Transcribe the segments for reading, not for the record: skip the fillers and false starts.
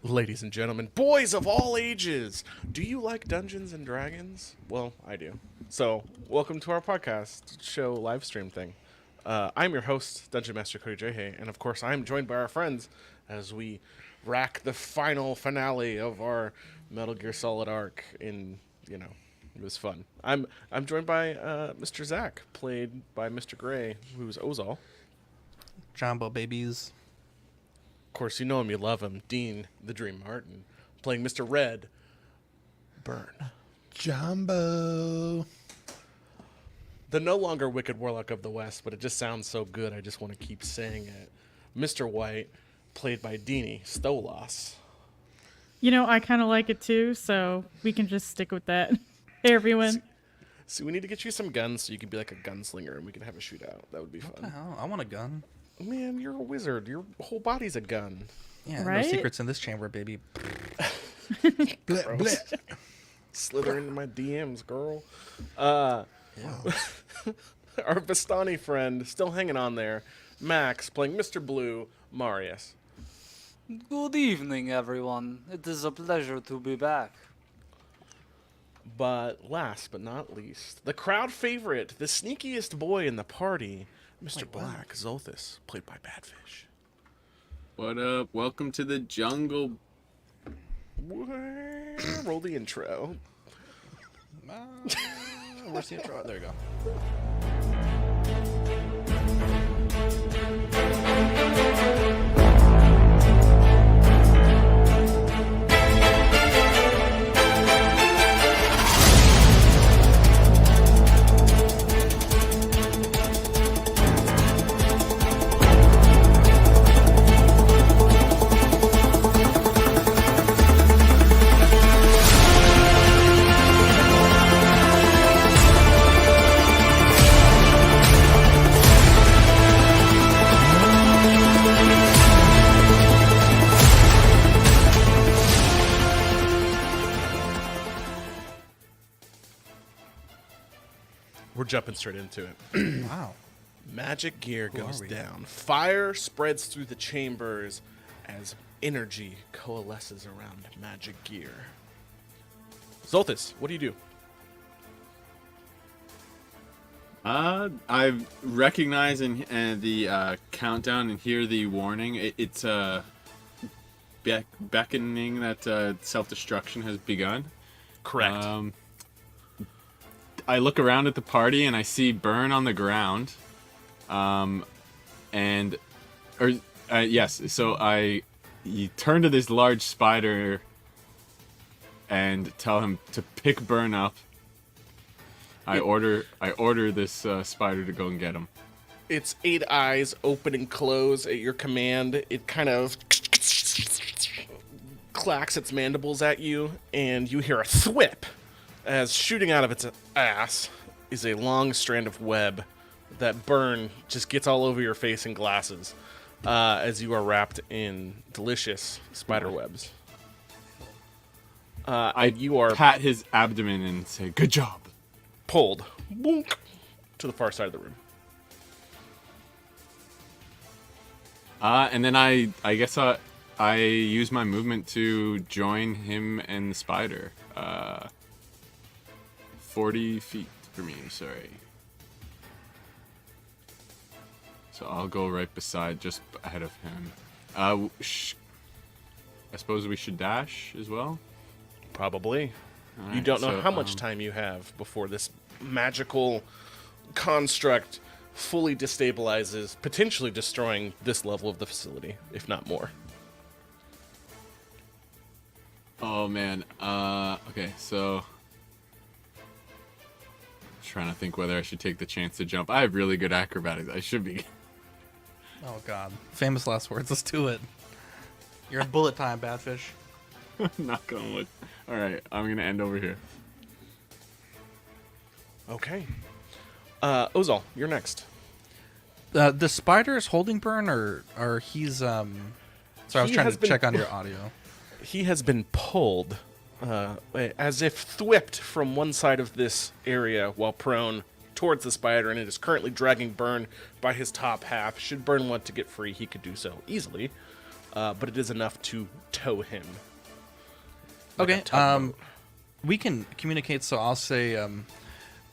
Ladies and gentlemen, boys of all ages, do you like Dungeons and Dragons? Well, I do. So, welcome to our podcast show live stream thing. I'm your host, Dungeon Master Cody Jehe, and of course, I'm joined by our friends as we rack the final finale of our Metal Gear Solid arc. It was fun. I'm joined by Mr. Zach, played by Mr. Gray, who's Ozal. Jumbo babies. Of course, you know him, you love him. Dean, the Dream Martin, playing Mr. Red, Burn. Jumbo. The no longer Wicked Warlock of the West, but it just sounds so good, I just want to keep saying it. Mr. White, played by Deanie Stolas. You know, I kind of like it too, so we can just stick with that. Hey, everyone. See, we need to get you some guns so you can be like a gunslinger and we can have a shootout. That would be fun. What the hell? I want a gun. Man, you're a wizard. Your whole body's a gun. Yeah, Right? no secrets in this chamber, baby. Bleh, bleh. Slither into my DMs, girl. Yeah. Our Vistani friend, still hanging on there, Max, playing Mr. Blue, Marius. Good evening, everyone. It is a pleasure to be back. But last but not least, the crowd favorite, the sneakiest boy in the party, Mr. Black, Zolthus, played by Badfish. What up? Welcome to the jungle. Roll the intro. Where's the intro? There you go. We're jumping straight into it. Wow. Magic gear goes we? down. Fire spreads through the chambers as energy coalesces around magic gear. Zolthus, what do you do? I recognize the countdown and hear the warning. It's beckoning that self-destruction has begun. Correct. I look around at the party and I see Burn on the ground. Yes. So you turn to this large spider and tell him to pick Burn up. I order this spider to go and get him. Its 8 eyes open and close at your command. It kind of clacks its mandibles at you, and you hear a thwip as shooting out of its ass is a long strand of web that Burn just gets all over your face and glasses as you are wrapped in delicious spider webs. You are Pat his abdomen and say, "Good job." pulled boonk, to the far side of the room. And then I guess I use my movement to join him and the spider. 40 feet for me, sorry. So I'll go right beside, just ahead of him. I suppose we should dash as well? Probably. All You don't know so, how much time you have before this magical construct fully destabilizes, potentially destroying this level of the facility, if not more. Oh, man. Okay, so... Trying to think whether I should take the chance to jump. I have really good acrobatics. I should be... Oh, God. Famous last words. Let's do it. You're at bullet time, Badfish. Knock on wood. Alright, I'm gonna end over here. Okay. Ozal, you're next. The spider is holding Burn, or he's Sorry, I was He trying has to been- check on your audio. He has been pulled, as if thwipped from one side of this area while prone towards the spider, and it is currently dragging Burn by his top half. Should Burn want to get free, he could do so easily. but it is enough to tow him. Okay. a tugboat. We can communicate. So I'll say,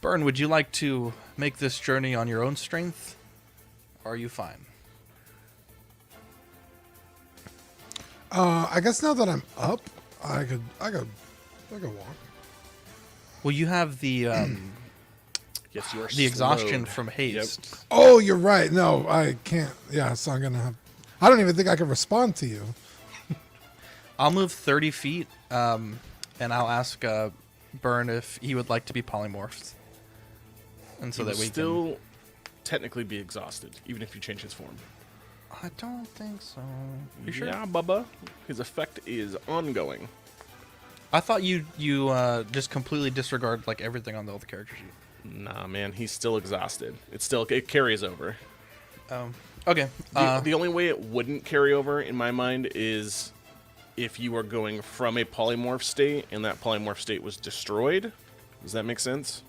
Burn, would you like to make this journey on your own strength? Or are you fine? I guess now that I'm up, I could walk. Well, you have the Yes, you are the exhaustion slowed. from haste. Oh, you're right. No, I can't. Yeah, so I'm gonna have. I don't even think I can respond to you. I'll move 30 feet, and I'll ask Burn if he would like to be polymorphed, and so He that will we still technically be exhausted, even if you change his form. can. I don't think so. You sure? Yeah, Bubba. His effect is ongoing. I thought you just completely disregard like everything on the other character sheet. Nah, man, he's still exhausted. It carries over. Okay. The only way it wouldn't carry over, in my mind, is if you are going from a polymorph state and that polymorph state was destroyed. Does that make sense?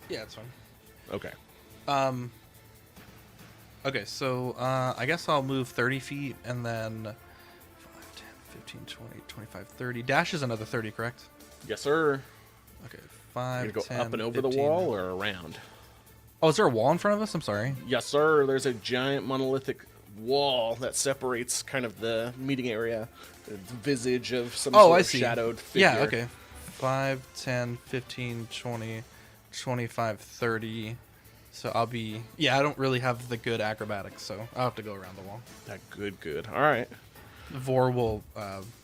Yeah, it's fine. Okay. Okay, so I guess I'll move 30 feet and then 5, 10, 15, 20, 25, 30. Dash is another 30, correct? Yes, sir. Okay, You're 5, going to go 10, up and over 15. the wall or around? Oh, is there a wall in front of us? I'm sorry. Yes, sir. There's a giant monolithic wall that separates kind of the meeting area, the visage of some Oh, sort I of see. shadowed figure. Yeah, okay. 5, 10, 15, 20, 25, 30. So I'll be... Yeah, I don't really have the good acrobatics, so I'll have to go around the wall. That good. All right. Vor will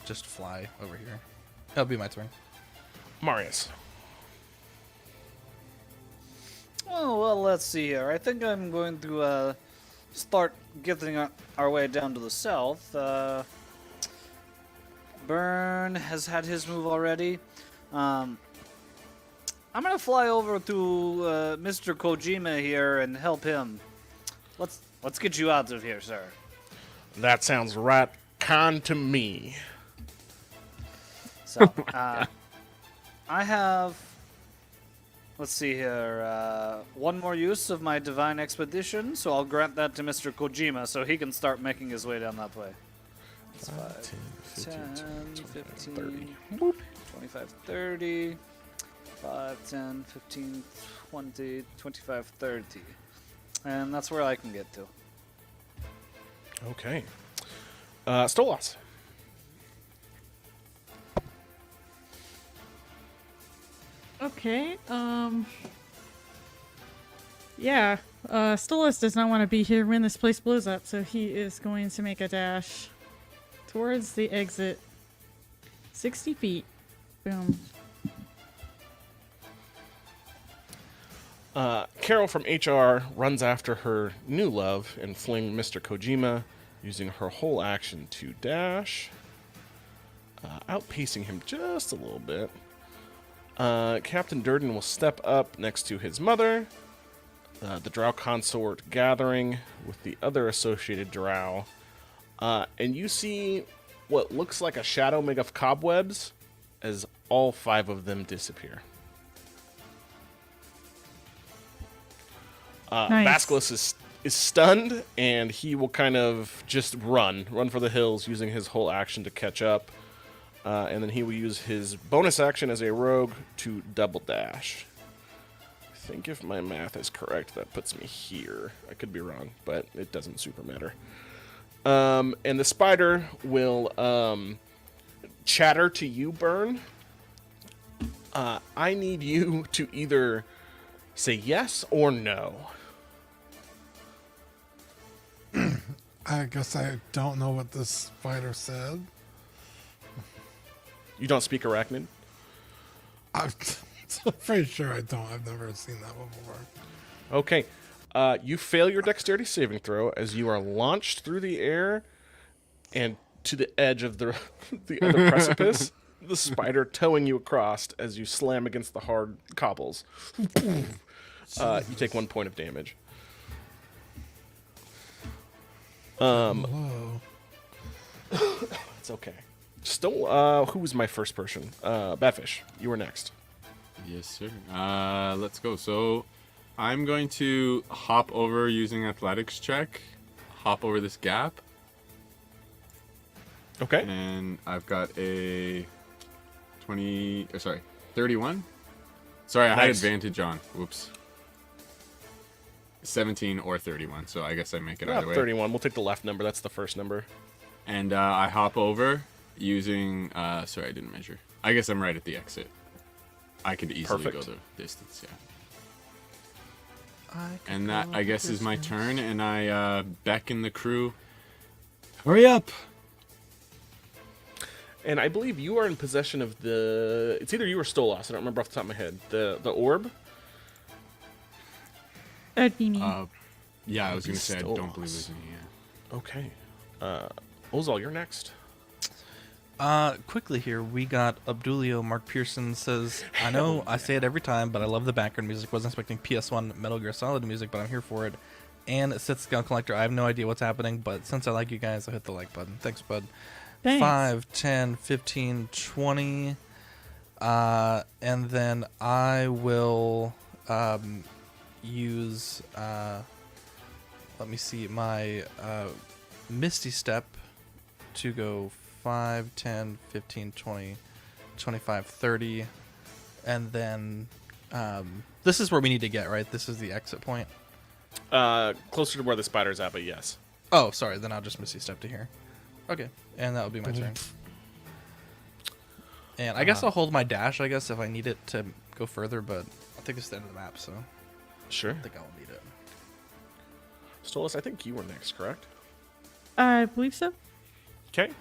just fly over here. That'll be my turn. Marius. Oh, well, let's see here. I think I'm going to start getting our way down to the south. Burn has had his move already. I'm going to fly over to Mr. Kojima here and help him. Let's get you out of here, sir. That sounds right kind to me. So, I have... Let's see here. One more use of my Divine Expedition, so I'll grant that to Mr. Kojima so he can start making his way down that way. 5, 10, 15, 30. 25, 30. 5, 10, 15, 20, 25, 30. And that's where I can get to. Okay. Stolas. Okay. Yeah. Stolas does not want to be here when this place blows up, so he is going to make a dash towards the exit. 60 feet. Boom. Carol from HR runs after her new love and fling Mr. Kojima, using her whole action to dash, outpacing him just a little bit. Captain Durden will step up next to his mother, the drow consort gathering with the other associated drow, and you see what looks like a shadow made of cobwebs as all 5 of them disappear. Nice. Basculus is stunned, and he will kind of just run for the hills, using his whole action to catch up. And then he will use his bonus action as a rogue to double dash. I think if my math is correct, that puts me here. I could be wrong, but it doesn't super matter. And the spider will chatter to you, Burn. I need you to either say yes or no. I guess I don't know what this spider said. You don't speak Arachnid? I'm pretty sure I don't. I've never seen that before. Okay. You fail your dexterity saving throw as you are launched through the air and to the edge of the other precipice, the spider towing you across as you slam against the hard cobbles. You take 1 point of damage. Hello. It's okay. Still, who was my first person? Badfish, you were next. Yes, sir. Let's go. So I'm going to hop over using athletics check, hop over this gap, Okay. And I've got a 31. Sorry, I had Nice. advantage on. Whoops. 17 or 31, so I guess I make it Ah, either way. 31. We'll take the left number. That's the first number. And I hop over using. Sorry, I didn't measure. I guess I'm right at the exit. I could easily Perfect. go the distance, yeah. And that, I guess, is my turn, and I beckon the crew. Hurry up! And I believe you are in possession of the... It's either you or Stolas. I don't remember off the top of my head. The orb? That'd be me. Yeah, I was going to say I Stolas. don't believe it was me, yeah. Okay. Ozal, you're next. Quickly here, we got Abdulio Mark Pearson says, I know I say it every time, but I love the background music. Wasn't expecting PS1 Metal Gear Solid music, but I'm here for it. And it says Skull Collector. I have no idea what's happening, but since I like you guys, I'll hit the like button. Thanks, bud. Thanks. 5, 10, 15, 20. And then I will use, let me see, my Misty Step to go 5, 10, 15, 20, 25, 30. And then this is where we need to get, right? This is the exit point. Closer to where the spider's at, but yes. Oh, sorry. Then I'll just Misty Step to here. Okay. And that will be my turn. And I guess I'll hold my dash, I guess, if I need it to go further, but I think it's the end of the map, so Sure. I think I won't need it. Stolas, I think you were next, correct? I believe so. Okay.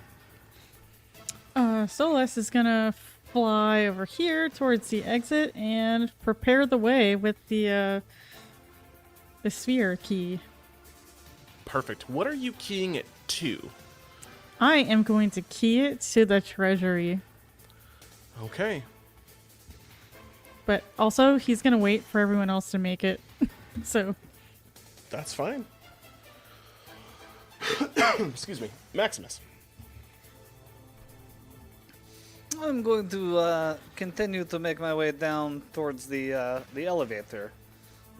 Stolas is gonna fly over here towards the exit and prepare the way with the sphere key. Perfect. What are you keying it to? I am going to key it to the treasury. Okay. But also, he's gonna wait for everyone else to make it. So, That's fine. Excuse me. Maximus. I'm going to continue to make my way down towards the elevator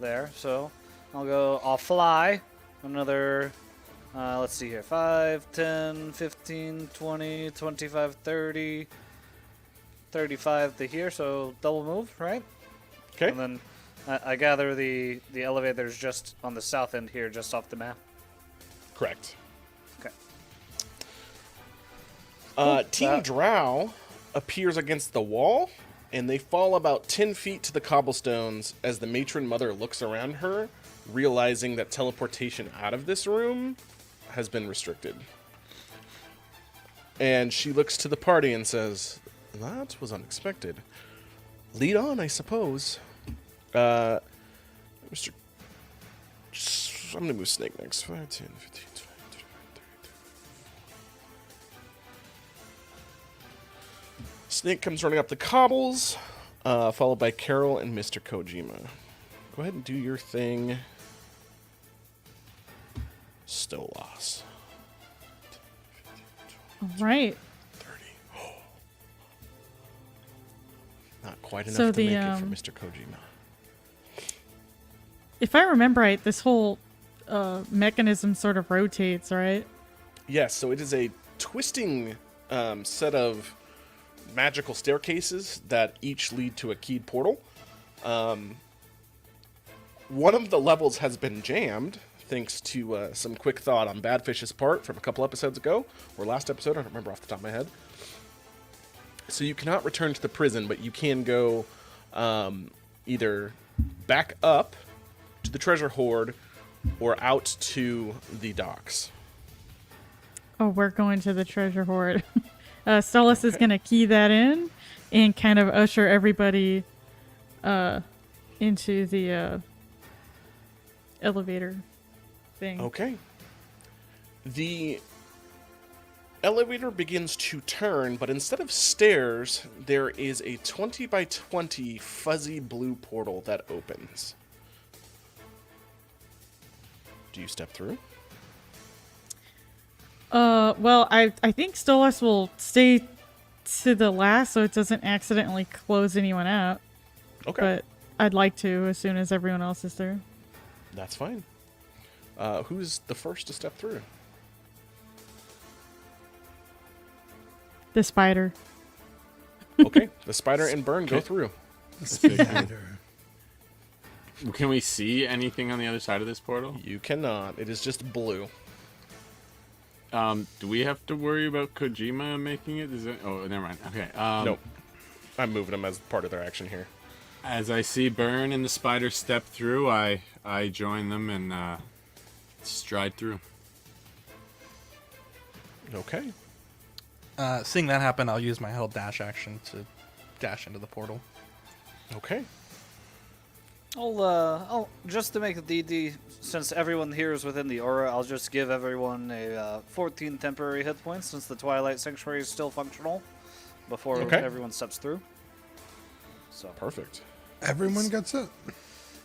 there. So I'll fly another, let's see here, 5, 10, 15, 20, 25, 30, 35 to here. So double move, right? Okay. And then I gather the elevator's just on the south end here, just off the map. Correct. Okay. Team Drow appears against the wall, and they fall about 10 feet to the cobblestones as the matron mother looks around her, realizing that teleportation out of this room has been restricted. And she looks to the party and says, "That was unexpected. Lead on, I suppose." Mr. I'm going to move Snake next. 5, 10, 15, 20, 25, 30, 30. Snake comes running up the cobbles, followed by Carol and Mr. Kojima. Go ahead and do your thing. Stolas. all right. 30. Not quite enough So to make the, it for Mr. Kojima. If I remember right, this whole mechanism sort of rotates, right? Yes, so it is a twisting set of magical staircases that each lead to a keyed portal. One of the levels has been jammed, thanks to some quick thought on Badfish's part from a couple episodes ago, or last episode, I don't remember off the top of my head. So you cannot return to the prison, but you can go either back up to the treasure hoard or out to the docks. Oh, we're going to the treasure hoard. Stolas is going to key that in and kind of usher everybody into the elevator thing. Okay. The elevator begins to turn, but instead of stairs, there is a 20 by 20 fuzzy blue portal that opens. Do you step through? Well, I think Stolas will stay to the last so it doesn't accidentally close anyone out. Okay. But I'd like to as soon as everyone else is there. That's fine. Who's the first to step through? The spider. Okay, the spider and Burn go through. Spider. Can we see anything on the other side of this portal? You cannot. It is just blue. Do we have to worry about Kojima making it? Is it? Oh, never mind. Okay. Nope. I'm moving them as part of their action here. As I see Burn and the spider step through, I join them and stride through. Okay. Seeing that happen, I'll use my held dash action to dash into the portal. Okay. I'll just to make it easy, since everyone here is within the aura, I'll just give everyone a 14 temporary hit points since the Twilight Sanctuary is still functional before Okay. everyone steps through. So Perfect. Everyone gets it.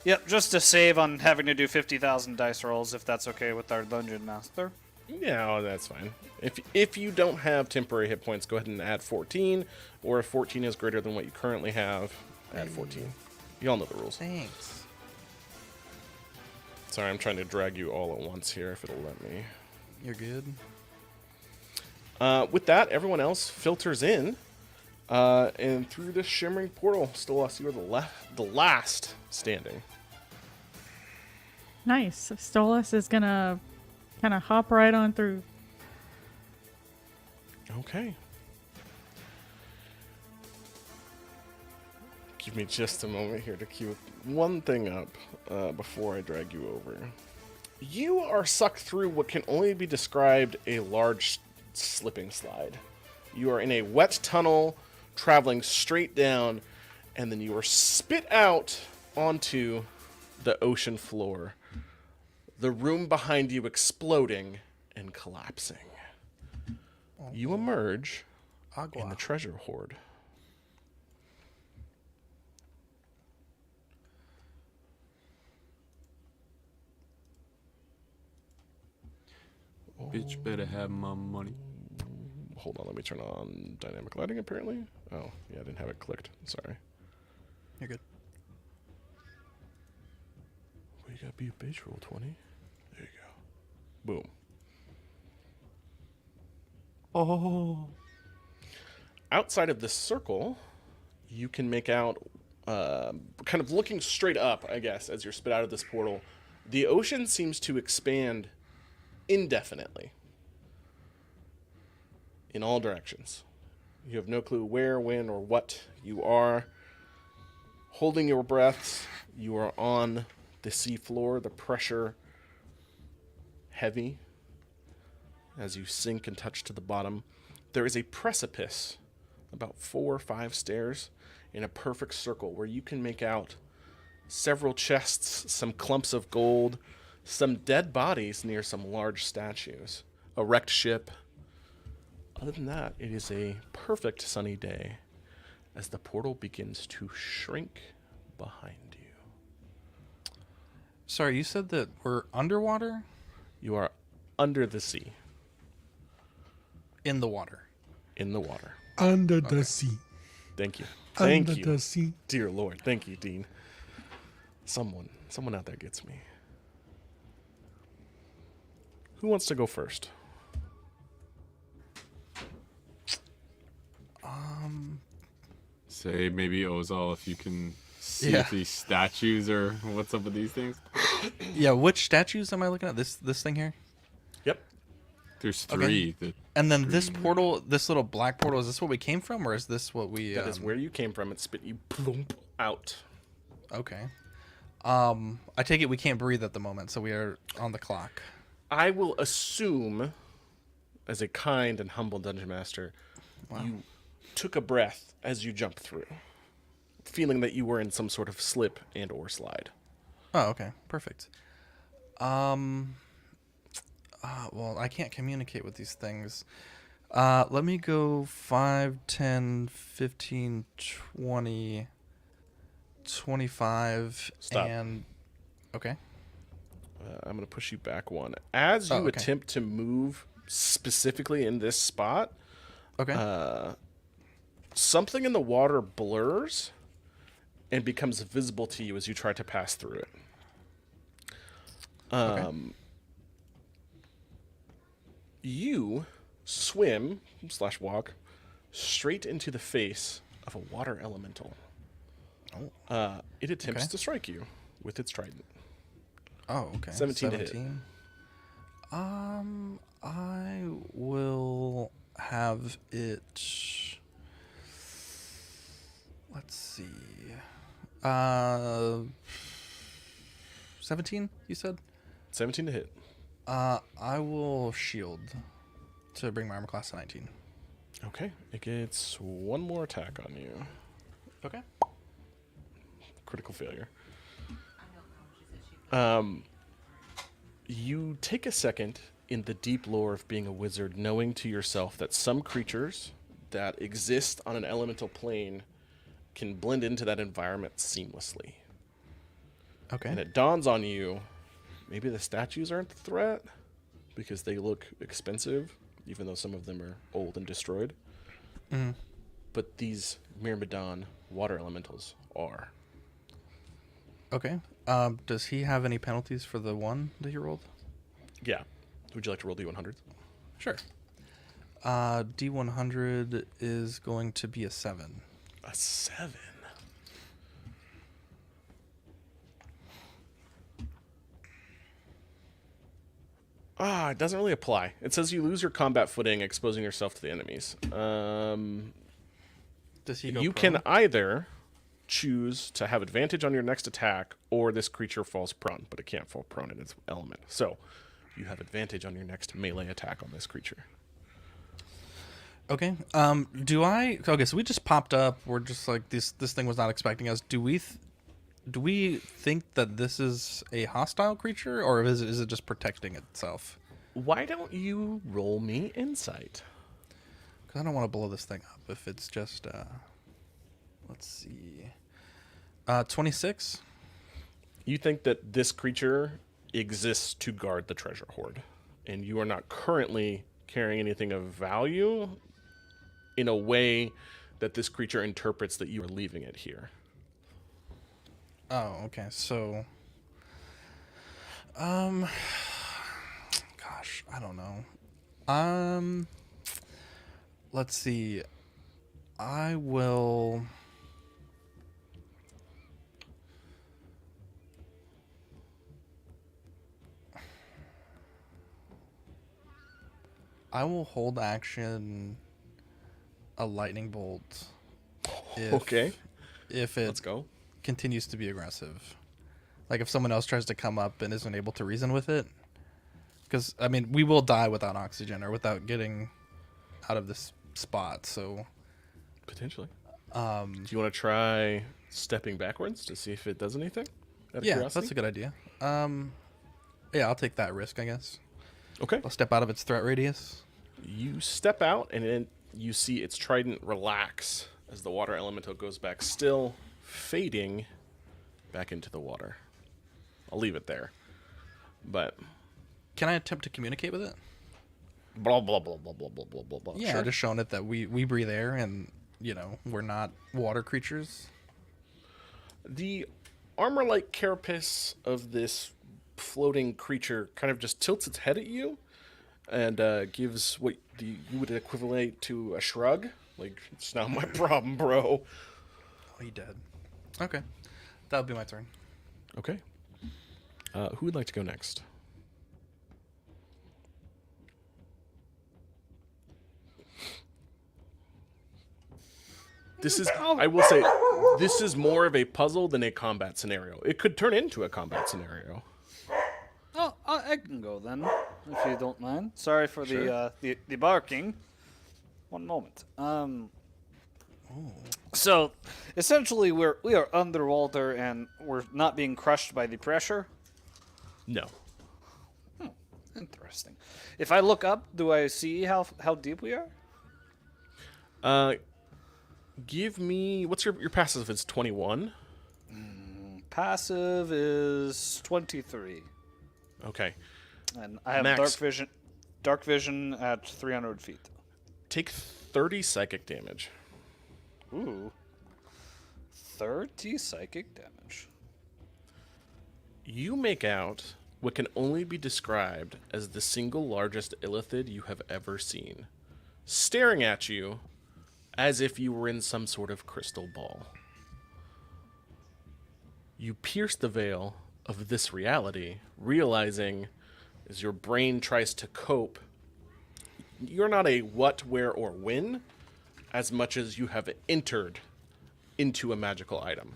Yep, just to save on having to do 50,000 dice rolls, if that's okay with our dungeon master. Yeah, oh, that's fine. If you don't have temporary hit points, go ahead and add 14, or if 14 is greater than what you currently have, add 14. You all know the rules. Thanks. Sorry, I'm trying to drag you all at once here, if it'll let me. You're good. With that, everyone else filters in, and through this shimmering portal, Stolas, you are the last standing. Nice. Stolas is gonna kind of hop right on through. Okay. Give me just a moment here to queue one thing up before I drag you over. You are sucked through what can only be described a large slipping slide. You are in a wet tunnel, traveling straight down, and then you are spit out onto the ocean floor. The room behind you exploding and collapsing. You emerge Agua. in the treasure hoard. Bitch better have my money. Hold on, let me turn on dynamic lighting, apparently. Oh, yeah, I didn't have it clicked. Sorry. You're good. We got be a bitch, roll 20. There you go. Boom. Oh. Outside of this circle, you can make out, kind of looking straight up, I guess, as you're spit out of this portal, the ocean seems to expand indefinitely in all directions. You have no clue where, when, or what you are. Holding your breaths, you are on the seafloor, the pressure heavy as you sink and touch to the bottom. There is a precipice about 4 or 5 stairs in a perfect circle where you can make out several chests, some clumps of gold, some dead bodies near some large statues, a wrecked ship. Other than that, it is a perfect sunny day as the portal begins to shrink behind you. Sorry, you said that we're underwater? You are under the sea, In the water. in the water. Under the sea. Thank you. Thank Under you. the sea. Dear Lord. Thank you, Dean. Someone out there gets me. Who wants to go first? Say maybe Ozal if you can see Yeah. if these statues or what's up with these things. Yeah, which statues am I looking at? This thing here? Yep. There's Okay. 3. And then this portal, this little black portal, is this what we came from, or is this what we... That is where you came from. It spit you plump out. Okay. I take it we can't breathe at the moment, so we are on the clock. I will assume, as a kind and humble dungeon master, you took a breath as you jumped through, feeling that you were in some sort of slip and or slide. Oh, okay. Perfect. Well, I can't communicate with these things. Let me go 5, 10, 15, 20, 25, Stop. and... Okay. I'm going to push you back one. As you Oh, okay. attempt to move specifically in this spot, Okay. something in the water blurs and becomes visible to you as you try to pass through it. You swim / walk straight into the face of a water elemental. It attempts Okay. to strike you with its trident. Oh, okay. 17 to hit. I will have it. Let's see. 17, you said? 17 to hit. I will shield to bring my armor class to 19. Okay. It gets one more attack on you. Okay. Critical failure. You take a second in the deep lore of being a wizard, knowing to yourself that some creatures that exist on an elemental plane can blend into that environment seamlessly. Okay. And it dawns on you, maybe the statues aren't the threat because they look expensive, even though some of them are old and destroyed. Mhm. But these Myrmidon water elementals are. Okay. Does he have any penalties for the one that he rolled? Yeah. Would you like to roll D100s? Sure. D100 is going to be a 7. A 7. It doesn't really apply. It says you lose your combat footing, exposing yourself to the enemies. Does he go You prone? can either choose to have advantage on your next attack, or this creature falls prone, but it can't fall prone in its element. So, you have advantage on your next melee attack on this creature. Okay. Okay, so we just popped up. We're just like this thing was not expecting us. Do we think that this is a hostile creature, or is it just protecting itself? Why don't you roll me insight? Because I don't want to blow this thing up if it's just let's see. 26. You think that this creature exists to guard the treasure hoard, and you are not currently carrying anything of value in a way that this creature interprets that you are leaving it here. Oh, okay. So gosh, I don't know. Let's see. I will hold action a lightning bolt Okay. if it Let's go. continues to be aggressive. Like if someone else tries to come up and isn't able to reason with it. Because, I mean, we will die without oxygen or without getting out of this spot, so... Potentially. Do you want to try stepping backwards to see if it does anything? Out of curiosity? That's a good idea. Yeah, I'll take that risk, I guess. Okay. I'll step out of its threat radius. You step out, and then you see its trident relax as the water elemental goes back, still fading back into the water. I'll leave it there. But Can I attempt to communicate with it? blah, blah, blah, blah, blah, blah, blah, blah, blah. Yeah, Sure. just showing it that we breathe air and, you know, we're not water creatures. The armor-like carapace of this floating creature kind of just tilts its head at you and gives what you would equivalent to a shrug. Like, it's not my problem, bro. Oh, he dead. Okay. That'll be my turn. Okay. Who would like to go next? This is, I will say, this is more of a puzzle than a combat scenario. It could turn into a combat scenario. Oh, I can go then, if you don't mind. Sorry for Sure. the barking. One moment. So, essentially, we are underwater and we're not being crushed by the pressure. No. Interesting. If I look up, do I see how deep we are? Give me, what's your passive? It's 21. Passive is 23, Okay. and I have Max. dark vision at 300 feet. Take 30 psychic damage. Ooh. 30 psychic damage. You make out what can only be described as the single largest illithid you have ever seen, staring at you as if you were in some sort of crystal ball. You pierce the veil of this reality, realizing as your brain tries to cope, you're not a what, where, or when, as much as you have entered into a magical item.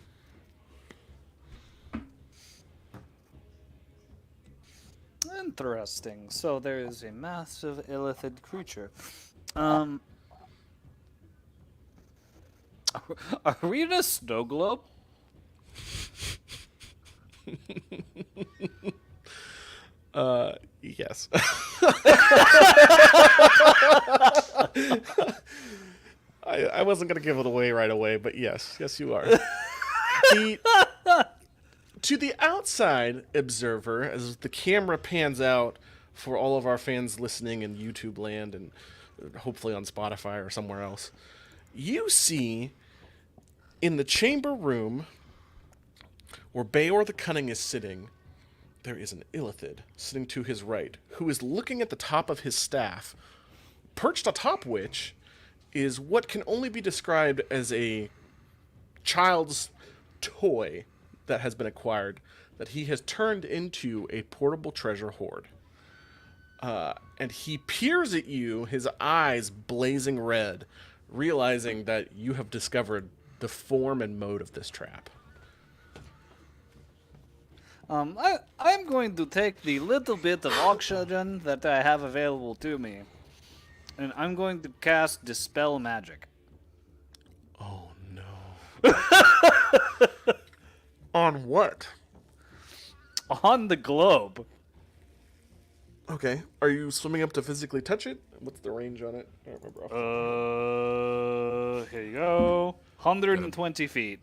Interesting. So there is a massive illithid creature. Are we in a snow globe? Yes. I wasn't going to give it away right away, but yes, you are. To the outside observer, as the camera pans out for all of our fans listening in YouTube land and hopefully on Spotify or somewhere else, you see in the chamber room where Bayor the Cunning is sitting, there is an illithid sitting to his right, who is looking at the top of his staff, perched atop which is what can only be described as a child's toy that has been acquired, that he has turned into a portable treasure hoard. And he peers at you, his eyes blazing red, realizing that you have discovered the form and mode of this trap. I'm going to take the little bit of oxygen that I have available to me, and I'm going to cast Dispel Magic. Oh no. On what? On the globe. Okay. Are you swimming up to physically touch it? What's the range on it? I don't remember. Here you go. 120 feet.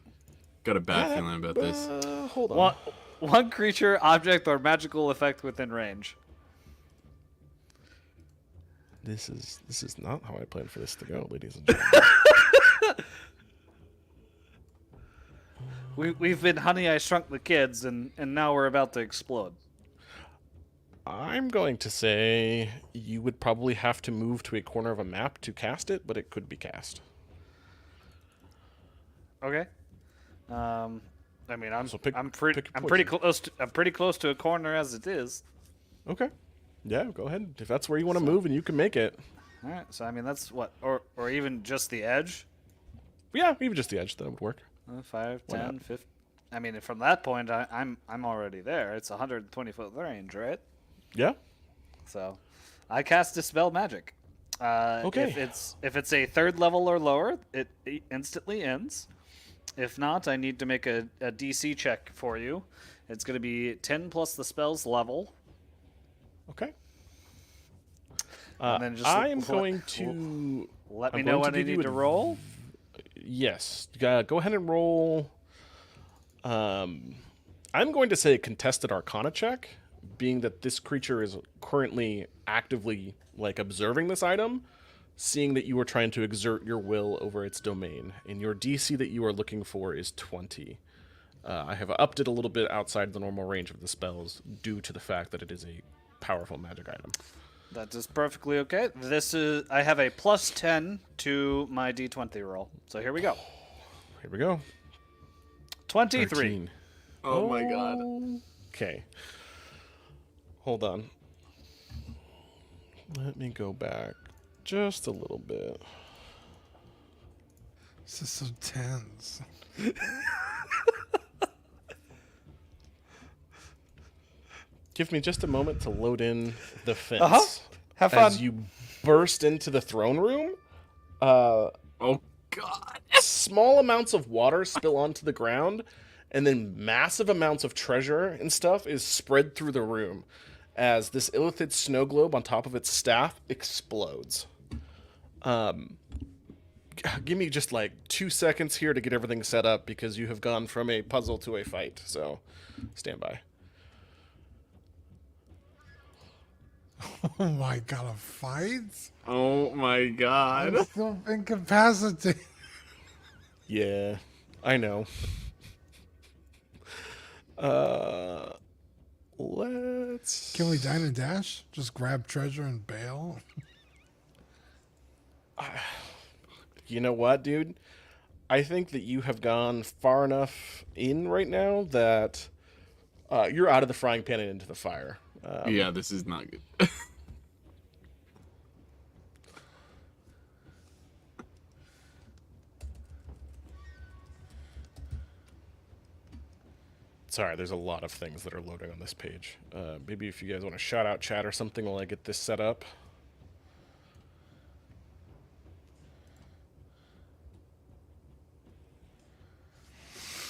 Got a bad feeling about this. Hold on. One creature, object, or magical effect within range. This is not how I planned for this to go, ladies and gentlemen. We've been Honey, I Shrunk the Kids, and now we're about to explode. I'm going to say you would probably have to move to a corner of a map to cast it, but it could be cast. Okay. I mean, I'm So pick pretty close to a corner as it is. Okay. Yeah, go ahead. If that's where you want to move and you can make it. All right. So I mean, that's what, or even just the edge. Yeah, even just the edge, that would work. 5, Why 10, not? 15. I mean, from that point, I'm already there. It's 120-foot range, right? Yeah. So, I cast Dispel Magic. Okay. If it's a 3rd level or lower, it instantly ends. If not, I need to make a DC check for you. It's going to be 10 plus the spell's level. Okay. And then just I am going to... Let me I'm know going when I give you need to roll. Yes. Go ahead and roll... I'm going to say a contested Arcana check, being that this creature is currently actively observing this item, seeing that you are trying to exert your will over its domain, and your DC that you are looking for is 20. I have upped it a little bit outside the normal range of the spells due to the fact that it is a powerful magic item. That is perfectly okay. I have a plus 10 to my D20 roll. So here we go. Here we go. 23. 13. Oh my god. Okay. Hold on. Let me go back just a little bit. This is so tense. Give me just a moment to load in the fence. Have fun. As you burst into the throne room, Oh god. small amounts of water spill onto the ground, and then massive amounts of treasure and stuff is spread through the room as this illithid snow globe on top of its staff explodes. Give me just 2 seconds here to get everything set up because you have gone from a puzzle to a fight, so stand by. Oh my god, a fight? Oh my god. I'm still incapacitated. Yeah, I know. Let's... Can we dine and dash? Just grab treasure and bail? you know what, dude? I think that you have gone far enough in right now that you're out of the frying pan and into the fire. Yeah, this is not good. Sorry, there's a lot of things that are loading on this page. Maybe if you guys want to shout out chat or something while I get this set up.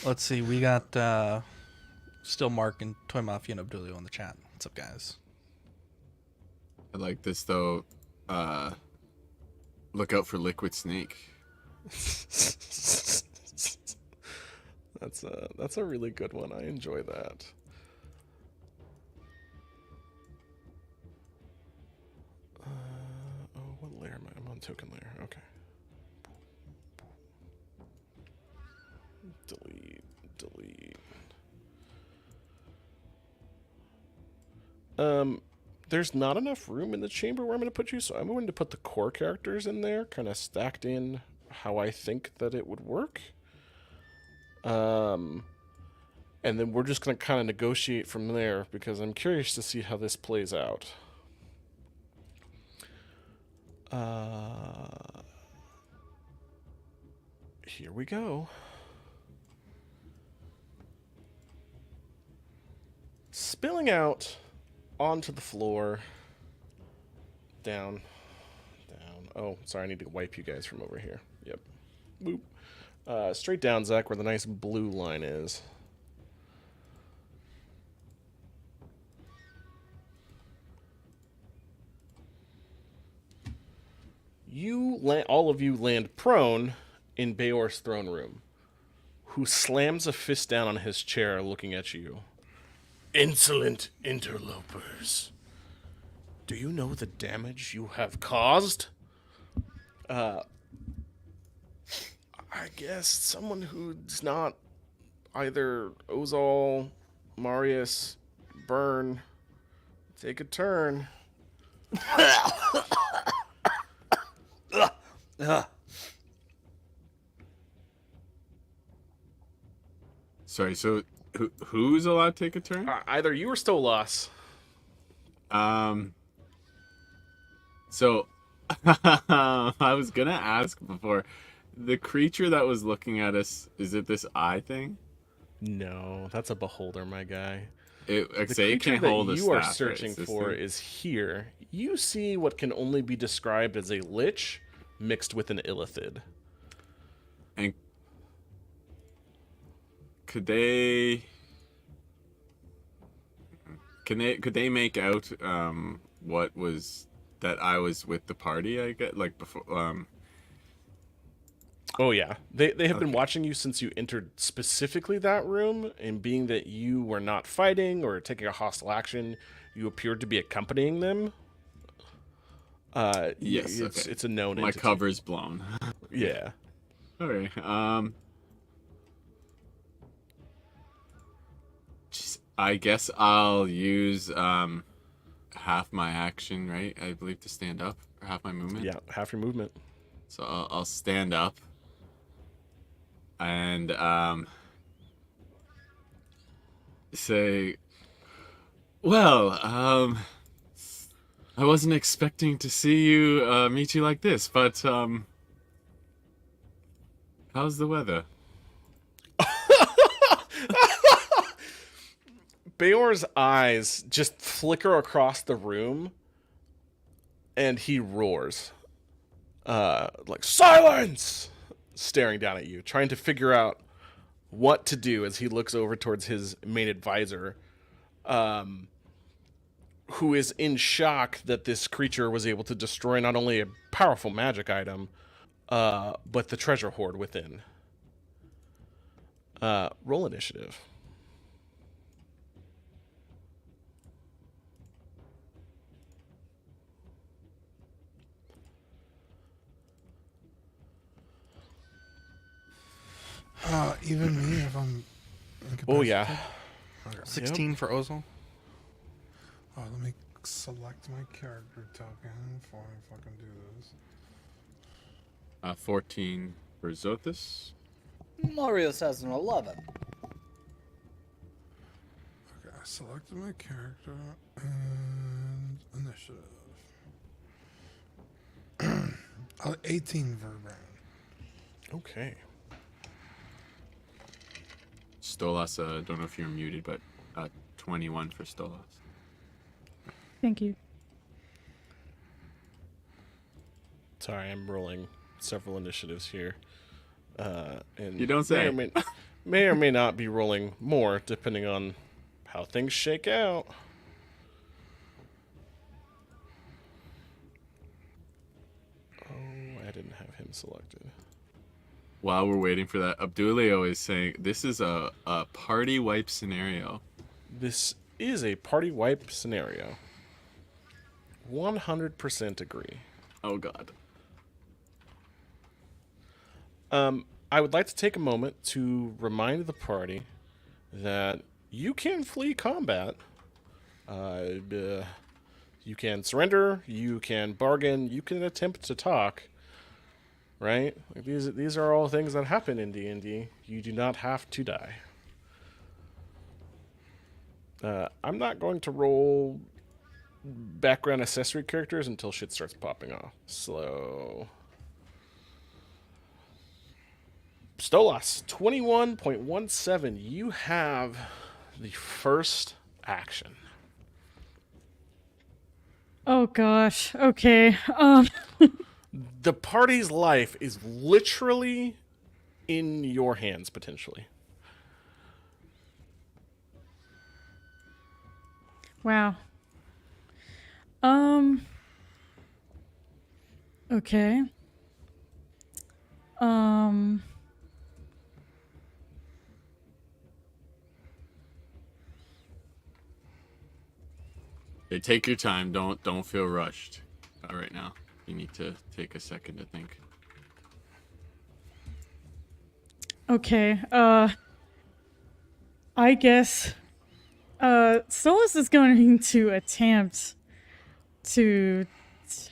Let's see. We got still Mark and Toy Mafia and Abdulio in the chat. What's up, guys? I like this though. Look out for Liquid Snake. That's a really good one. I enjoy that. Oh, what layer am I? I'm on token layer. Okay. Delete. There's not enough room in the chamber where I'm going to put you, so I'm going to put the core characters in there, kind of stacked in how I think that it would work. And then we're just going to kind of negotiate from there, because I'm curious to see how this plays out. Here we go. Spilling out onto the floor. Down. Oh, sorry, I need to wipe you guys from over here. Yep. Boop. Straight down, Zach, where the nice blue line is. All of you land prone in Beor's throne room, who slams a fist down on his chair looking at you. Insolent interlopers. Do you know the damage you have caused? I guess someone who's not either Ozal, Marius, Burn, take a turn. Sorry, so who's allowed to take a turn? Either you or Stolas. So I was gonna ask before, the creature that was looking at us, is it this eye thing? No, that's a beholder, my guy. It The can't creature hold that a you are staff, right? searching It's this for thing? is here. You see what can only be described as a lich mixed with an illithid. And could they make out what was that I was with the party, I get, like, before Oh yeah, they have been watching you since you entered specifically that room, and being that you were not fighting or taking a hostile action, you appeared to be accompanying them. Yes, it's a known my entity. cover's blown. Yeah. Okay. I guess I'll use half my action, right? I believe, to stand up, or half my movement. Yeah, half your movement. So I'll stand up and say, well, I wasn't expecting to see you meet you like this, but how's the weather? Beor's eyes just flicker across the room, and he roars. Like, silence! Staring down at you, trying to figure out what to do as he looks over towards his main advisor, who is in shock that this creature was able to destroy not only a powerful magic item, but the treasure hoard within. Roll initiative. Even me if I'm Oh yeah. incapacitated? 16 for Ozil. Oh, let me select my character token before I fucking do this. 14 for Zothis. Marius has an 11. Okay, I selected my character and initiative. 18 Verbrand. Okay. Stolas, don't know if you're muted, but 21 for Stolas. Thank you. Sorry, I'm rolling several initiatives here. And You don't say. May or may not be rolling more, depending on how things shake out. Oh, I didn't have him selected. While we're waiting for that, Abdulio is saying this is a party wipe scenario. This is a party wipe scenario. 100% agree. Oh god. I would like to take a moment to remind the party that you can flee combat. You can surrender, you can bargain, you can attempt to talk. Right? Like these are all things that happen in D&D. You do not have to die. I'm not going to roll background accessory characters until shit starts popping off. So Stolas, 21.17. You have the first action. Oh gosh. Okay. The party's life is literally in your hands, potentially. Wow. Okay. Okay, take your time. Don't feel rushed. Right now. You need to take a second to think. Okay. I guess Solus is going to attempt to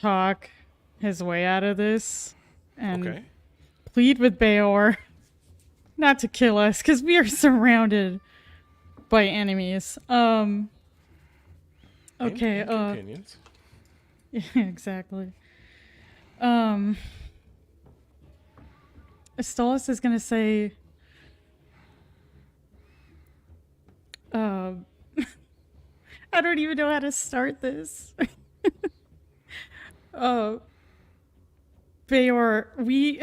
talk his way out of this and Okay. plead with Bayor not to kill us because we are surrounded by enemies. Okay. Inconvenience. Yeah, exactly. Astolos is gonna say, I don't even know how to start this. Bayor, we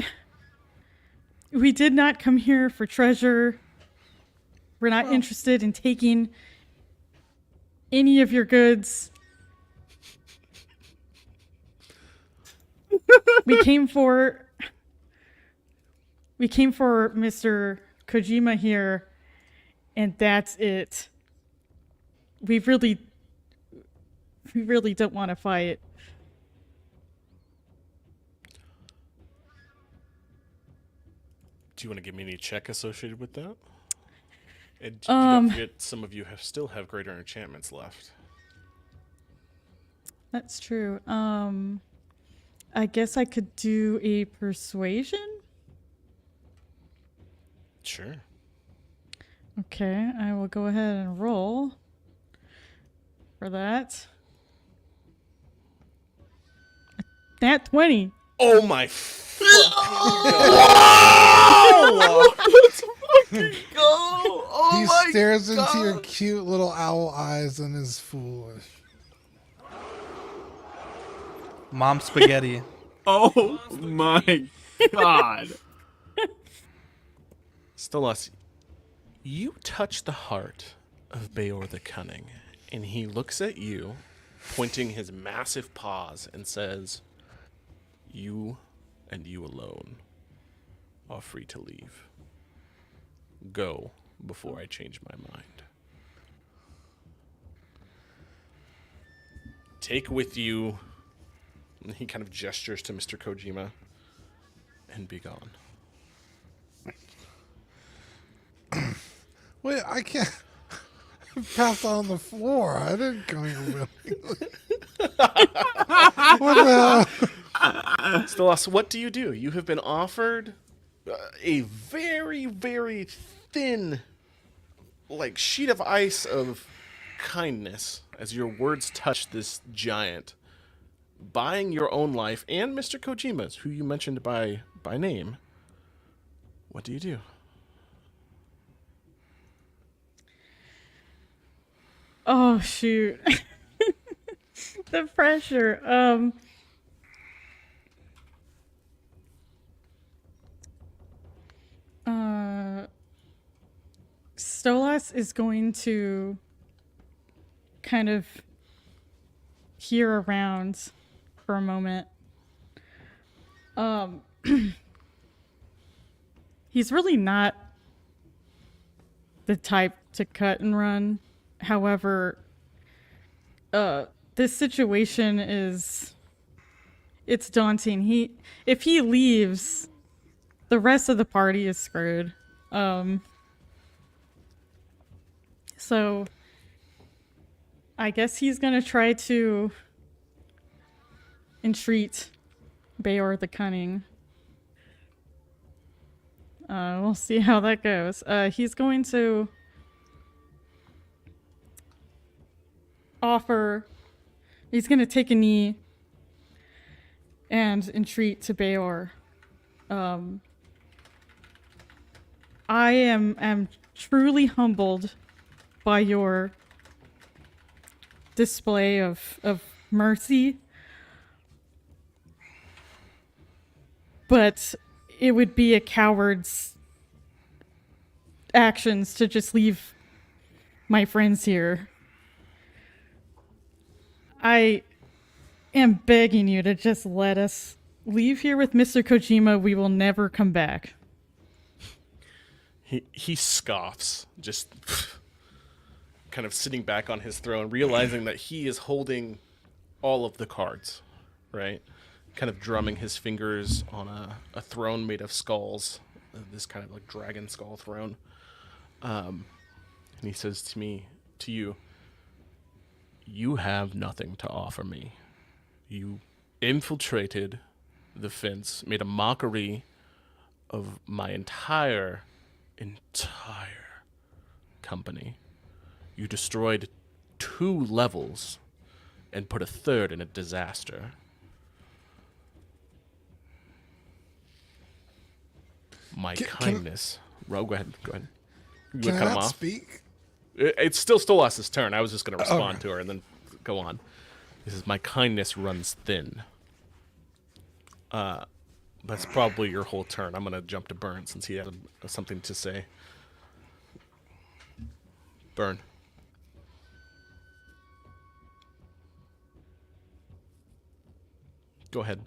did not come here for treasure. We're not interested in taking any of your goods. We came for Mr. Kojima here, and that's it. We really don't want to fight. Do you want to give me any check associated with that? And do not forget, some of you still have greater enchantments left. That's true. I guess I could do a persuasion? Sure. Okay, I will go ahead and roll for that. Nat 20. Oh my fucking Go! He stares into your cute little owl eyes and is foolish. Mom spaghetti. Oh my god. Stolas, you touch the heart of Bayor the Cunning, and he looks at you, pointing his massive paws, and says, "You and you alone are free to leave. Go before I change my mind. Take with you," and he kind of gestures to Mr. Kojima, "and be gone." Wait, I can't pass on the floor. I didn't come here willingly. What the hell? Stolas, what do? You have been offered a very, very thin, like, sheet of ice of kindness as your words touch this giant, buying your own life and Mr. Kojima's, who you mentioned by name. What do you do? Oh shoot. The pressure. Stolas is going to kind of peer around for a moment. He's really not the type to cut and run. However, this situation it's daunting. If he leaves, the rest of the party is screwed. So I guess he's gonna try to entreat Bayor the Cunning. We'll see how that goes. He's going to he's going to take a knee and entreat to Bayor. I am truly humbled by your display of mercy, but it would be a coward's actions to just leave my friends here. I am begging you to just let us leave here with Mr. Kojima. We will never come back. He scoffs, just kind of sitting back on his throne, realizing that he is holding all of the cards, right? Kind of drumming his fingers on a throne made of skulls, this kind of like dragon skull throne. And he says to you, you have nothing to offer me. You infiltrated the fence, made a mockery of my entire company. You destroyed 2 levels and put a 3rd in a disaster. My kindness. Go ahead. Can You I cut him not off? speak? It's still Stolas's turn. I was just going to respond Okay. to her and then go on. He says, my kindness runs thin. That's probably your whole turn. I'm going to jump to Burn since he had something to say. Burn. Go ahead.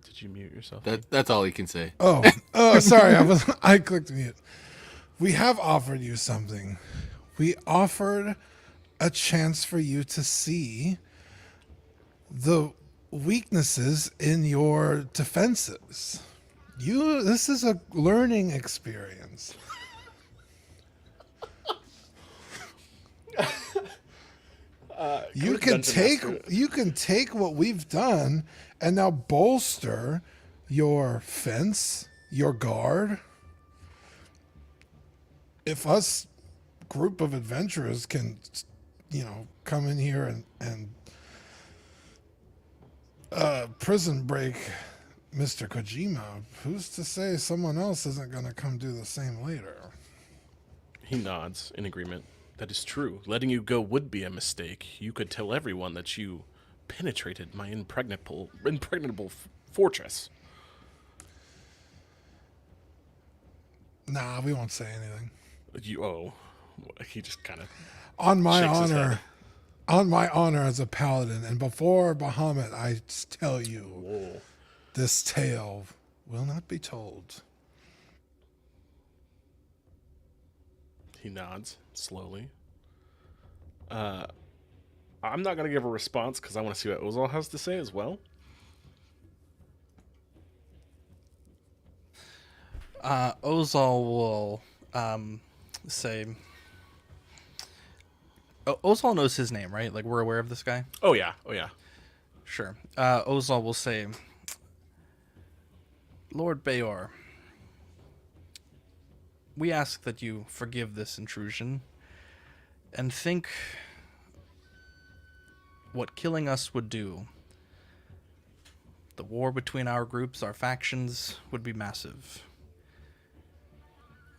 Did you mute yourself? That's all he can say. Oh, sorry. I clicked mute. We have offered you something. We offered a chance for you to see the weaknesses in your defenses. This is a learning experience. You can take what we've done and now bolster your fence, your guard. If us group of adventurers can, come in here and prison break Mr. Kojima, who's to say someone else isn't going to come do the same later? He nods in agreement. That is true. Letting you go would be a mistake. You could tell everyone that you penetrated my impregnable fortress. Nah, we won't say anything. He just kind of On my shakes his honor, head. on my honor as a paladin, and before Bahamut, I tell you, Whoa. this tale will not be told. He nods slowly. I'm not going to give a response because I want to see what Ozal has to say as well. Ozal will say, Ozal knows his name, right? Like, we're aware of this guy? Oh yeah. Oh yeah. Sure. Ozal will say, Lord Bayor, we ask that you forgive this intrusion and think what killing us would do. The war between our groups, our factions, would be massive.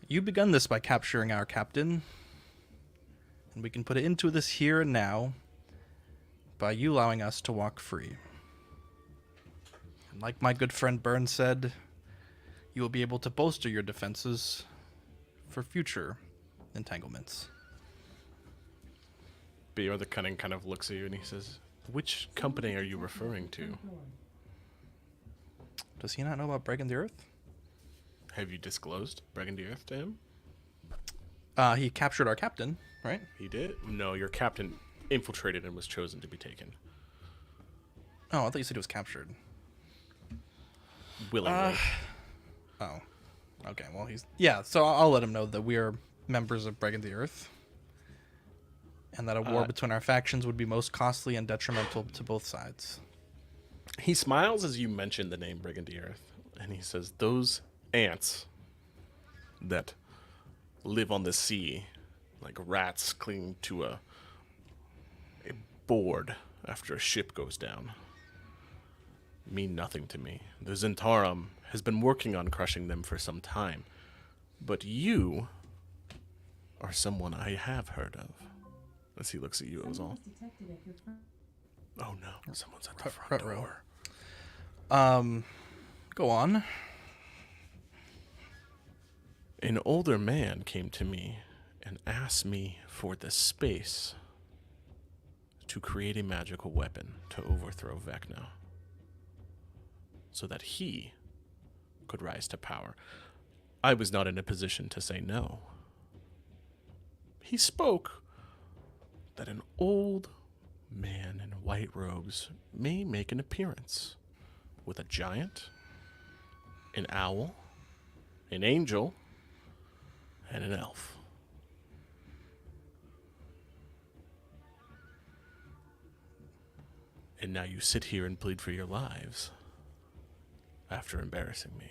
You begun this by capturing our captain, and we can put an end to this here and now by you allowing us to walk free. And like my good friend Burns said, you will be able to bolster your defenses for future entanglements. Beor the Cunning kind of looks at you and he says, "Which company are you referring to? Does he not know about Breaking the Earth? Have you disclosed Breaking the Earth to him?" He captured our captain, right? He did? No, your captain infiltrated and was chosen to be taken. Oh, I thought you said he was captured. Willingly. Oh. Okay, well, so I'll let him know that we are members of Breaking the Earth. And that a war between our factions would be most costly and detrimental to both sides. He smiles as you mention the name Brigand Earth, and he says, "Those ants that live on the sea like rats clinging to a board after a ship goes down mean nothing to me. The Zhentarim has been working on crushing them for some time, but you are someone I have heard of." As he looks at you, Ozal. Oh no, someone's at the front door. Go on. An older man came to me and asked me for the space to create a magical weapon to overthrow Vecna, so that he could rise to power. I was not in a position to say no. He spoke that an old man in white robes may make an appearance with a giant, an owl, an angel, and an elf. And now you sit here and plead for your lives after embarrassing me.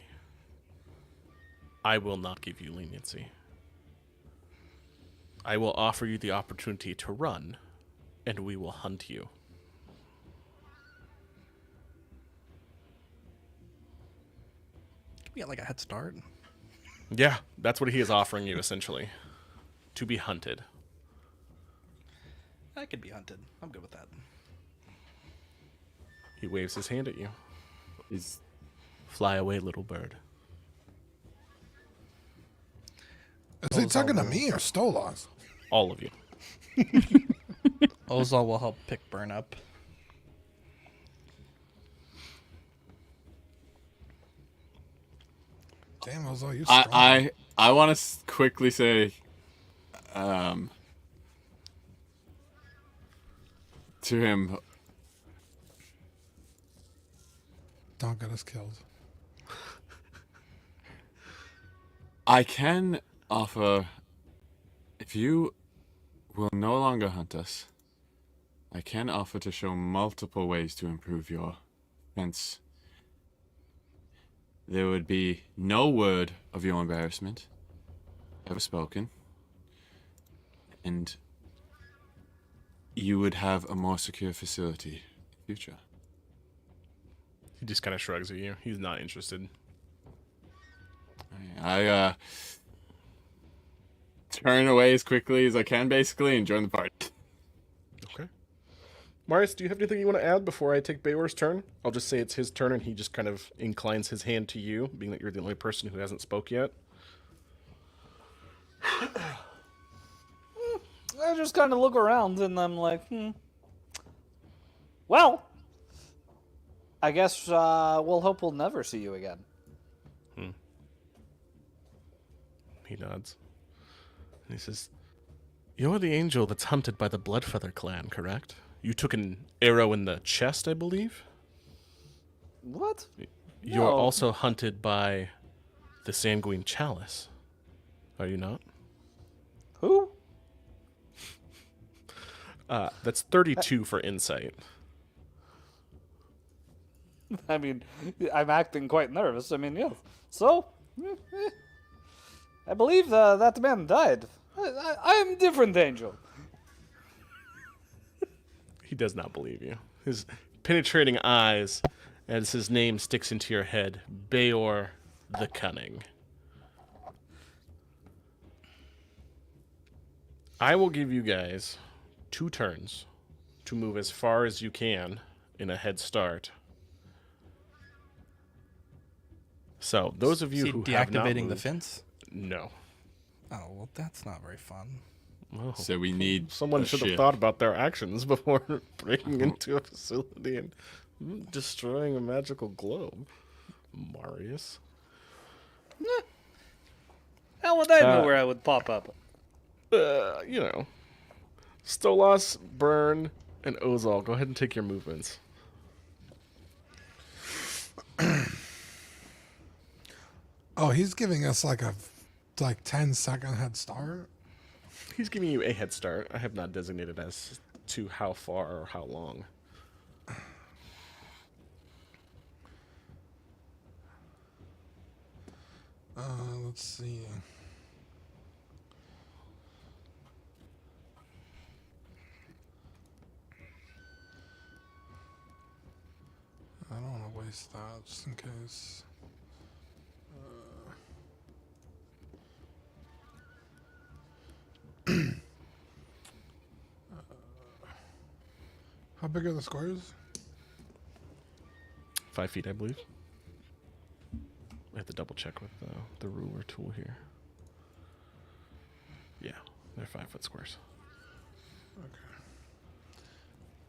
I will not give you leniency. I will offer you the opportunity to run, and we will hunt you. Can we get like a head start? Yeah, that's what he is offering you, essentially. To be hunted. I could be hunted. I'm good with that. He waves his hand at you. Is Fly away, little bird. Is he talking to me or Stolas? All of you. Ozal will help pick Burn up. Damn, Ozal, you strong. I want to quickly say, to him, Don't get us killed. I can offer, if you will no longer hunt us, I can offer to show multiple ways to improve your fence. There would be no word of your embarrassment ever spoken, and you would have a more secure facility in the future. He just kind of shrugs at you. He's not interested. I turn away as quickly as I can, basically, and join the party. Okay. Marius, do you have anything you want to add before I take Beor's turn? I'll just say it's his turn, and he just kind of inclines his hand to you, being that you're the only person who hasn't spoke yet. I just kind of look around and I'm like, well, I guess we'll hope we'll never see you again. He nods. And he says, "You're the angel that's hunted by the Bloodfeather clan, correct? You took an arrow in the chest, I believe? What? You're No. also hunted by the Sanguine Chalice. Are you not?" Who? That's 32 for insight. I mean, I'm acting quite nervous. I mean, yeah. So, I believe that man died. I am different, Angel. He does not believe you. His penetrating eyes, as his name sticks into your head, Bayor the Cunning. I will give you guys 2 turns to move as far as you can in a head start. So, those of you Is he who have not deactivating the moved, fence? no. Oh, well, that's not very fun. Well, So we need someone a should have ship. thought about their actions before breaking into a facility and destroying a magical globe. Marius. How would I know where I would pop up? You know. Stolas, Burn, and Ozal, go ahead and take your movements. Oh, he's giving us like a 10-second head start. He's giving you a head start. I have not designated as to how far or how long. Let's see. I don't want to waste that just in case. How big are the squares? 5 feet, I believe. I have to double check with the ruler tool here. Yeah, they're 5-foot squares.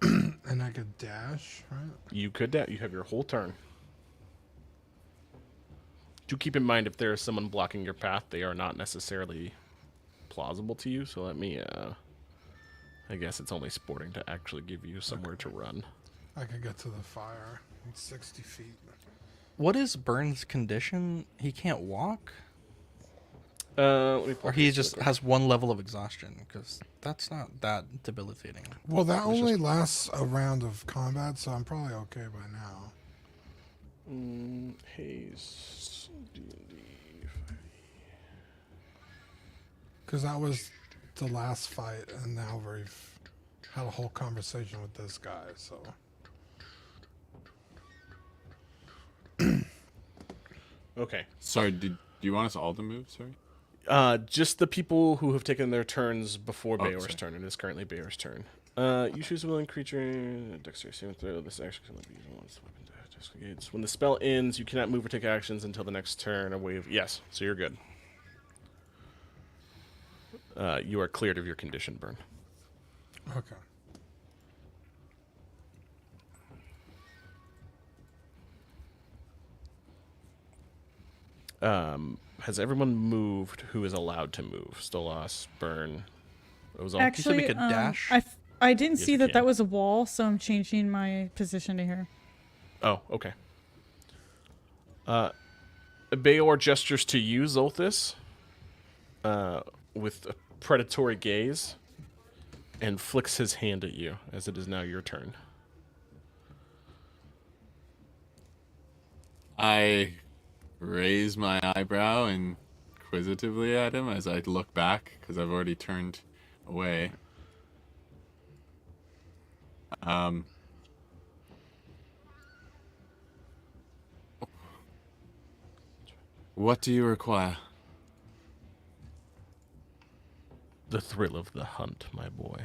Okay. And I could dash, right? You could you have your whole turn. Do keep in mind if there is someone blocking your path, they are not necessarily plausible to you. So let me, I guess it's only sporting to actually give you somewhere to run. I could get to the fire. It's 60 feet. What is Burn's condition? He can't walk? Let me pull Or he this just quick. has one level of exhaustion? Because that's not that debilitating. Well, that only lasts a round of combat, so I'm probably okay by now. Haze D&D. Because that was the last fight, and now we've had a whole conversation with this guy, so... Okay. Sorry, do you want us all to move? Sorry. Just the people who have taken their turns before Oh, Bayor's sorry. turn. It is currently Bayor's turn. You choose a willing creature. Dexterity saving throw. This action can only be used once. Weapon disengage. When the spell ends, you cannot move or take actions until the next turn. A wave. Yes, so you're good. You are cleared of your condition, Burn. Okay. Has everyone moved who is allowed to move? Stolas, Burn, Ozal? Actually, we could dash? I didn't Yes, see you that can. that was a wall, so I'm changing my position to here. Oh, okay. Bayor gestures to you, Zolthus, with a predatory gaze, and flicks his hand at you, as it is now your turn. I raise my eyebrow inquisitively at him as I look back, because I've already turned away. What do you require? The thrill of the hunt, my boy.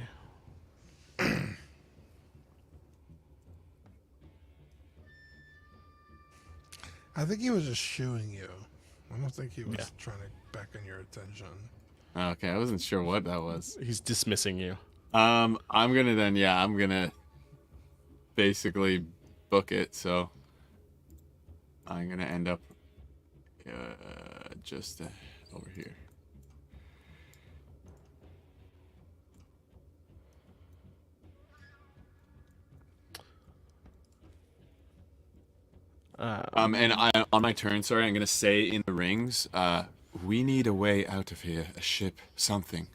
I think he was just shooing you. I don't think he was Yeah. trying to beckon your attention. Okay, I wasn't sure what that was. He's dismissing you. I'm gonna basically book it, so I'm gonna end up just over here. And on my turn, sorry, I'm gonna say in the rings, we need a way out of here, a ship, something.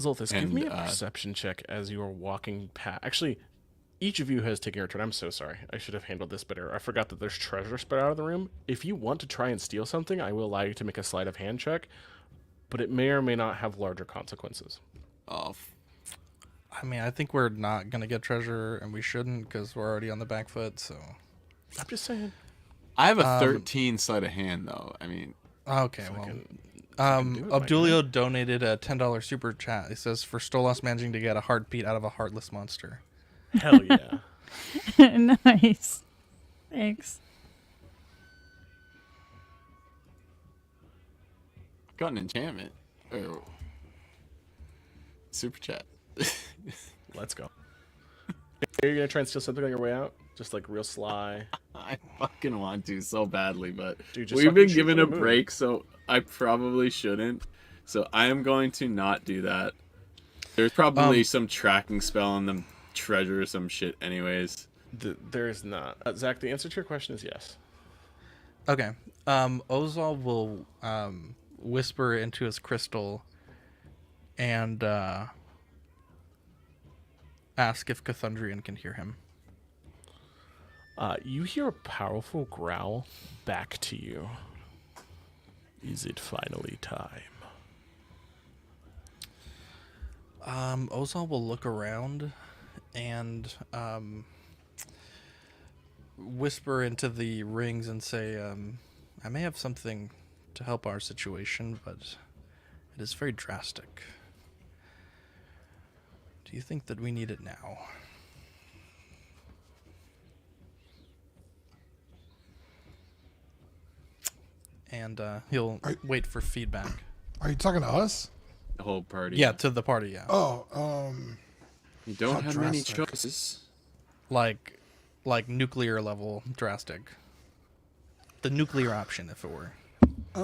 Zolthus, give me a And, perception check as you are walking past. Actually, each of you has taken your turn. I'm so sorry. I should have handled this better. I forgot that there's treasure spread out of the room. If you want to try and steal something, I will allow you to make a sleight of hand check, but it may or may not have larger consequences. Oh, I mean, I think we're not gonna get treasure, and we shouldn't because we're already on the back foot. So, I'm just saying. I have a 13 sleight of hand though. I mean, okay, I well, can do it, my Abdulio donated a $10 super chat. He says for Stolas managing to get a heartbeat out of a heartless monster. Hell yeah. Nice. Thanks. got an enchantment. Or super chat. Let's go. Are you going to try and steal something on your way out? Just like real sly. I fucking want to so badly, but Dude, just we've fucking been shoot given for a the moon. break, so I probably shouldn't. So I am going to not do that. There's probably some tracking spell on the treasure or some shit anyways. There is not. Zach, the answer to your question is yes. Okay. Ozal will whisper into his crystal and ask if Cthulhuian can hear him. You hear a powerful growl back to you. Is it finally time? Ozal will look around and whisper into the rings and say, I may have something to help our situation, but it is very drastic. Do you think that we need it now? And he'll wait for feedback. Are you talking to us? The whole party. Yeah, to the party, yeah. Oh, You don't How have many drastic. choices. Like nuclear level drastic. The nuclear option, if it were. I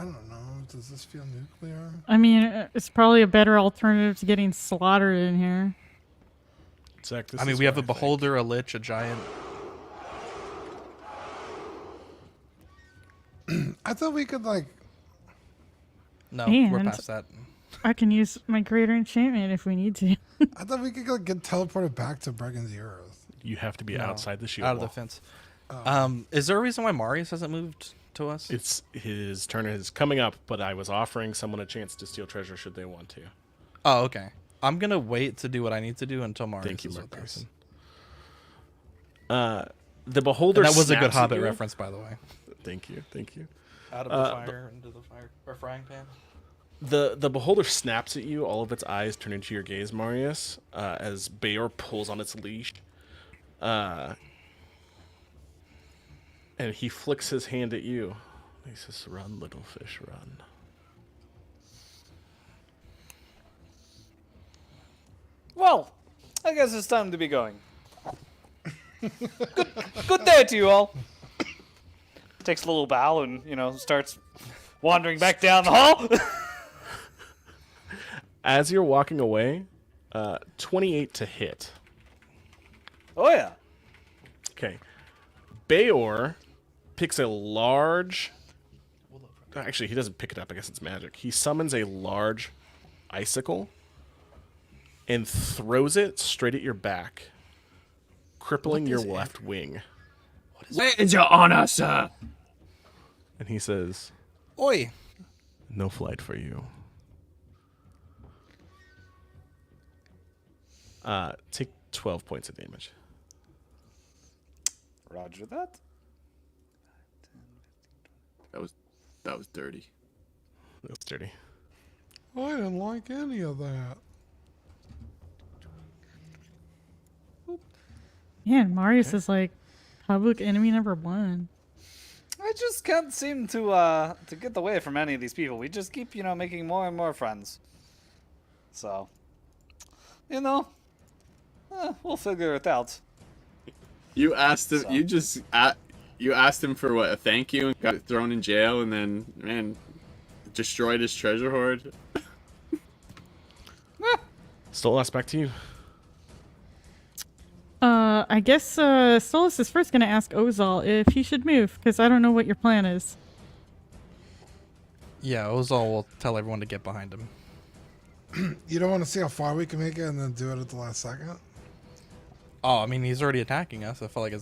don't know. Does this feel nuclear? I mean, it's probably a better alternative to getting slaughtered in here. Zach, this I mean, is we have a what I think. beholder, a lich, a giant. I thought we could like. No, we're And- past that. I can use my greater enchantment if we need to. I thought we could like, get teleported back to Bergen's Earth. You have to be No, outside the shield out of wall. the fence. Is there a reason why Marius hasn't moved to us? It's his turn is coming up, but I was offering someone a chance to steal treasure should they want to. Oh, okay. I'm gonna wait to do what I need to do until Marius Thank you, is Mark with us. Person. The beholder. And that was a good snaps at Hobbit you. reference, by the way. Thank you, thank you. Out of the fire into the fire or frying pan. The beholder snaps at you. All of its eyes turn into your gaze, Marius, as Bayor pulls on its leash. And he flicks his hand at you. He says, "Run, little fish, run." Well, I guess it's time to be going. Good day to you all. Takes a little bow and, starts wandering back down the hall. As you're walking away, 28 to hit. Oh, yeah. Okay. Bayor picks a large... Actually, he doesn't pick it up. I guess it's magic. He summons a large icicle and throws it straight at your back, crippling your left wing. Where is your honor, sir? And he says, Oi! "No flight for you." Take 12 points of damage. Roger that. That was dirty. That's dirty. I didn't like any of that. Man, Marius is like public enemy number 1. I just can't seem to get away from any of these people. We just keep, making more and more friends. So, we'll figure it out. You asked him. So- You asked him for what, a thank you, and got thrown in jail, and then destroyed his treasure hoard. Stolas, back to you. I guess Solus is first going to ask Ozal if he should move, because I don't know what your plan is. Yeah, Ozal will tell everyone to get behind him. You don't want to see how far we can make it and then do it at the last second? Oh, I mean, he's already attacking us. I feel like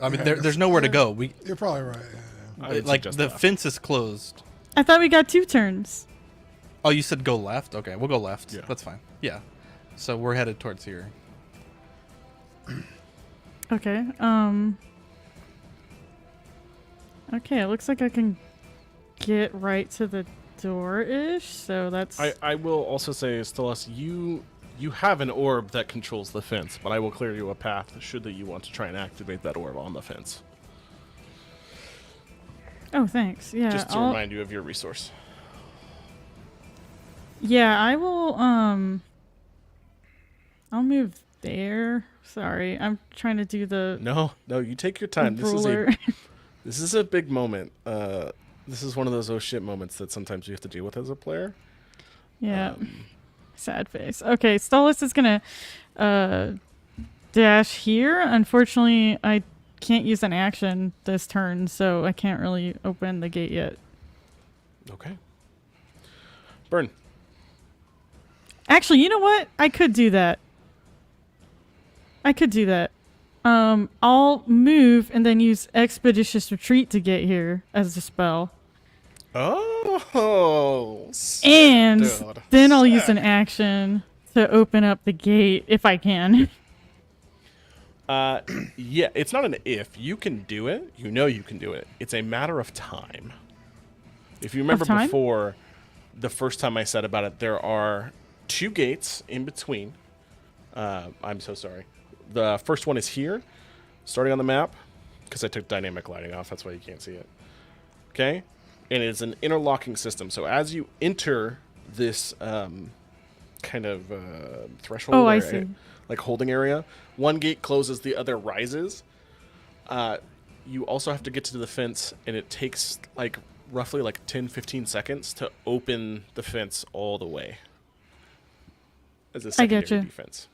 I mean, Yeah, there's nowhere to go. You're probably right. I would Like, suggest the left. fence is closed. I thought we got 2 turns. Oh, you said go left? Okay, we'll go left. Yeah. That's fine. Yeah. So we're headed towards here. Okay. Okay, it looks like I can get right to the door-ish, so that's... I will also say, Stelis, you have an orb that controls the fence, but I will clear you a path should that you want to try and activate that orb on the fence. Oh, thanks. Yeah, Just to remind you of your resource. Yeah, I will, I'll move there. Sorry, I'm trying to do the No, you take your time. ruler. This is a big moment. This is one of those oh shit moments that sometimes you have to deal with as a player. Yeah. Sad face. Okay, Stolas is gonna dash here. Unfortunately, I can't use an action this turn, so I can't really open the gate yet. Okay. Burn. Actually, you know what? I could do that. I'll move and then use Expeditious Retreat to get here as a spell. Oh. Sick, And dude. then I'll use Sick. an action to open up the gate if I can. Yeah, it's not an if. You can do it. You know you can do it. It's a matter of time. If you remember time? before, the first time I said about it, there are 2 gates in between. I'm so sorry. The first one is here, starting on the map, because I took dynamic lighting off. That's why you can't see it. Okay? And it's an interlocking system. So as you enter this kind of threshold, Oh, I or see. like holding area, one gate closes, the other rises. You also have to get to the fence, and it takes like roughly like 10-15 seconds to open the fence all the way as a secondary getcha. defense.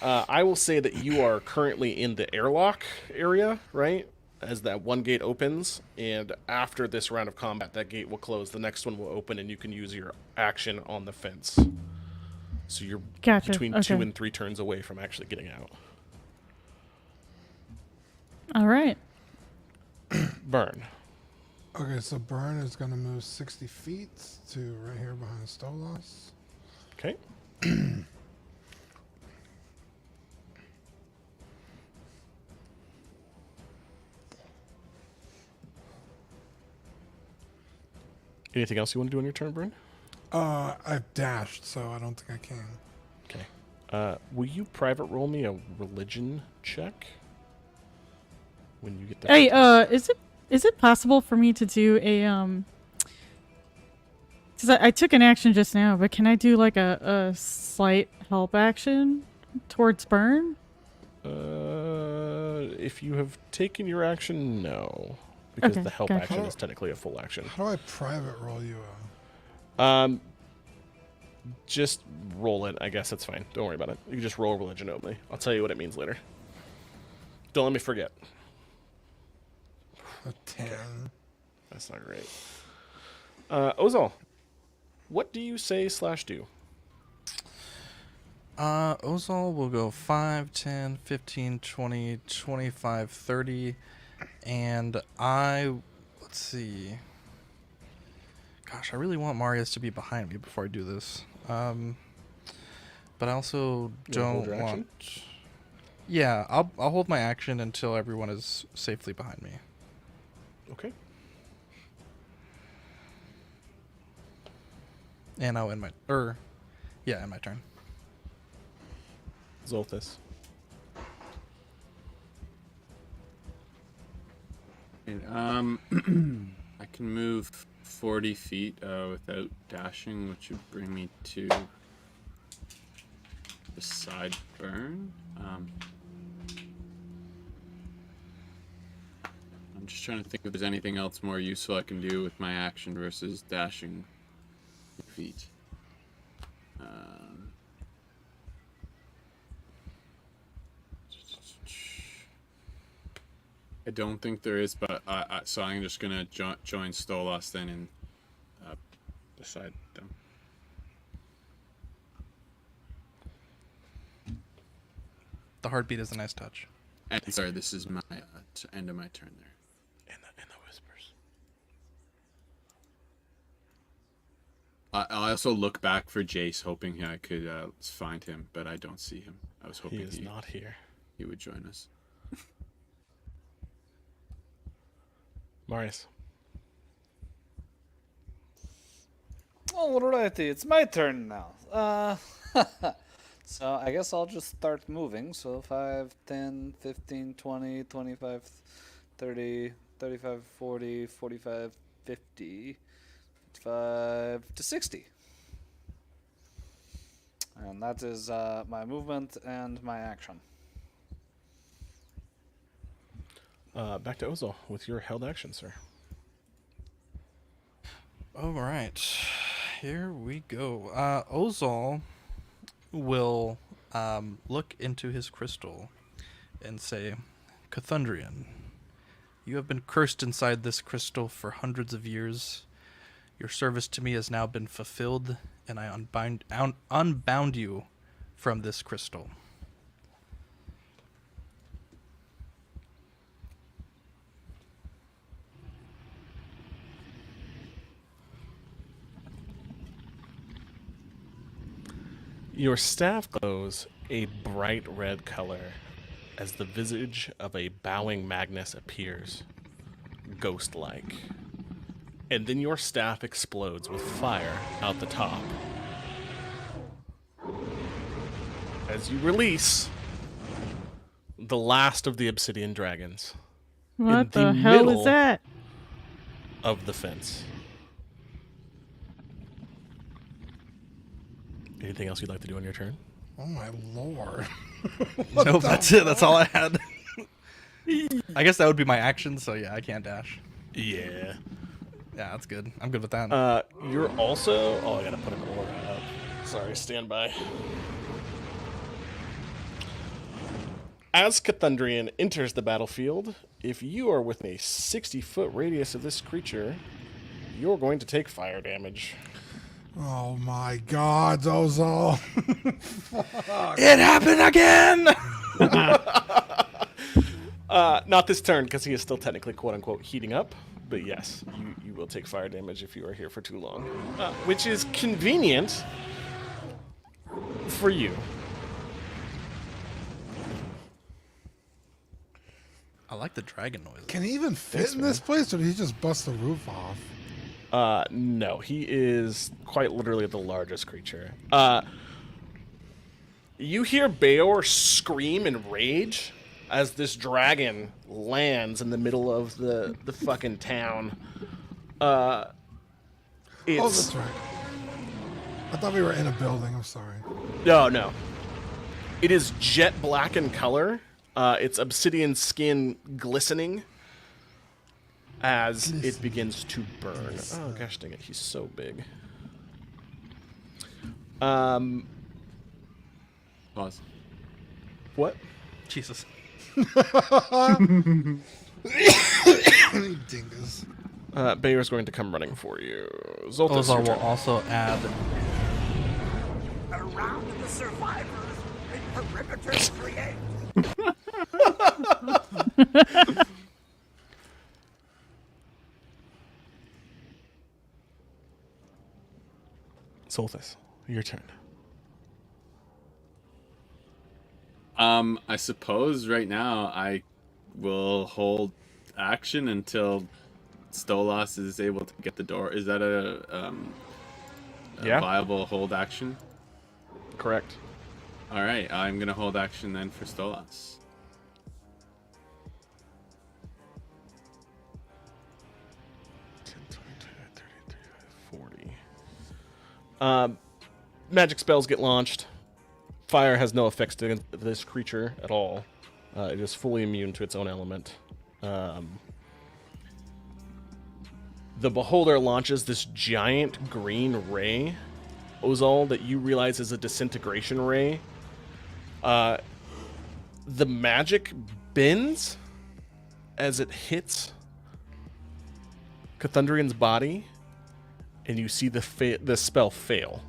I will say that you are currently in the airlock area, right? As that one gate opens, and after this round of combat, that gate will close. The next one will open, and you can use your action on the fence. So you're Gotcha. between Okay. 2 and 3 turns away from actually getting out. All right. Burn. Okay, so Burn is going to move 60 feet to right here behind Stolas. Okay. Anything else you want to do on your turn, Burn? I've dashed, so I don't think I can. Okay. Will you private roll me a religion check when you get that? Hey, is it possible for me to do a Because I took an action just now, but can I do like a slight help action towards Burn? If you have taken your action, no, because Okay, the help gotcha. action is technically a full action. How do I private roll you? Just roll it. I guess that's fine. Don't worry about it. You can just roll religion only. I'll tell you what it means later. Don't let me forget. A 10. That's not great. Ozal, what do you say / do? Ozal will go 5, 10, 15, 20, 25, 30. And let's see. Gosh, I really want Marius to be behind me before I do this. But I also You wanna don't hold your action? want. Yeah, I'll hold my action until everyone is safely behind me. Okay. And I'll end my end my turn. Zolthus. And, I can move 40 feet without dashing, which would bring me to the side burn. I'm just trying to think if there's anything else more useful I can do with my action versus dashing feet. I don't think there is, but so I'm just gonna join Stolas then and beside them. The heartbeat is a nice touch. And sorry, this is my end of my turn there. In the whispers. I also look back for Jace, hoping I could find him, but I don't see him. I was hoping He is not here. he would join us. Marius. Alrighty, it's my turn now. So I guess I'll just start moving. So 5, 10, 15, 20, 25, 30, 35, 40, 45, 50, 55 to 60. And that is my movement and my action. Back to Ozol with your held action, sir. All right, here we go. Ozol will look into his crystal and say, Cathundrian, you have been cursed inside this crystal for hundreds of years. Your service to me has now been fulfilled, and I unbound you from this crystal. Your staff glows a bright red color as the visage of a bowing Magnus appears, ghost-like. And then your staff explodes with fire out the top. As you release the last of the obsidian dragons What the the hell middle- is that? of the fence. Anything else you'd like to do on your turn? Oh my lord. Nope, that's it. That's all I had. I guess that would be my action, so yeah, I can't dash. Yeah. Yeah, that's good. I'm good with that. You're also... Oh, I gotta put an aura up. Sorry, stand by. As Cathundrian enters the battlefield, if you are within a 60-foot radius of this creature, you're going to take fire damage. Oh my god, Ozol. It happened again! Not this turn, because he is still technically quote-unquote heating up. But yes, you will take fire damage if you are here for too long. Which is convenient for you. I like the dragon noise. Can he even fit in this place, or did he just bust the roof off? No, he is quite literally the largest creature. You hear Bayor scream in rage as this dragon lands in the middle of the fucking town. Oh, It's that's right. I thought we were in a building. I'm sorry. no. It is jet black in color. Its obsidian skin glistening as it begins to burn. Oh gosh dang it, he's so big. Pause. What? Jesus. Dingus. Bayer's going to come running for you. Zoltas, Ozol your will turn. also add Around the survivors and perimeters create. Zoltas, your turn. I suppose right now I will hold action until Stolas is able to get the door. Is that a Yeah. viable hold action? Correct. All right, I'm gonna hold action then for Stolas. Magic spells get launched. Fire has no effects to this creature at all. It is fully immune to its own element. The Beholder launches this giant green ray, Ozol, that you realize is a disintegration ray. The magic bends as it hits Cthundrian's body, and you see the spell fail.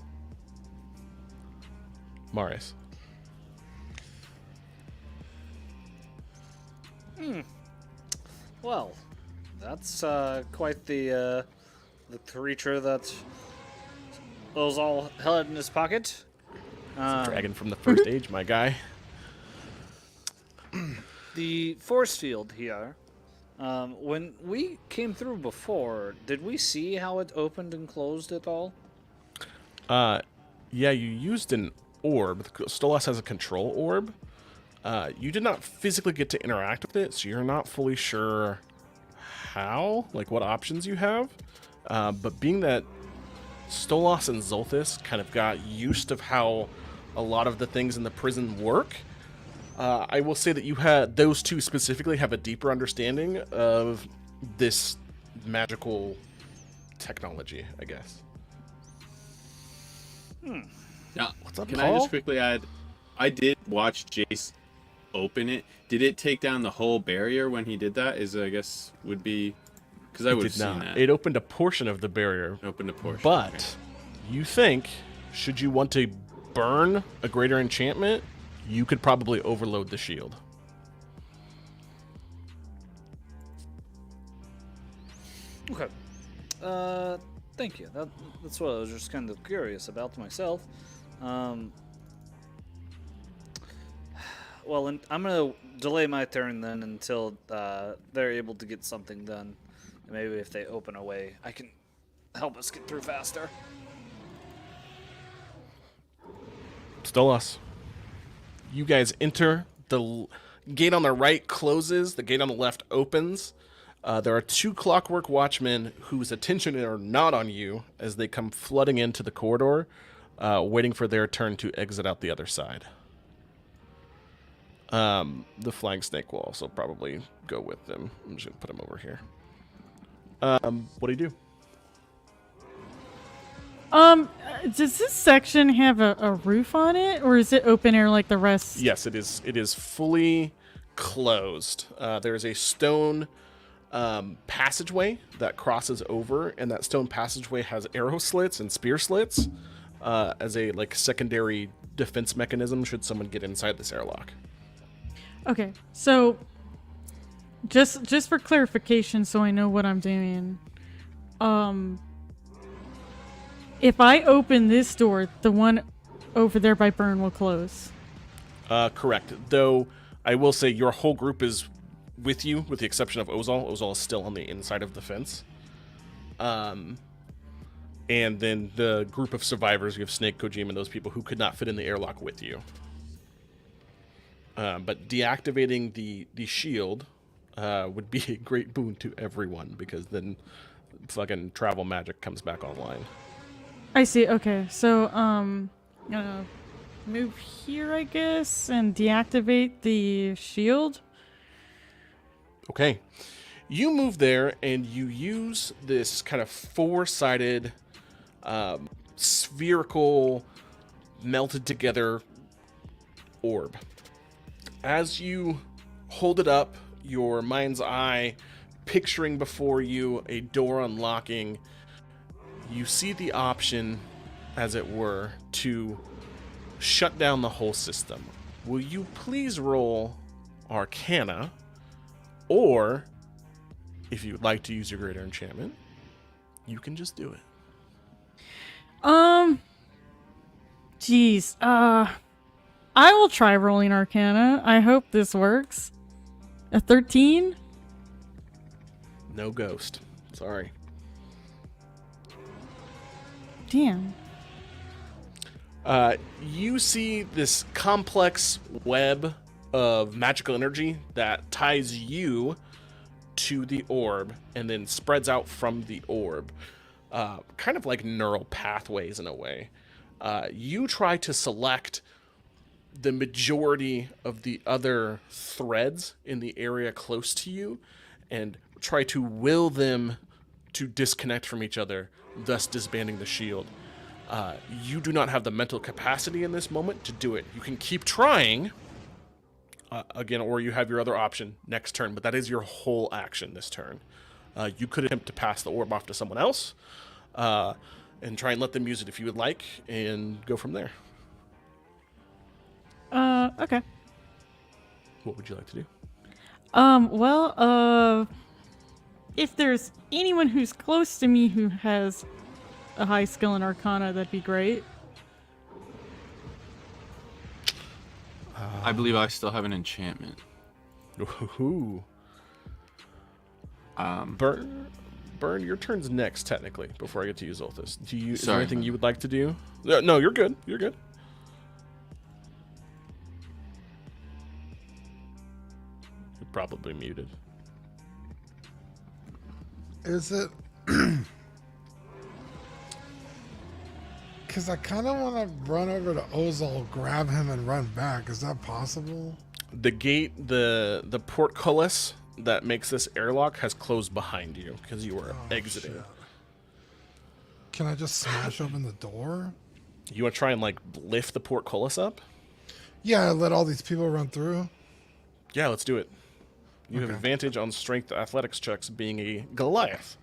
Marius. Well, that's quite the creature that Ozal held in his pocket. Dragon from the first age, my guy. The force field here. When we came through before, did we see how it opened and closed at all? Yeah, you used an orb. Stolas has a control orb. You did not physically get to interact with it, so you're not fully sure how, like what options you have. But being that Stolas and Zolthus kind of got used to how a lot of the things in the prison work, I will say that you had those two specifically have a deeper understanding of this magical technology, I guess. Now, What's up, can Paul? I just quickly add? I did watch Jace open it. Did it take down the whole barrier when he did that? I guess would be because I would have Did seen not. that. It opened a portion of the barrier, Opened a portion. but okay. you think, should you want to burn a greater enchantment, you could probably overload the shield. Okay. Thank you. That's what I was just kind of curious about myself. Well, I'm gonna delay my turn then until they're able to get something done. And maybe if they open a way, I can help us get through faster. Stolas, you guys enter. The gate on the right closes. The gate on the left opens. There are two clockwork watchmen whose attention are not on you as they come flooding into the corridor, waiting for their turn to exit out the other side. The flying snake will also probably go with them. I'm just going to put him over here. What do you do? Does this section have a roof on it, or is it open air like the rest? Yes, it is. It is fully closed. There is a stone passageway that crosses over, and that stone passageway has arrow slits and spear slits as a secondary defense mechanism should someone get inside this airlock. Okay, so just for clarification, so I know what I'm doing. If I open this door, the one over there by Burn will close. Correct. Though I will say your whole group is with you, with the exception of Ozal. Ozal is still on the inside of the fence. And then the group of survivors, you have Snake, Kojima, and those people who could not fit in the airlock with you. But deactivating the shield would be a great boon to everyone, because then fucking travel magic comes back online. I see. Okay, so gonna move here, I guess, and deactivate the shield. Okay. You move there and you use this kind of four-sided spherical melted together orb. As you hold it up, your mind's eye picturing before you a door unlocking, you see the option, as it were, to shut down the whole system. Will you please roll Arcana? Or, if you would like to use your greater enchantment, you can just do it. Jeez. I will try rolling Arcana. I hope this works. A 13? No ghost. Sorry. Damn. You see this complex web of magical energy that ties you to the orb and then spreads out from the orb. Kind of like neural pathways in a way. You try to select the majority of the other threads in the area close to you and try to will them to disconnect from each other, thus disbanding the shield. You do not have the mental capacity in this moment to do it. You can keep trying, again, or you have your other option next turn, but that is your whole action this turn. You could attempt to pass the orb off to someone else and try and let them use it if you would like, and go from there. Okay. What would you like to do? Well, if there's anyone who's close to me who has a high skill in Arcana, that'd be great. I believe I still have an enchantment. Ooh. Burn, your turn's next, technically, before I get to use Ulthus. Is there Sorry, anything man. you would like to do? No, you're good. You're good. You're probably muted. Is it? Because I kind of want to run over to Ozol, grab him, and run back. Is that possible? The gate, the portcullis that makes this airlock has closed behind you because you were exiting. Shit. Can I just smash open the door? You want to try and like lift the portcullis up? Yeah, let all these people run through. Yeah, let's do it. You have Okay. advantage on strength athletics checks being a Goliath.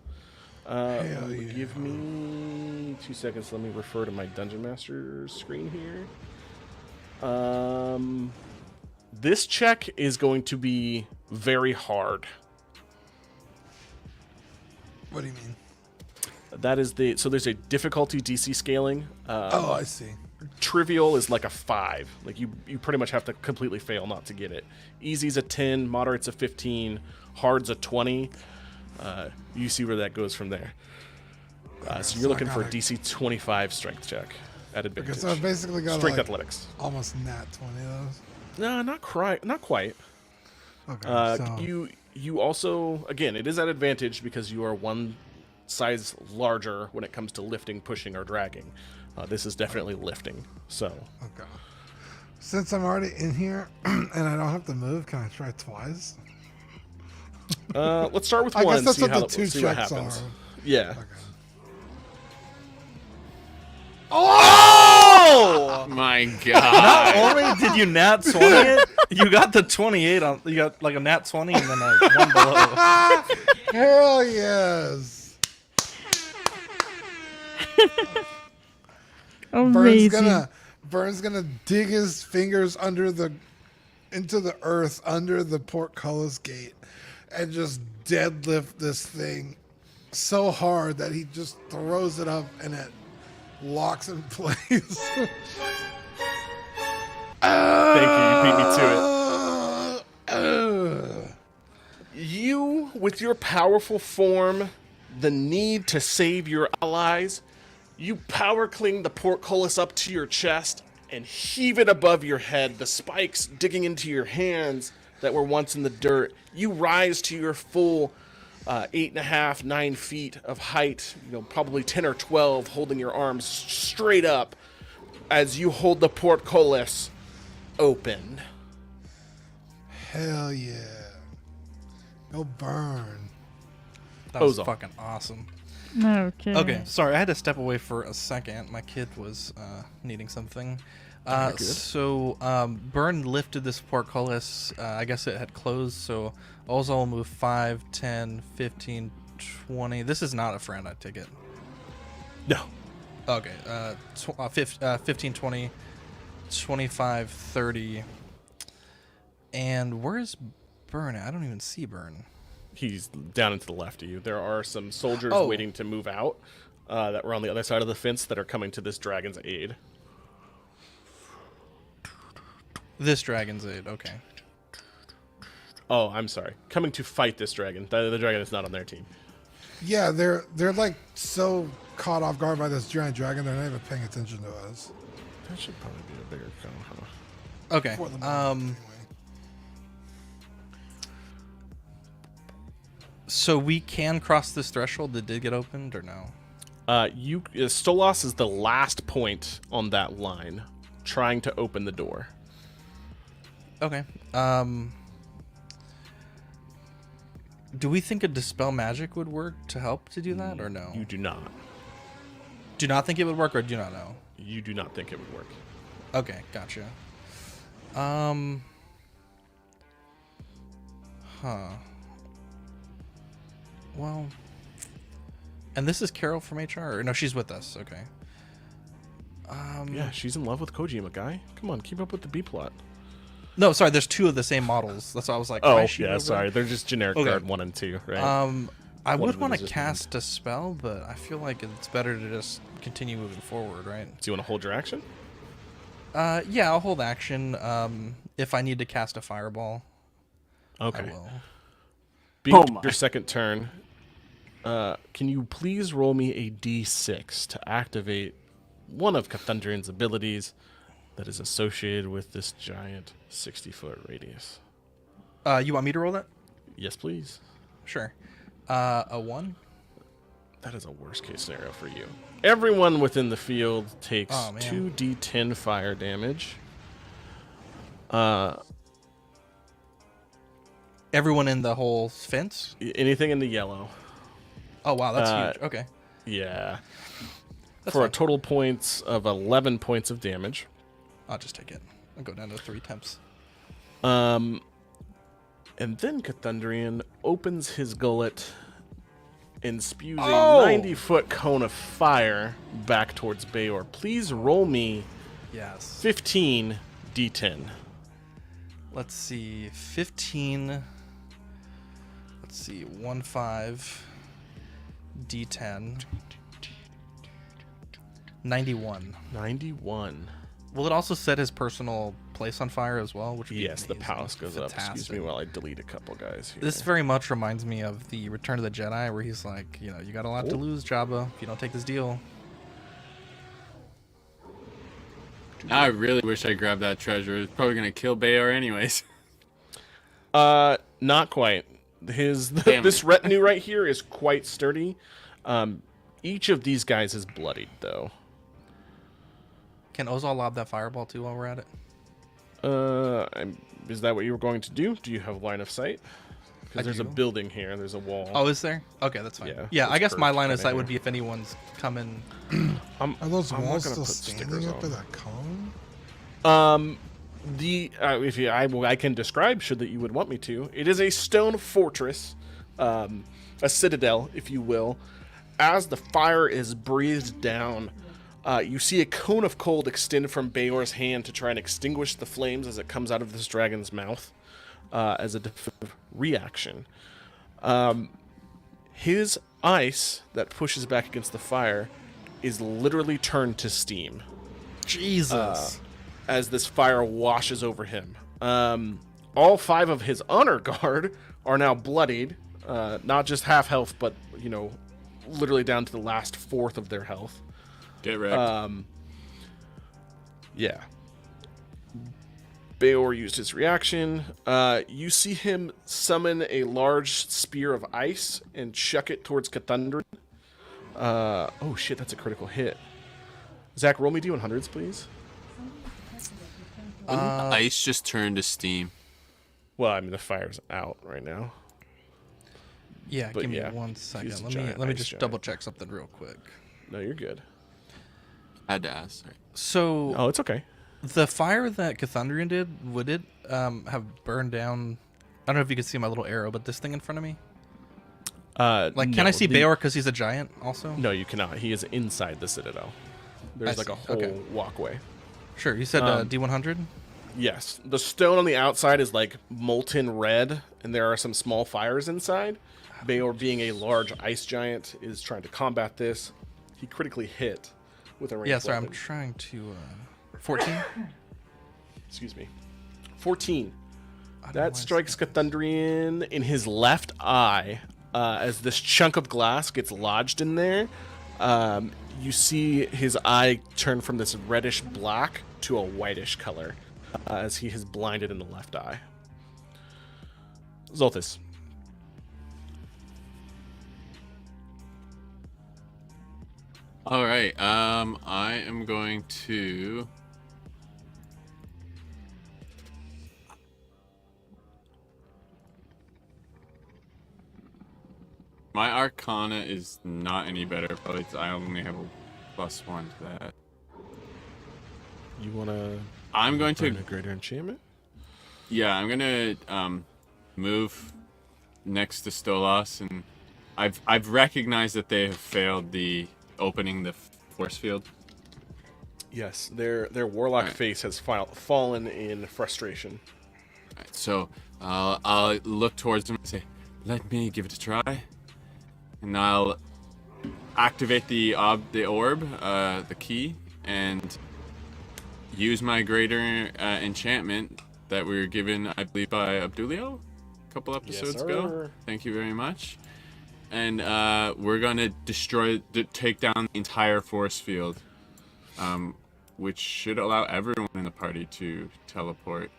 Hell yeah. Give me 2 seconds. Let me refer to my Dungeon Master screen here. This check is going to be very hard. What do you mean? That is so there's a difficulty DC scaling. Oh, I see. Trivial is like a 5. Like you pretty much have to completely fail not to get it. Easy's a 10, moderate's a 15, hard's a 20. You see where that goes from there. So so you're I looking for a gotta- DC 25 strength check at advantage. Okay, so I basically got strength like athletics. almost nat 20 of those. No, not quite. Okay, so You also, again, it is at advantage because you are one size larger when it comes to lifting, pushing, or dragging. This is definitely lifting. So okay. Since I'm already in here and I don't have to move, can I try twice? let's start with I one guess and that's see what how the two see what checks happens. are. Yeah. Okay. Oh! My Not God. only did you nat 20 it, you got the 28 on. You got like a nat 20 and then a one below. Hell yes. Amazing. Vern's gonna dig his fingers into the earth under the portcullis gate and just deadlift this thing so hard that he just throws it up and it locks in place. Thank you. You beat me to it. Ugh. You, with your powerful form, the need to save your allies, you power cling the portcullis up to your chest and heave it above your head, the spikes digging into your hands that were once in the dirt. You rise to your full 8.5, 9 feet of height, probably 10 or 12, holding your arms straight up as you hold the portcullis open. Hell yeah. Go burn. That was Ozol. fucking awesome. Okay. Okay, sorry, I had to step away for a second. My kid was needing something. Burn lifted this portcullis. I guess it had closed, so Ozol will move 5, 10, 15, 20. This is not a friend, I take it. No. Okay, 15, 20, 25, 30. And where's Burn at? I don't even see Burn. He's down and to the left of you. There are some soldiers Oh. waiting to move out that were on the other side of the fence that are coming to this dragon's aid. This Dragon's Aid, okay. Oh, I'm sorry. Coming to fight this dragon. The dragon is not on their team. Yeah, they're like so caught off guard by this giant dragon, they're not even paying attention to us. That should probably be a bigger cone, huh? Okay, For the moment, anyway. so we can cross this threshold that did get opened, or no? Stolas is the last point on that line, trying to open the door. Okay. Do we think a dispel magic would work to help to do that, or no? You do not. Do not think it would work, or do not know? You do not think it would work. Okay, gotcha. Huh. Well, and this is Carol from HR? Or no, she's with us. Okay. Yeah, she's in love with Kojima, guy. Come on, keep up with the B plot. No, sorry. There's two of the same models. That's why I was like, why Oh, is she yeah, over sorry. there? They're just generic Okay. guard 1 and 2, right? I One would of them want is to just cast a spell, but I feel like it's better to just continue moving forward, right? Do you want to hold your action? Yeah, I'll hold action. If I need to cast a fireball, Okay. I will. Being Oh my. your second turn, can you please roll me a d6 to activate one of Cathundrian's abilities that is associated with this giant 60-foot radius? You want me to roll that? Yes, please. Sure. A 1? That is a worst-case scenario for you. Everyone within the field takes Oh, man. 2d10 fire damage. Everyone in the whole fence? Anything in the yellow. Oh, wow, that's huge. Okay. Yeah. That's For a fine. total points of 11 points of damage. I'll just take it. I'll go down to 3 temps. And then Cathundrian opens his gullet and spews a 90-foot cone of fire back towards Bayor. Please roll me Yes. 15 d10. Let's see. 15. Let's see. 1, 5. D10. 91. 91. Will it also set his personal place on fire as well? Which would be Yes, the amazing. palace goes up. Excuse me Fantastic. while I delete a couple guys here. This very much reminds me of the Return of the Jedi, where he's like, you know, you got a lot to Oh. lose, Jabba, if you don't take this deal. I really wish I grabbed that treasure. It's probably gonna kill Bayor anyways. Not quite. Damn This it. retinue right here is quite sturdy. Each of these guys is bloodied, though. Can Ozal lob that fireball too while we're at it? Is that what you were going to do? Do you have line of sight? I Because there's a do. building here. There's a wall. Oh, is there? Okay, that's fine. Yeah, Yeah, I it's guess my curved line of kinda sight would here. be if anyone's coming. Are those I'm not walls gonna still put standing stickers up by on. that column? I can describe, should that you would want me to. It is a stone fortress, a citadel, if you will. As the fire is breathed down, you see a cone of cold extend from Bayor's hand to try and extinguish the flames as it comes out of this dragon's mouth, as a defensive reaction. His ice that pushes back against the fire is literally turned to steam Jesus. as this fire washes over him. All 5 of his honor guard are now bloodied, not just half health, but literally down to the last fourth of their health. Get wrecked. Yeah. Bayor used his reaction. You see him summon a large spear of ice and chuck it towards Cathundrian. Oh shit, that's a critical hit. Zach, roll me D100s, please. Ice just turned to steam. Well, I mean the fire's out right now. Yeah, but give me yeah, 1 he's second. a Let giant me ice just giant. double check something real quick. No, you're good. Had to ask. Sorry. So Oh, it's okay. the fire that Cathundrian did, would it have burned down? I don't know if you can see my little arrow, but this thing in front of me. Like, can I see Bayor because he's a giant? Also, No, you cannot. He is inside the citadel. There's I like a see. whole Okay. walkway. Sure. You said D100. Yes, the stone on the outside is like molten red, and there are some small fires inside. Bayor, being a large ice giant, is trying to combat this. He critically hit with a ranged Yeah, sorry, I'm weapon. trying to. 14. Excuse me. 14. I don't know why That it's- strikes Cathundrian in his left eye as this chunk of glass gets lodged in there. You see his eye turn from this reddish black to a whitish color as he is blinded in the left eye. Zolthus. All right. I am going to. My Arcana is not any better. Probably I only have a +1 to that. You want to I'm going burn to. a greater enchantment? Yeah, I'm gonna move next to Stolas, and I've recognized that they have failed the opening the force field. Yes, their warlock Alright. face has fallen in frustration. Alright, so I'll look towards him and say, "Let me give it a try," and I'll activate the orb, the key, and use my greater enchantment that we were given, I believe, by Abdulio a couple episodes ago. sir. Thank you very much. And we're gonna take down the entire force field, which should allow everyone in the party to teleport.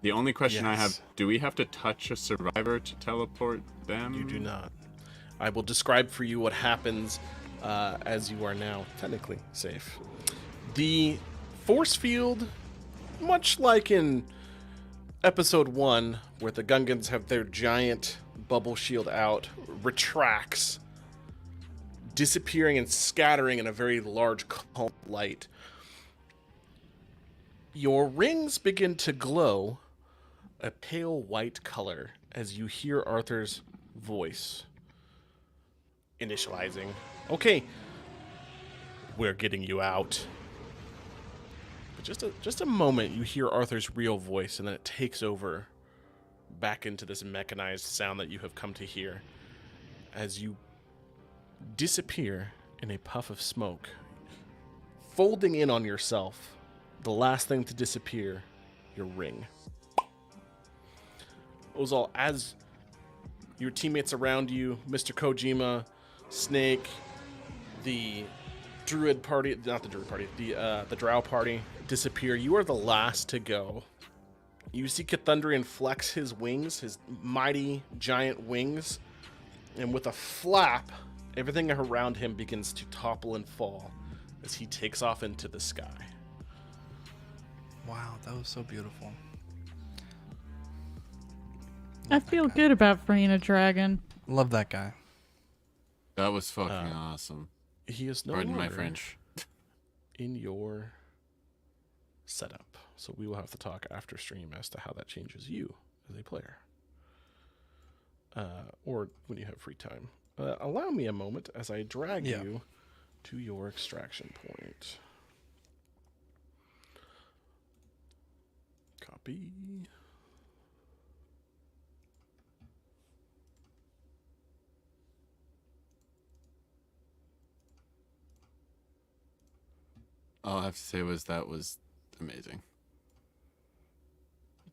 The only question I have: Yes. do we have to touch a survivor to teleport them? You do not. I will describe for you what happens as you are now technically safe. The force field, much like in episode 1, where the Gungans have their giant bubble shield out, retracts, disappearing and scattering in a very large column of light. Your rings begin to glow a pale white color as you hear Arthur's voice. Initializing. Okay, we're getting you out. But just a moment, you hear Arthur's real voice, and then it takes over back into this mechanized sound that you have come to hear as you disappear in a puff of smoke, folding in on yourself. The last thing to disappear, your ring. Ozal, as your teammates around you, Mr. Kojima, Snake, the Druid party, not the Druid party, the Drow party disappear, you are the last to go. You see Cathundrian flex his wings, his mighty giant wings, and with a flap, everything around him begins to topple and fall as he takes off into the sky. Wow, that was so beautiful. I feel good about freeing a dragon. Love that guy. That was fucking awesome. He is no Pardon my longer French. in your setup. So we will have to talk after stream as to how that changes you as a player. Or when you have free time. Allow me a moment as I drag you to your extraction point. Copy. All I have to say that was amazing.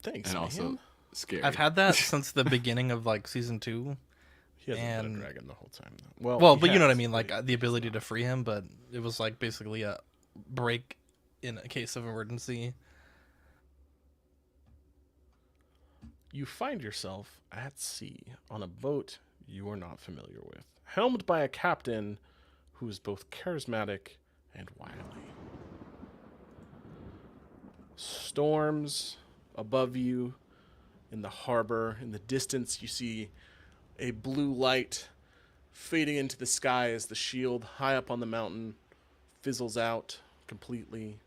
Thanks, And man. also scary. I've had that since the beginning of like season 2. He hasn't been and- a dragon the whole time. Though. Well, he but you know what I has, mean, but like the ability to free him, but it was like basically a break in a case of emergency. You find yourself at sea on a boat you are not familiar with, helmed by a captain who is both charismatic and wily. Storms above you in the harbor. In the distance, you see a blue light fading into the sky as the shield high up on the mountain fizzles out completely.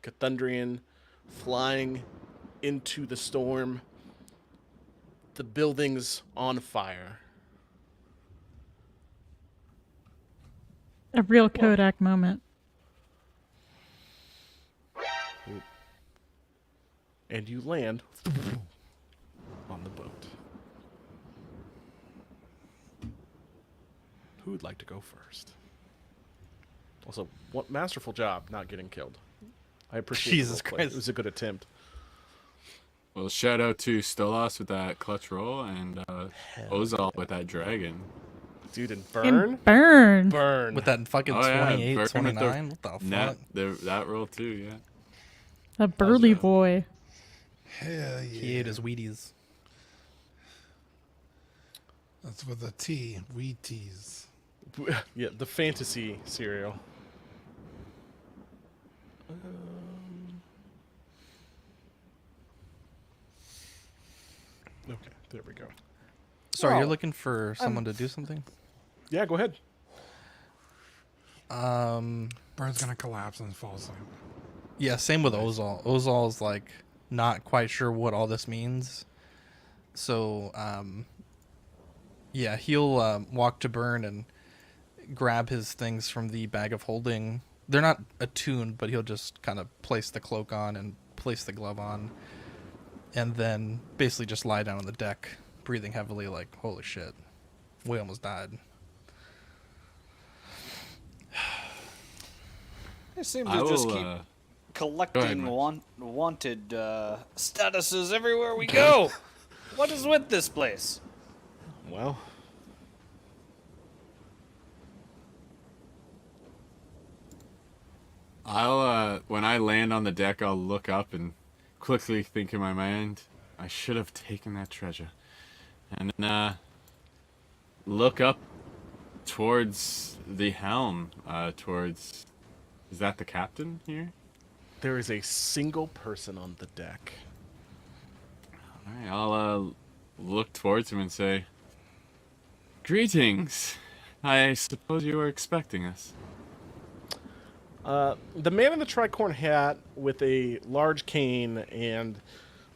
Cathundrian flying into the storm. The building's on fire. A real Kodak moment. And you land on the boat. Who would like to go first? Also, what masterful job not getting killed. I appreciate Jesus the roleplay. Christ. It was a good attempt. Well, shout out to Stolas with that clutch roll and Ozal with that dragon. Dude, and And burn. burn. Burn. With that fucking Oh, yeah, 28, burn with the 29. What the fuck? That roll too, yeah. A burly boy. Hell He yeah. ate his Wheaties. That's with a T. Wheaties. Yeah, the fantasy cereal. Okay, there we go. Sorry, Well, you're looking for someone to do something? Yeah, go ahead. Bird's gonna collapse and fall asleep. Yeah, same with Ozal. Ozal's like not quite sure what all this means. So, Yeah, he'll walk to Burn and grab his things from the bag of holding. They're not attuned, but he'll just kind of place the cloak on and place the glove on, and then basically just lie down on the deck, breathing heavily like, holy shit, we almost died. They seem I to just will, keep Go collecting ahead, Max. wanted statuses everywhere we go. What is with this place? Well, I'll when I land on the deck, I'll look up and quickly think in my mind, I should have taken that treasure, and then look up towards the helm. Towards, is that the captain here? there is a single person on the deck. All right, I'll look towards him and say, "Greetings. I suppose you were expecting us." The man in the tricorn hat with a large cane and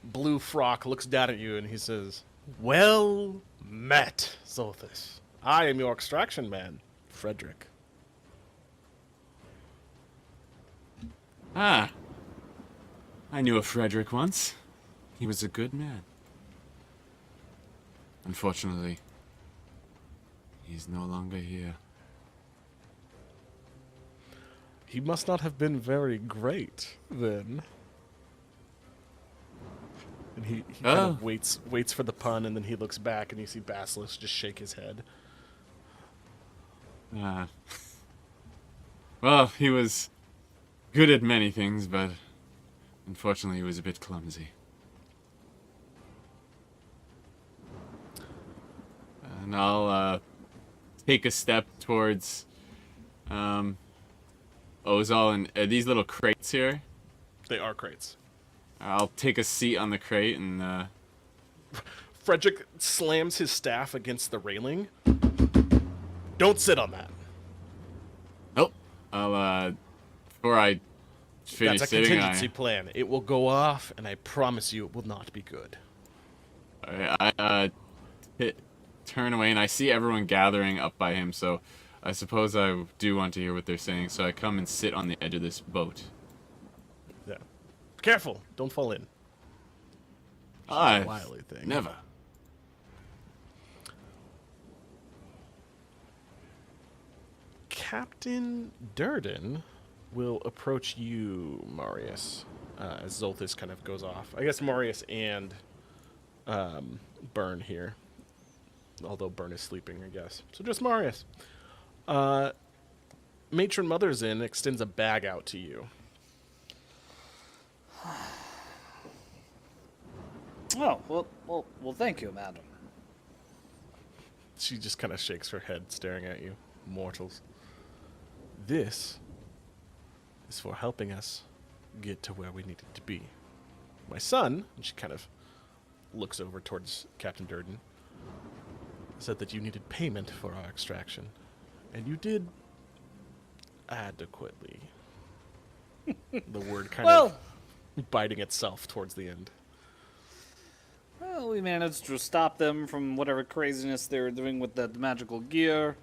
blue frock looks down at you and he says, "Well met, Zolthus. I am your extraction man, Frederick." Ah, I knew a Frederick once. He was a good man. Unfortunately, he's no longer here. He must not have been very great, then. And he kind of waits for the pun, and then he looks back, and you see Basilisk just shake his head. Well, he was good at many things, but unfortunately he was a bit clumsy. And I'll take a step towards Ozal, and these little crates here. They are crates. I'll take a seat on the crate and Frederick slams his staff against the railing. Don't sit on that. nope. I'll before I finish That's a sitting, contingency plan. It will go off, and I promise you it will not be good. I turn away and I see everyone gathering up by him, so I suppose I do want to hear what they're saying, so I come and sit on the edge of this boat. Yeah. Careful. Don't fall in. I wily thing. never. Captain Durden will approach you, Marius, as Zolthus kind of goes off. I guess Marius and Burn here. Although Burn is sleeping, I guess. So just Marius. Matron Mother's Inn extends a bag out to you. Oh, well, thank you, madam. She just kind of shakes her head, staring at you. Mortals. This is for helping us get to where we needed to be. My son, and she kind of looks over towards Captain Durden, said that you needed payment for our extraction. And you did adequately. The word kind of biting itself towards the end. Well, we managed to stop them from whatever craziness they were doing with that magical gear.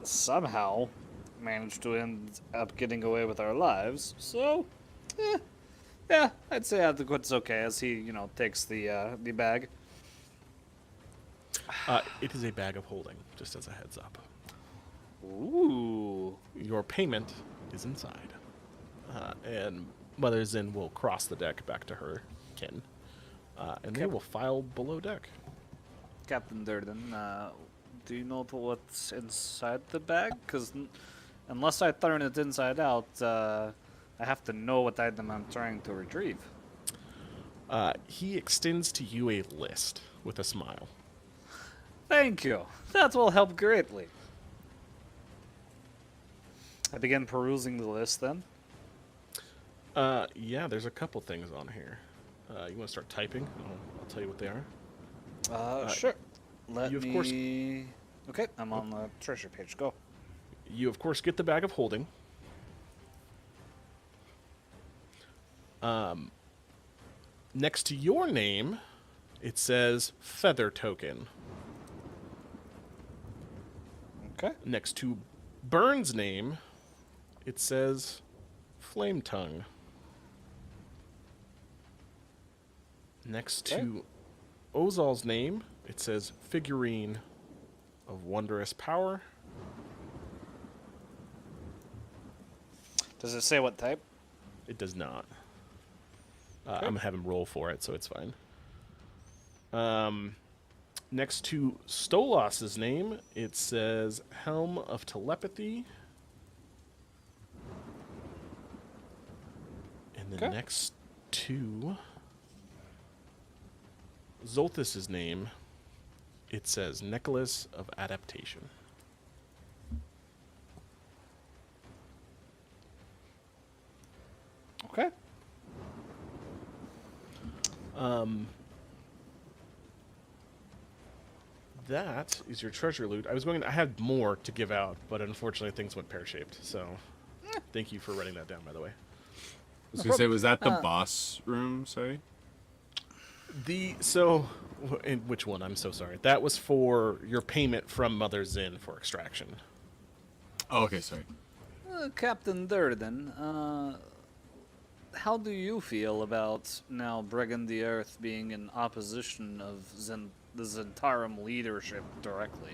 Somehow managed to end up getting away with our lives. So, yeah, I'd say adequate's okay as he, takes the bag. It is a bag of holding, just as a heads up. Ooh. Your payment is inside. And Mother's Inn will cross the deck back to her kin. And they will file below deck. Captain Durden, do you know what's inside the bag? Because unless I turn it inside out, I have to know what item I'm trying to retrieve. He extends to you a list with a smile. Thank you. That will help greatly. I begin perusing the list then. Yeah, there's a couple things on here. You want to start typing? I'll tell you what they are. Sure. Let you, of me... course- Okay, I'm on the treasure page. Go. You, of course, get the bag of holding. Next to your name, it says Feather Token. Okay. Next to Burn's name, it says Flame Tongue. Next to Ozal's name, it says Figurine of Wondrous Power. Does it say what type? It does not. I'm going to have him roll for it, so it's fine. Next to Stolas's name, it says Helm of Telepathy. And then next to Zolthus's name, it says Necklace of Adaptation. Okay. That is your treasure loot. I had more to give out, but unfortunately things went pear-shaped. So, thank you for writing that down, by the way. I was gonna say, was that the boss room? Sorry. In which one? I'm so sorry. That was for your payment from Mother Zin for extraction. Oh, okay, sorry. Captain Durden, how do you feel about now Brigand the Earth being in opposition of the Zhentarim leadership directly?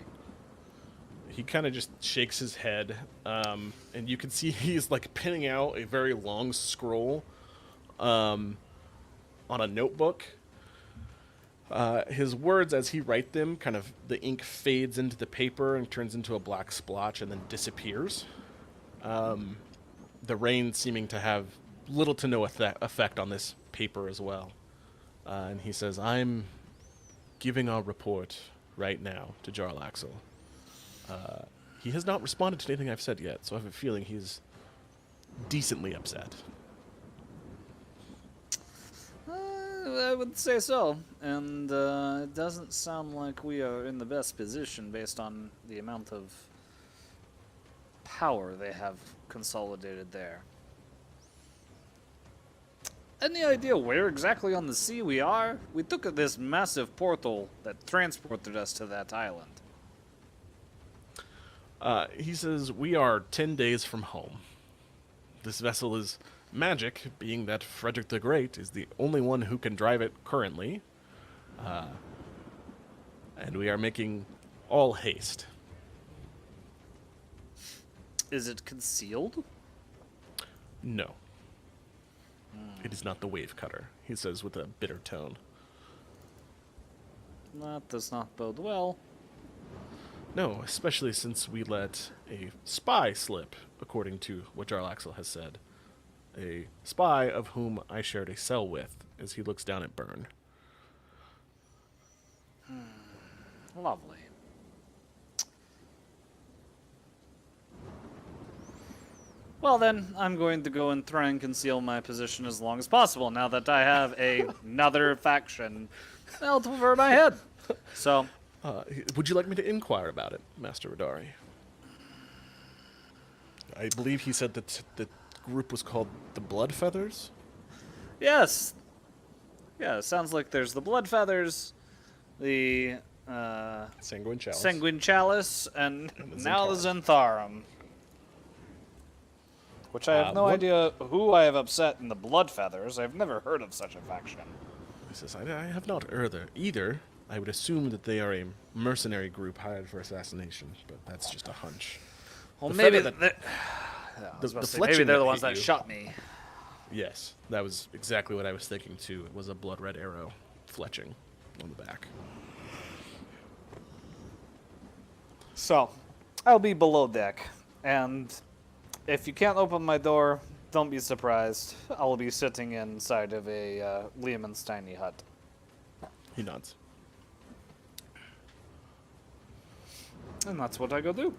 He kind of just shakes his head, and you can see he's like pinning out a very long scroll on a notebook. His words, as he writes them, kind of the ink fades into the paper and turns into a black splotch and then disappears. The rain seeming to have little to no effect on this paper as well. And he says, I'm giving our report right now to Jarlaxle. He has not responded to anything I've said yet, so I have a feeling he's decently upset. I would say so, and it doesn't sound like we are in the best position based on the amount of power they have consolidated there. Any idea where exactly on the sea we are? We took this massive portal that transported us to that island. He says, we are 10 days from home. This vessel is magic, being that Frederick the Great is the only one who can drive it currently. And we are making all haste. Is it concealed? No. It is not the wave cutter, he says with a bitter tone. That does not bode well. No, especially since we let a spy slip, according to what Jarlaxle has said. A spy of whom I shared a cell with, as he looks down at Burn. Lovely. Well then, I'm going to go and try and conceal my position as long as possible, now that I have another faction held over my head. So, Would you like me to inquire about it, Master Radari? I believe he said that the group was called the Blood Feathers? yes. Yeah, it sounds like there's the Blood Feathers, the Sanguine Chalice. Sanguine Chalice, and the now the Zhentarim. Which I have no what- idea who I have upset in the Blood Feathers. I've never heard of such a faction. He says, I have not either. I would assume that they are a mercenary group hired for assassination, but that's just a hunch. Well, The maybe feather they're, yeah, I was the about to say, fletching maybe they're that the ones hit that you. shot me. Yes, that was exactly what I was thinking too. It was a blood red arrow fletching on the back. So, I'll be below deck, and if you can't open my door, don't be surprised. I'll be sitting inside of a Lehman's tiny hut. He nods. And that's what I go do.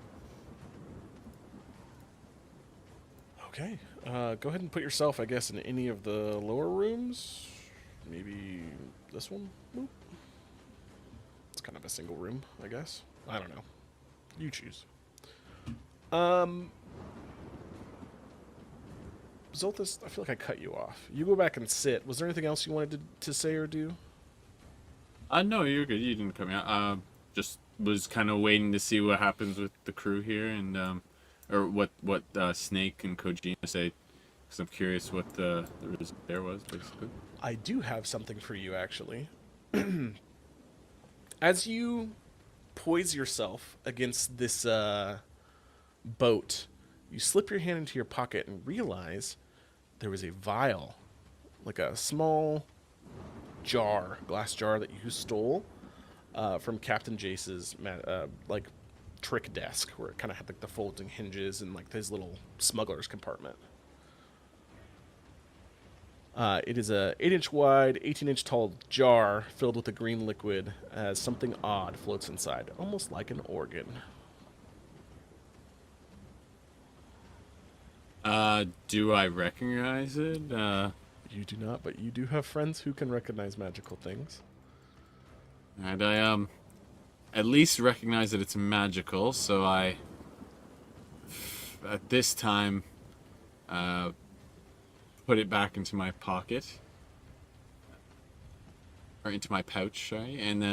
Okay, go ahead and put yourself, I guess, in any of the lower rooms. Maybe this one? Boop. It's kind of a single room, I guess. I don't know. You choose. Zolthus, I feel like I cut you off. You go back and sit. Was there anything else you wanted to say or do? No, you're good. You didn't come out. Just was kind of waiting to see what happens with the crew here, and or what Snake and Kojima say, because I'm curious what the result there was, basically. I do have something for you, actually. As you poise yourself against this boat, you slip your hand into your pocket and realize there was a vial, like a small glass jar that you stole from Captain Jace's like trick desk, where it kind of had like the folding hinges and like his little smuggler's compartment. It is a 8-inch wide, 18-inch tall jar filled with a green liquid as something odd floats inside, almost like an organ. Do I recognize it? You do not, but you do have friends who can recognize magical things. And I at least recognize that it's magical, so I at this time put it back into my pocket, or into my pouch, sorry, and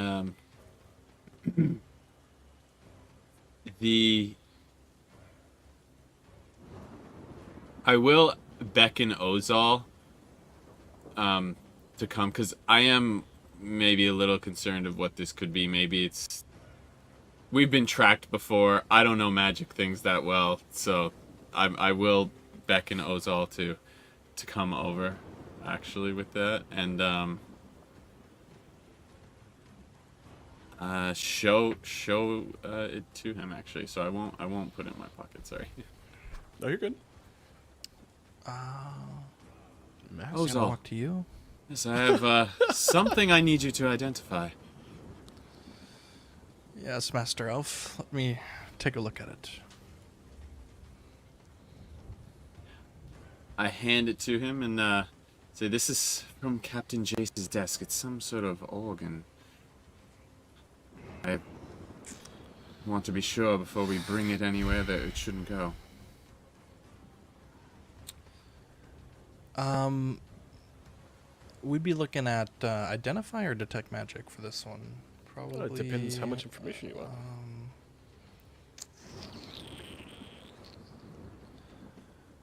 I will beckon Ozal to come, because I am maybe a little concerned of what this could be. Maybe we've been tracked before. I don't know magic things that well, so I will beckon Ozal to come over, actually, with that, and show it to him, actually. So I won't put it in my pocket. Sorry. No, you're good. I'll talk to you. Yes, I have something I need you to identify. Yes, Master Elf. Let me take a look at it. I hand it to him and say, "This is from Captain Jace's desk. It's some sort of organ. I want to be sure before we bring it anywhere that it shouldn't go." We'd be looking at identify or detect magic for this one. Probably. Well, it depends how much information you want.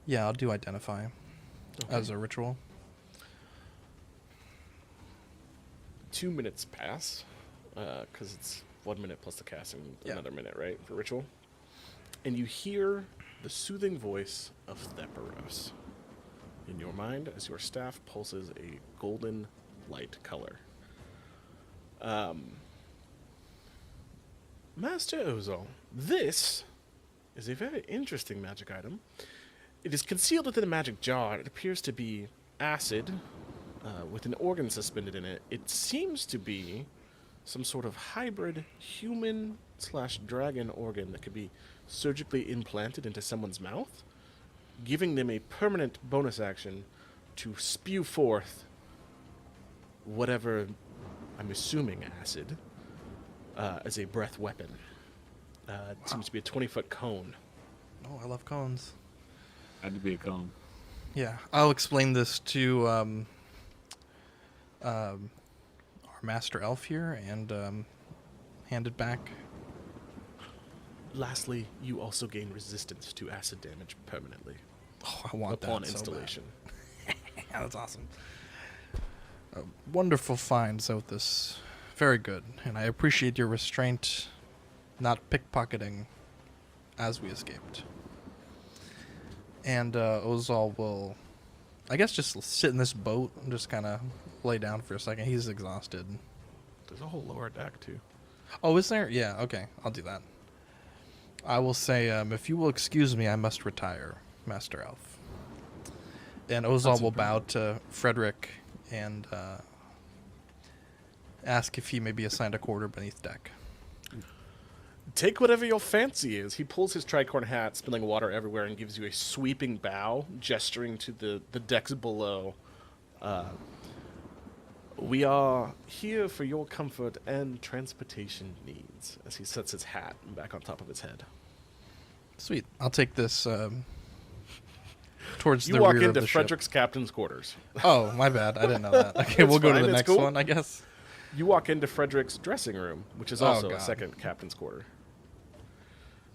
Yeah, I'll do identify as a ritual. 2 minutes pass, because it's 1 minute plus the casting, Yeah. another minute, right, for ritual. And you hear the soothing voice of Theperos in your mind as your staff pulses a golden light color. Master Ozal, this is a very interesting magic item. It is concealed within a magic jar. It appears to be acid with an organ suspended in it. It seems to be some sort of hybrid human/dragon organ that could be surgically implanted into someone's mouth, giving them a permanent bonus action to spew forth whatever, I'm assuming acid, as a breath weapon. It seems to be a 20-foot cone. Oh, I love cones. Had to be a cone. Yeah, I'll explain this to our Master Elf here and hand it back. Lastly, you also gain resistance to acid damage permanently Oh, I want upon that so bad. installation. Yeah, that's awesome. Wonderful find, Zothis. Very good. And I appreciate your restraint, not pickpocketing as we escaped. And Ozal will, I guess, just sit in this boat and just kind of lay down for a second. He's exhausted. There's a whole lower deck, too. Oh, is there? Yeah, okay. I'll do that. I will say, if you will excuse me, I must retire, Master Elf. And Ozal will bow to Frederick and ask if he may be assigned a quarter beneath deck. Take whatever your fancy is. He pulls his tricorn hat, spilling water everywhere, and gives you a sweeping bow, gesturing to the decks below. We are here for your comfort and transportation needs, as he sets his hat back on top of his head. Sweet. I'll take this towards You the walk rear of into the Frederick's captain's quarters. ship. Oh, my bad. I didn't know that. Okay, we'll go to fine, the it's next cool. one, I guess. You walk into Frederick's dressing room, which is Oh, also a God. second captain's quarter.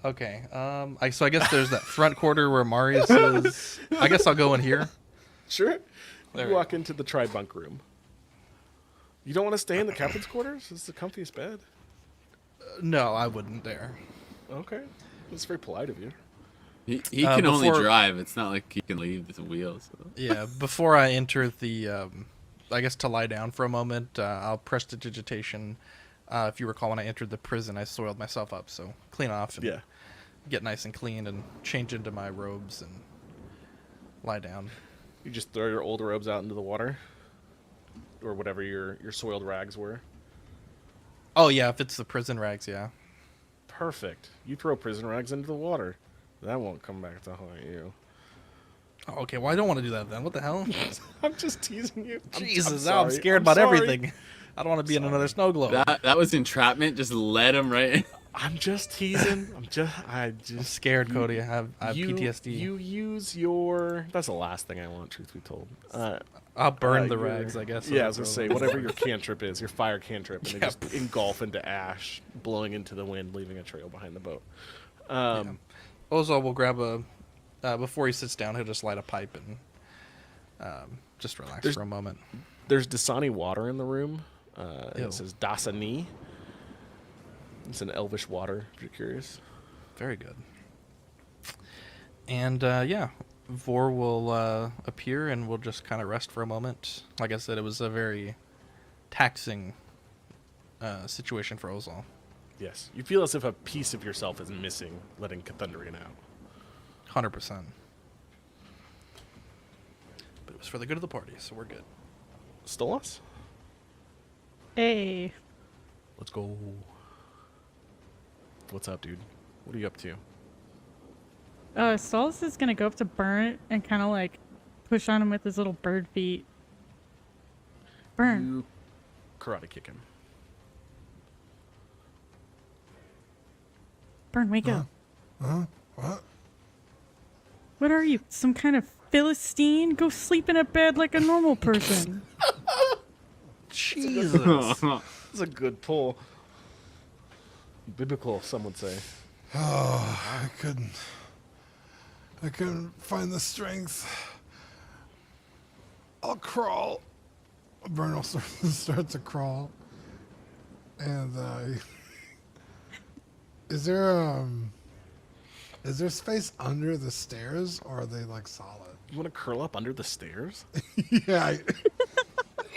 Okay. So I guess there's that front quarter where Marius is. I guess I'll go in here. Sure. There You we walk into the tri-bunk room. You don't want to stay in the captain's quarters? It's the comfiest bed. No, I wouldn't dare. Okay. That's very polite of you. He can only before- drive. It's not like he can leave the wheels. So. Yeah, before I enter the, I guess to lie down for a moment, I'll prestidigitation. If you recall, when I entered the prison, I soiled myself up, so clean off and Yeah. get nice and clean and change into my robes and lie down. You just throw your old robes out into the water? Or whatever your soiled rags were? Oh yeah, if it's the prison rags, yeah. Perfect. You throw prison rags into the water. That won't come back to haunt you. Oh, okay, well I don't want to do that then. What the hell? I'm just teasing you. Jesus, I'm now I'm sorry. scared I'm about sorry. everything. I don't want to be in another snow globe. That was entrapment. Just let him right. I'm just teasing. I I'm just scared, Cody. I have PTSD. You use your. That's the last thing I want. Truth be told. I'll burn the your- rags, I guess. Yeah, I was gonna say whatever your cantrip is, your fire cantrip, and they Yeah. just engulf into ash, blowing into the wind, leaving a trail behind the boat. Ozol will grab a. Before he sits down, he'll just light a pipe and just relax There's- for a moment. There's Dasani water in the room. Ew. It says Dasani. It's an elvish water, if you're curious. Very good. And yeah, Vor will appear and we'll just kind of rest for a moment. Like I said, it was a very taxing situation for Ozol. Yes. You feel as if a piece of yourself is missing, letting Cathundrian out. 100%. But it was for the good of the party, so we're good. Stolas? Hey. Let's go. What's up, dude? What are you up to? Solace is gonna go up to Burn and kind of like push on him with his little bird feet. Burn. You karate kick him. Burn, wake up. What? What are you? Some kind of Philistine? Go sleep in a bed like a normal person. Jesus. That's a good pull. Biblical, some would say. Oh, I couldn't find the strength. I'll crawl. Burn will start to crawl. And is there space under the stairs, or are they like solid? You want to curl up under the stairs? Yeah.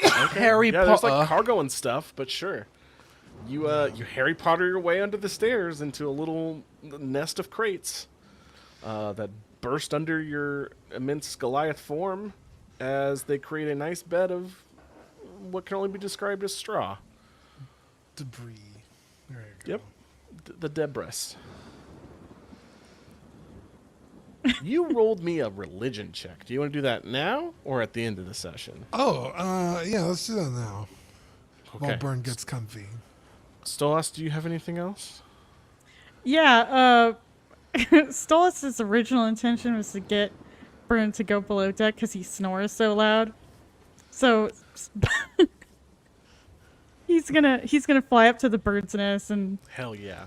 Harry Yeah, there's Potter. like cargo and stuff, but sure. You Harry Potter your way under the stairs into a little nest of crates that burst under your immense Goliath form as they create a nice bed of what can only be described as straw. Debris. There you go. Yep, the debris. You rolled me a religion check. Do you want to do that now or at the end of the session? Oh, yeah, let's do that now. While Okay. Burn gets comfy. Stolas, do you have anything else? Yeah, Stolas' original intention was to get Burn to go below deck because he snores so loud. So he's gonna fly up to the bird's nest, and Hell yeah.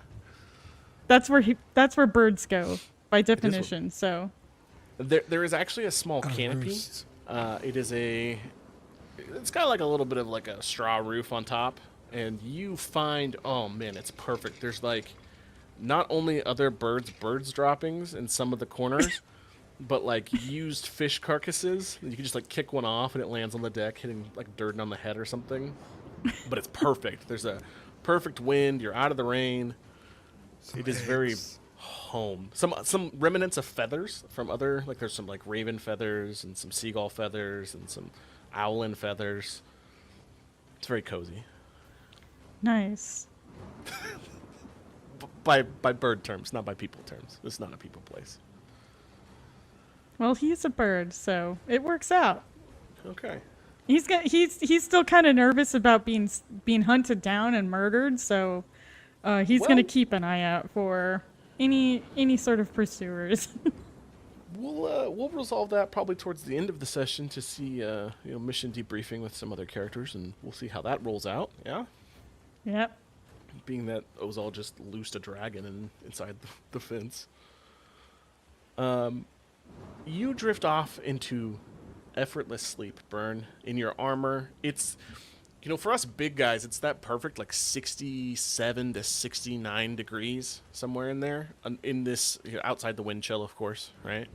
that's where birds go by definition. So There is actually a small canopy. roost. It's got like a little bit of like a straw roof on top, and you find, oh man, it's perfect. There's like not only other birds droppings in some of the corners, but like used fish carcasses. You can just like kick one off and it lands on the deck, hitting like dirt on the head or something. But it's perfect. There's a perfect wind. You're out of the rain. Some It is very eggs. home. Some remnants of feathers from other, like there's some like raven feathers and some seagull feathers and some owlin feathers. It's very cozy. nice. By bird terms, not by people terms. It's not a people place. Well, he's a bird, so it works out. Okay. He's still kind of nervous about being hunted down and murdered, so he's Well- gonna keep an eye out for any sort of pursuers. We'll resolve that probably towards the end of the session to see mission debriefing with some other characters, and we'll see how that rolls out. Yeah, Yep. being that Ozal just loosed a dragon inside the fence. You drift off into effortless sleep, Burn, in your armor. It's, for us big guys, it's that perfect, like 67 to 69 degrees, somewhere in there. In this, outside the wind chill, of course, right?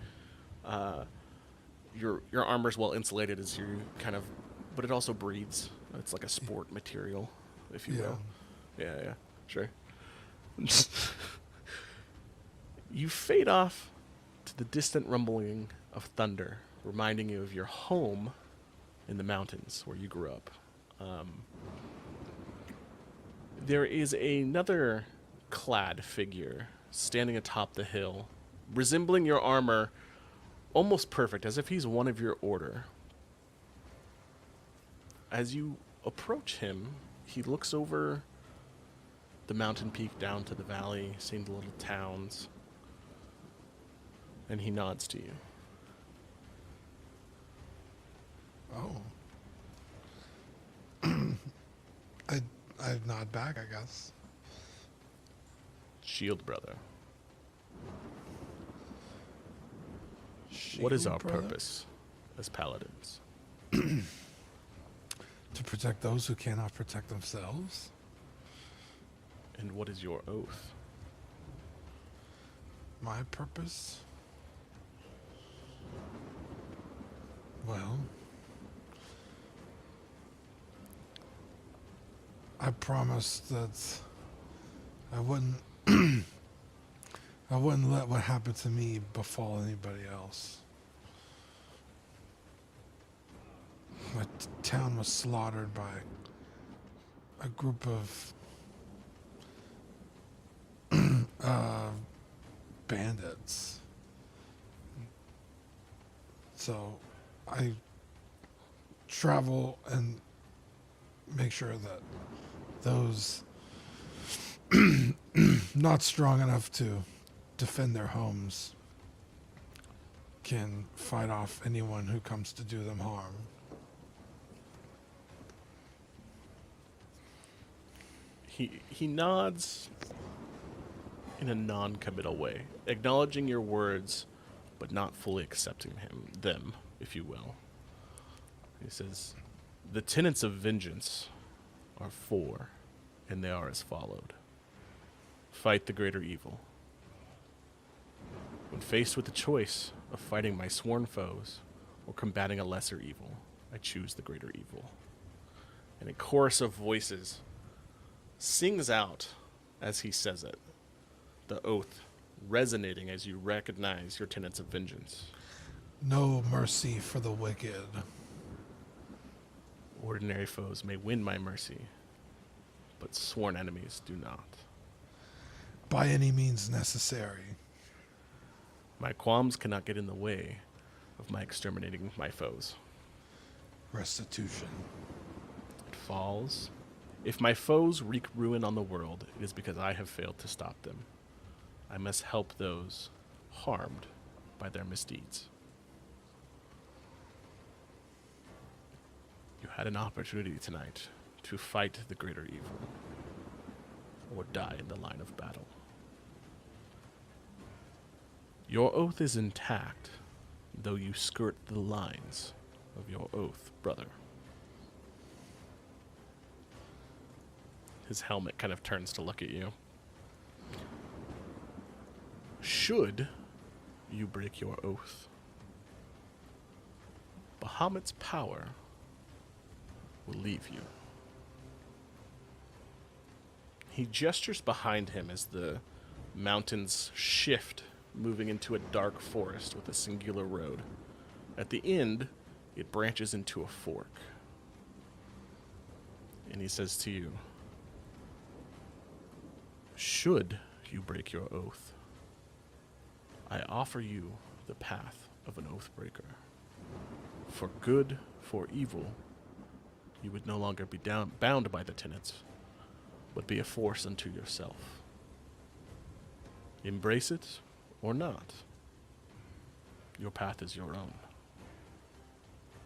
Your armor's well insulated as you kind of, but it also breathes. It's like a sport material, if you will. Yeah, sure. You fade off to the distant rumbling of thunder, reminding you of your home in the mountains where you grew up. There is another clad figure standing atop the hill, resembling your armor, almost perfect, as if he's one of your order. As you approach him, he looks over the mountain peak down to the valley, seeing the little towns, and he nods to you. Oh. I nod back, I guess. Shield brother. What is Shield our brother? purpose as paladins? To protect those who cannot protect themselves. And what is your oath? My purpose? Well, I promised that I wouldn't I wouldn't let what happened to me befall anybody else. My town was slaughtered by a group of bandits. So I travel and make sure that those not strong enough to defend their homes can fight off anyone who comes to do them harm. He nods in a non-committal way, acknowledging your words, but not fully accepting them, if you will. He says, "The tenets of vengeance are four, and they are as followed. Fight the greater evil. When faced with the choice of fighting my sworn foes or combating a lesser evil, I choose the greater evil." And a chorus of voices sings out as he says it, the oath resonating as you recognize your tenets of vengeance. No mercy for the wicked. Ordinary foes may win my mercy, but sworn enemies do not. By any means necessary. My qualms cannot get in the way of my exterminating my foes. Restitution. It falls. If my foes wreak ruin on the world, it is because I have failed to stop them. I must help those harmed by their misdeeds. You had an opportunity tonight to fight the greater evil, or die in the line of battle. Your oath is intact, though you skirt the lines of your oath, brother. His helmet kind of turns to look at you. Should you break your oath, Bahamut's power will leave you. He gestures behind him as the mountains shift, moving into a dark forest with a singular road. At the end, it branches into a fork. And he says to you, should you break your oath, I offer you the path of an oath breaker. For good, for evil, you would no longer be bound by the tenets, but be a force unto yourself. Embrace it or not. Your path is your own,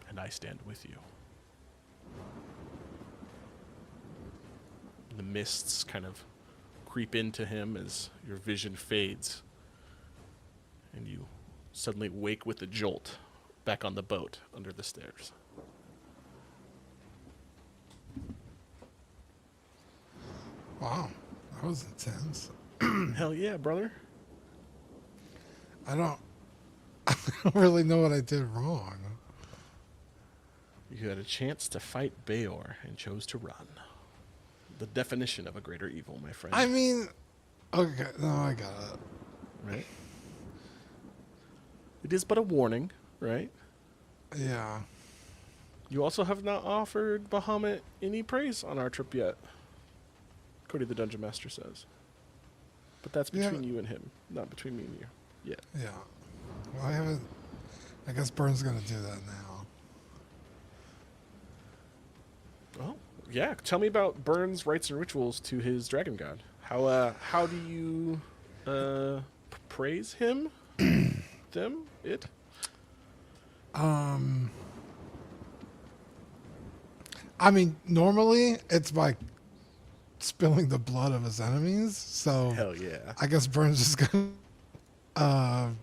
and I stand with you. The mists kind of creep into him as your vision fades, and you suddenly wake with a jolt back on the boat under the stairs. Wow, that was intense. Hell yeah, brother. I don't really know what I did wrong. You had a chance to fight Bayor and chose to run. The definition of a greater evil, my friend. I mean, okay, no, I got it. Right? It is but a warning, right? Yeah. You also have not offered Bahamut any praise on our trip yet, Cody the Dungeon Master says. But that's between you and him, not between me and you. Yeah. Yeah. Well, I haven't. I guess Burn's gonna do that now. Oh, yeah. Tell me about Burn's rites and rituals to his dragon god. How do you praise him? Them? It? I mean, normally it's by spilling the blood of his enemies. So Hell yeah. I guess Burn's just gonna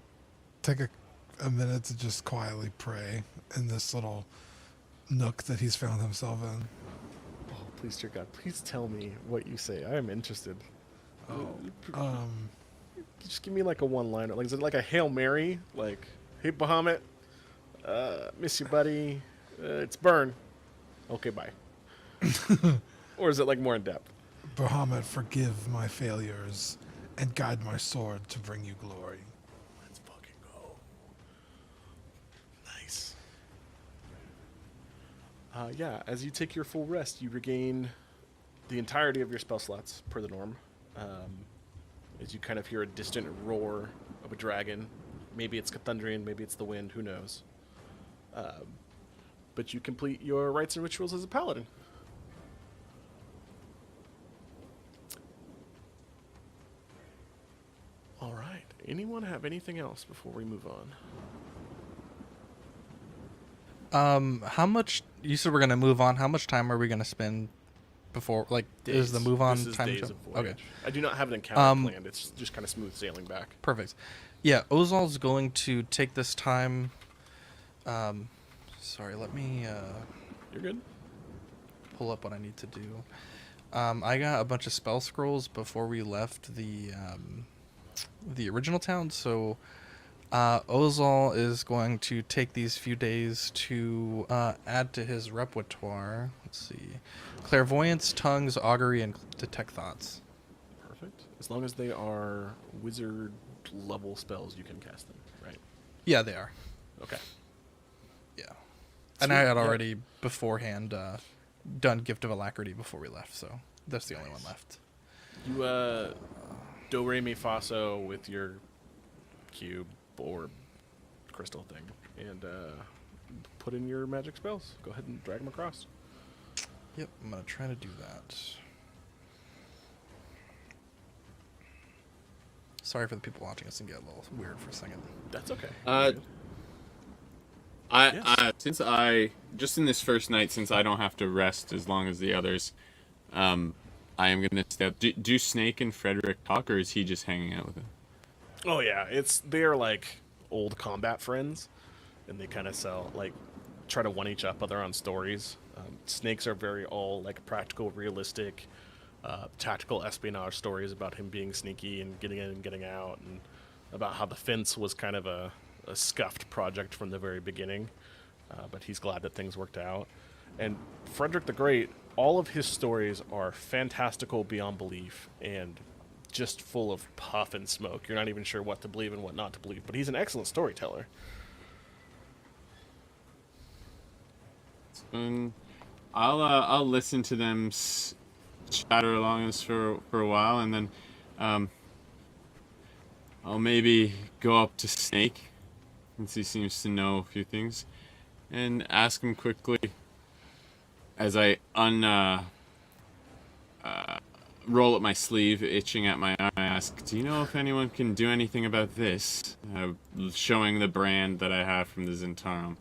take a minute to just quietly pray in this little nook that he's found himself in. Oh, please, dear God, please tell me what you say. I am interested. Just give me like a one-liner. Like, is it like a Hail Mary? Like, hey, Bahamut, miss you, buddy. It's Burn. Okay, bye. Or is it like more in depth? Bahamut, forgive my failures and guide my sword to bring you glory. Let's fucking go. Nice. Yeah, as you take your full rest, you regain the entirety of your spell slots per the norm. As you kind of hear a distant roar of a dragon. Maybe it's Cthulhu, maybe it's the wind, who knows. But you complete your rites and rituals as a paladin. All right. Anyone have anything else before we move on? How much? You said we're gonna move on. How much time are we gonna spend before? Like, is the Days. move on This is time? days jump? of voyage. Okay, I do not have an encounter planned. It's just kind of smooth sailing back. perfect. Yeah, Ozal's going to take this time. Sorry, let me You're good. pull up what I need to do. I got a bunch of spell scrolls before we left the original town, so Ozal is going to take these few days to add to his repertoire. Let's see, clairvoyance, tongues, augury, and detect thoughts. Perfect. As long as they are wizard level spells, you can cast them, right? Yeah, they are. Okay. Yeah, and I Sweet, had yeah. already beforehand done Gift of Alacrity before we left, so that's the only one left. You do re mi fa so with your cube or crystal thing, and put in your magic spells. Go ahead and drag them across. Yep, I'm gonna try to do that. Sorry for the people watching us and get a little weird for a second. That's okay. Since I just in this first night, since I don't have to rest as long as the others, I am gonna stay up. Do Snake and Frederick talk, or is he just hanging out with him? Oh yeah, they're like old combat friends, and they kind of try to one each up other on stories. Snakes are very all like practical, realistic, tactical espionage stories about him being sneaky and getting in and getting out, and about how the fence was kind of a scuffed project from the very beginning, but he's glad that things worked out. And Frederick the Great, all of his stories are fantastical beyond belief and just full of puff and smoke. You're not even sure what to believe and what not to believe, but he's an excellent storyteller. And I'll listen to them chatter along this for a while, and then I'll maybe go up to Snake, since he seems to know a few things, and ask him quickly as I roll up my sleeve, itching at my arm. I ask, "Do you know if anyone can do anything about this?" Showing the brand that I have from the Zhentarim.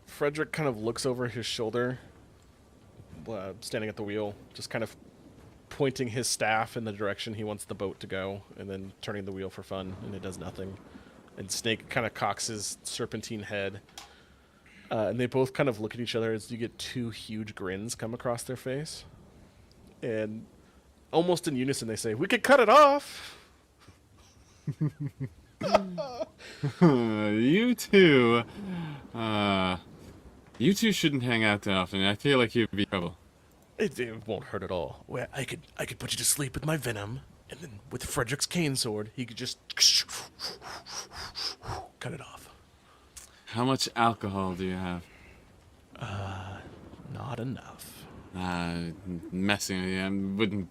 Frederick kind of looks over his shoulder, standing at the wheel, just kind of pointing his staff in the direction he wants the boat to go, and then turning the wheel for fun, and it does nothing. And Snake kind of cocks his serpentine head, and they both kind of look at each other as you get two huge grins come across their face. And almost in unison they say, "We could cut it off!" You two, you two shouldn't hang out that often. I feel like you'd be trouble. It won't hurt at all. Well, I could put you to sleep with my venom, and then with Frederick's cane sword, he could just cut it off. How much alcohol do you have? Not enough. Messing with you.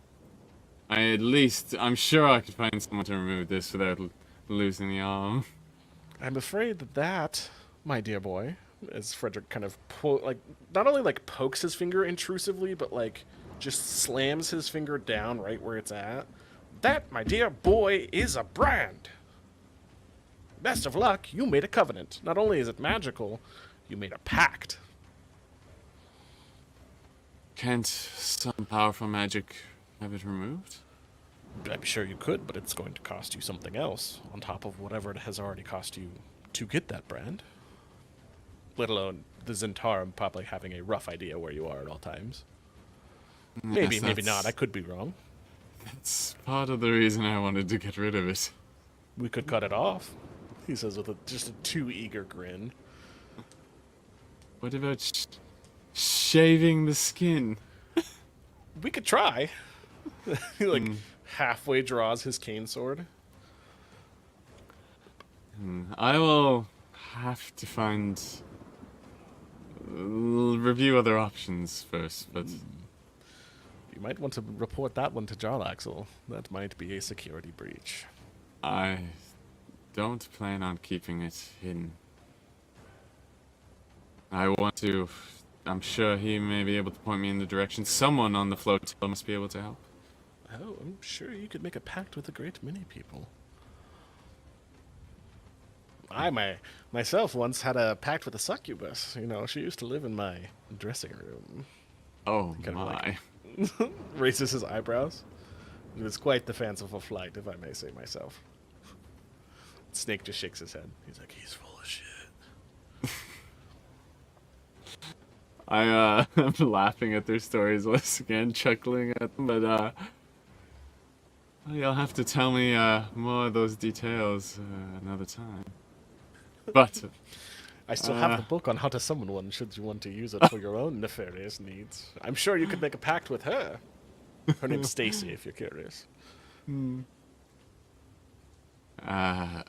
I'm sure I could find someone to remove this without losing the arm. I'm afraid that, my dear boy, as Frederick kind of not only like pokes his finger intrusively, but like just slams his finger down right where it's at. That, my dear boy, is a brand. Best of luck, you made a covenant. Not only is it magical, you made a pact. Can't some powerful magic have it removed? I'm sure you could, but it's going to cost you something else on top of whatever it has already cost you to get that brand. Let alone the Zhentarim probably having a rough idea where you are at all times. Maybe, Yes, maybe that's- not. I could be wrong. That's part of the reason I wanted to get rid of it. We could cut it off, he says with just a too eager grin. What about shaving the skin? We could try. He halfway draws his cane sword. I will have to review other options first, but You might want to report that one to Jarlaxle. That might be a security breach. I don't plan on keeping it hidden. I'm sure he may be able to point me in the direction. Someone on the flotilla must be able to help. Oh, I'm sure you could make a pact with a great many people. I myself once had a pact with a succubus. You know, she used to live in my dressing room. Oh Kind of my. like- Raises his eyebrows. It was quite the fanciful flight, if I may say myself. Snake just shakes his head. He's like, he's full of shit. I'm laughing at their stories once again, chuckling at them, but you'll have to tell me more of those details another time. But I still have the book on how to summon one, should you want to use it for your own nefarious needs. I'm sure you could make a pact with her. Her name's Stacy, if you're curious. I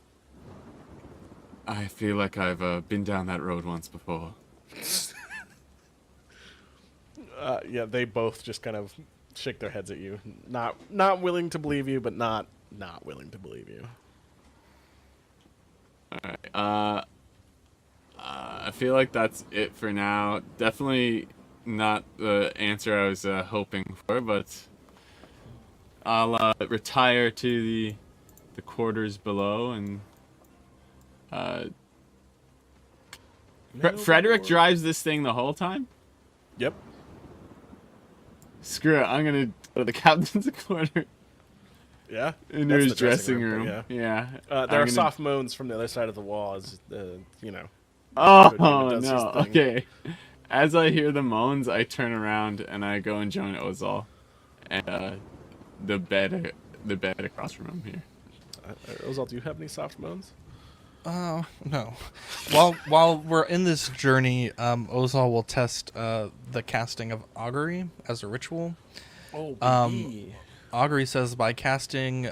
feel like I've been down that road once before. Yeah, they both just kind of shake their heads at you. Not willing to believe you, but not willing to believe you. Alright, I feel like that's it for now. Definitely not the answer I was hoping for, but I'll retire to the quarters below, and Frederick drives this thing the whole time? Yep. Screw it, I'm gonna go to the captain's quarter. Yeah. Into That's his the dressing but room. Yeah. Yeah. There I'm are gonna- soft moans from the other side of the wall as, you know. Oh Does his no. thing. Okay. As I hear the moans, I turn around and I go and join Ozal, and the bed across from him here. Ozal, do you have any soft moans? Oh, no. While we're in this journey, Ozal will test the casting of augury as a ritual. Oh, Augury says by casting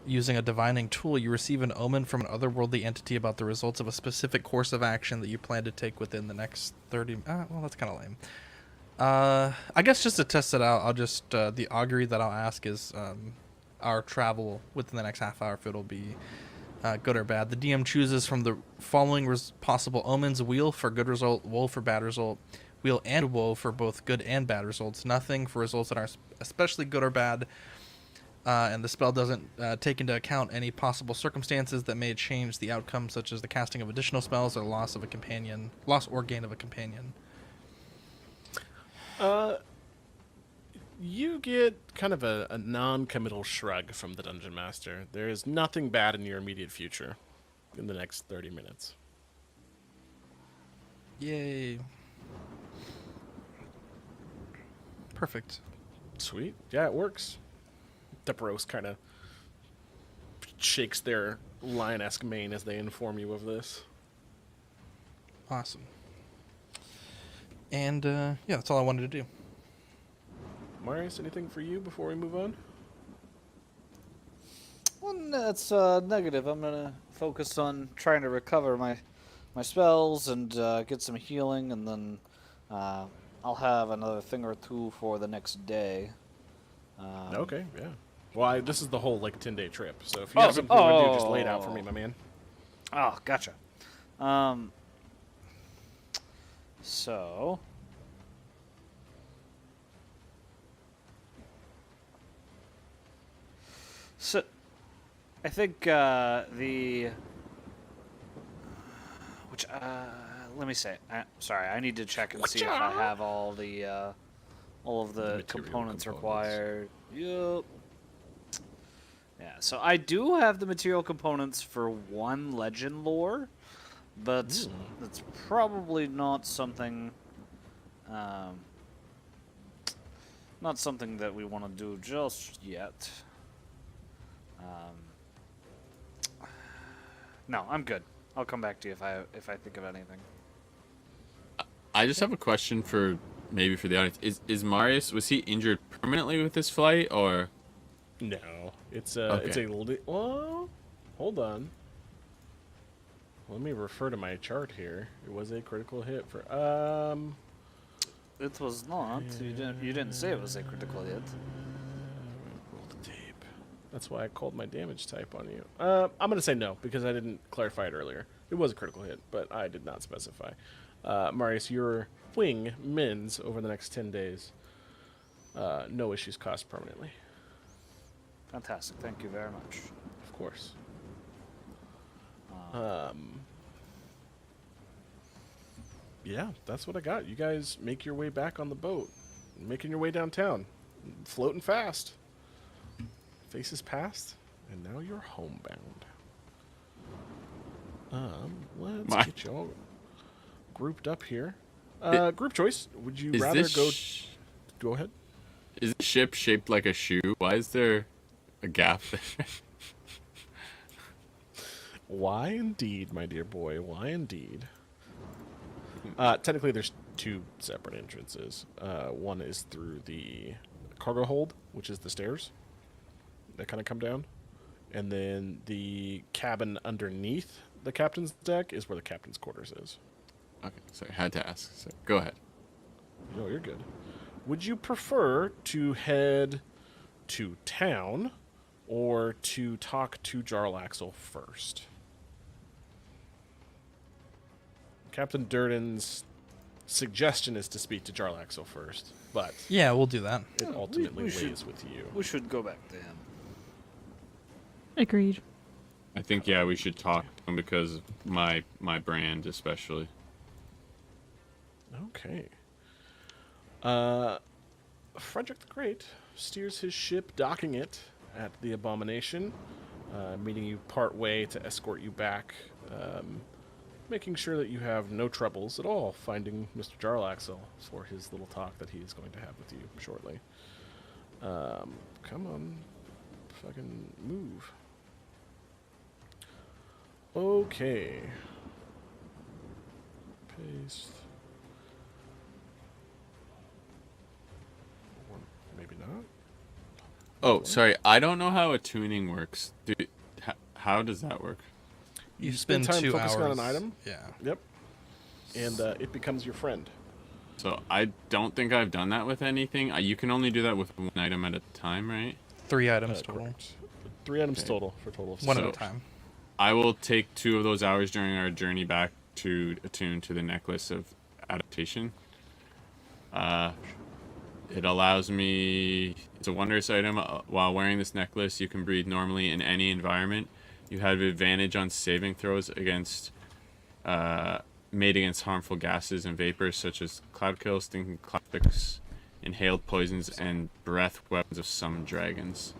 using a divining tool, you receive an omen from an otherworldly entity about the results of a specific course of action that you plan to take within the next 30... well, that's kind of lame. I guess just to test it out, I'll just... the augury that I'll ask is our travel within the next half hour, if it'll be good or bad. The DM chooses from the following possible omens: wheel for good result, wool for bad result. wheel and woe for both good and bad results. Nothing for results that are especially good or bad. And the spell doesn't take into account any possible circumstances that may change the outcome, such as the casting of additional spells or loss or gain of a companion. You get kind of a non-committal shrug from the Dungeon Master. There is nothing bad in your immediate future in the next 30 minutes. Yay. Perfect. Sweet. Yeah, it works. Deperos kind of shakes their lion-esque mane as they inform you of this. Awesome. And, yeah, that's all I wanted to do. Marius, anything for you before we move on? Well, that's negative. I'm gonna focus on trying to recover my spells and get some healing, and then I'll have another thing or two for the next day. Okay, yeah. Well, this is the whole, 10-day trip, so if you have something you want to do, just lay it out for me, my man. Oh, gotcha. So I think let me say. Sorry, I need to check and see if I have all of the components required. Yup. Yeah, so I do have the material components for one legend lore, but that's probably not something that we want to do just yet. No, I'm good. I'll come back to you if I think of anything. I just have a question for maybe for the audience. Is Marius, was he injured permanently with this flight, or? No, it's Okay. well, hold on. Let me refer to my chart here. It was a critical hit for It was not. You didn't say it was a critical hit. roll the tape. That's why I called my damage type on you. I'm gonna say no because I didn't clarify it earlier. It was a critical hit, but I did not specify. Marius, your wing mends over the next 10 days. No issues caused permanently. Fantastic. Thank you very much. Of course. Yeah, that's what I got. You guys make your way back on the boat. Making your way downtown. Floating fast. Faces past, and now you're homebound. Let's get you all grouped up here. Group choice. Would you rather go... Go ahead. Is the ship shaped like a shoe? Why is there a gap there? Why indeed, my dear boy. Why indeed. Technically, there's two separate entrances. One is through the cargo hold, which is the stairs that kind of come down. And then the cabin underneath the captain's deck is where the captain's quarters is. Okay, sorry, had to ask. So, go ahead. No, you're good. Would you prefer to head to town or to talk to Jarlaxle first? Captain Durden's suggestion is to speak to Jarlaxle first, but Yeah, we'll do that. it ultimately we should- lays with you. We should go back to him. Agreed. I think, yeah, we should talk to him because of my brand, especially. Okay. Frederick the Great steers his ship, docking it at the Abomination, meeting you part way to escort you back, making sure that you have no troubles at all finding Mr. Jarlaxle for his little talk that he's going to have with you shortly. Come on. Fucking move. Okay. Paste. Or maybe not. Oh, sorry. I don't know how attuning works. Dude, how does that work? You spend spend time 2 focusing hours. on an item? Yeah. Yep. And it becomes your friend. So I don't think I've done that with anything. You can only do that with one item at a time, right? 3 items total. Correct. 3 items Okay. total for total of One at So- a time. I will take 2 of those hours during our journey back to attune to the necklace of adaptation. It allows me. It's a wondrous item. While wearing this necklace, you can breathe normally in any environment. You have advantage on saving throws against made against harmful gases and vapors such as cloud kills, stinking clouds, inhaled poisons, and breath weapons of some dragons.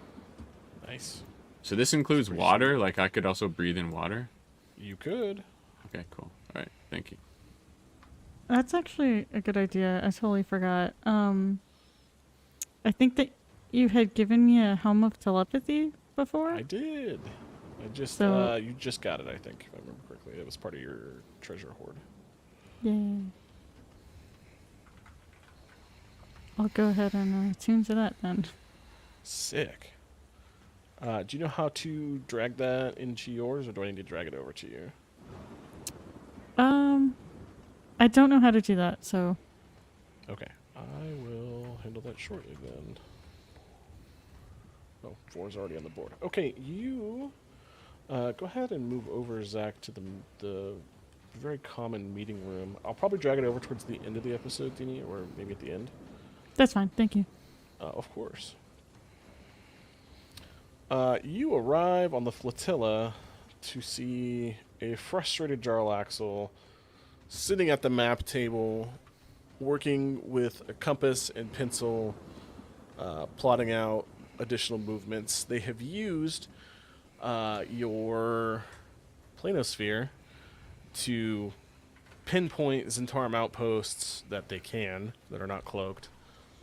Nice. So this includes water. Like I could also breathe in water. You could. Okay, cool. All right, thank you. That's actually a good idea. I totally forgot. I think that you had given me a helm of telepathy before. I did. I just So- you just got it, I think, if I remember correctly. It was part of your treasure hoard. Yay. I'll go ahead and tune to that then. Sick. Do you know how to drag that into yours, or do I need to drag it over to you? I don't know how to do that, so Okay. I will handle that shortly then. Oh, 4's already on the board. Okay, you go ahead and move over, Zach, to the very common meeting room. I'll probably drag it over towards the end of the episode, Dini, or maybe at the end. that's fine. Thank you. Of course. You arrive on the flotilla to see a frustrated Jarlaxle sitting at the map table, working with a compass and pencil, plotting out additional movements. They have used your planosphere to pinpoint Zhentarim outposts that they can, that are not cloaked,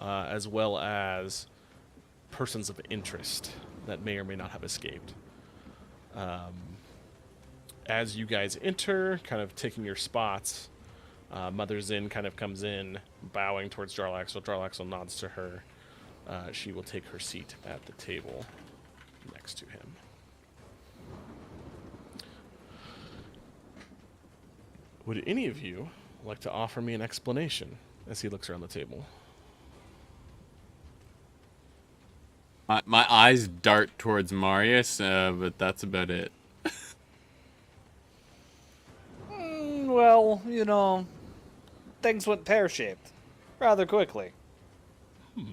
as well as persons of interest that may or may not have escaped. As you guys enter, kind of taking your spots, Mother Zin kind of comes in, bowing towards Jarlaxle. Jarlaxle nods to her. She will take her seat at the table next to him. Would any of you like to offer me an explanation as he looks around the table? My eyes dart towards Marius, but that's about it. Well, you know, things went pear-shaped rather quickly. I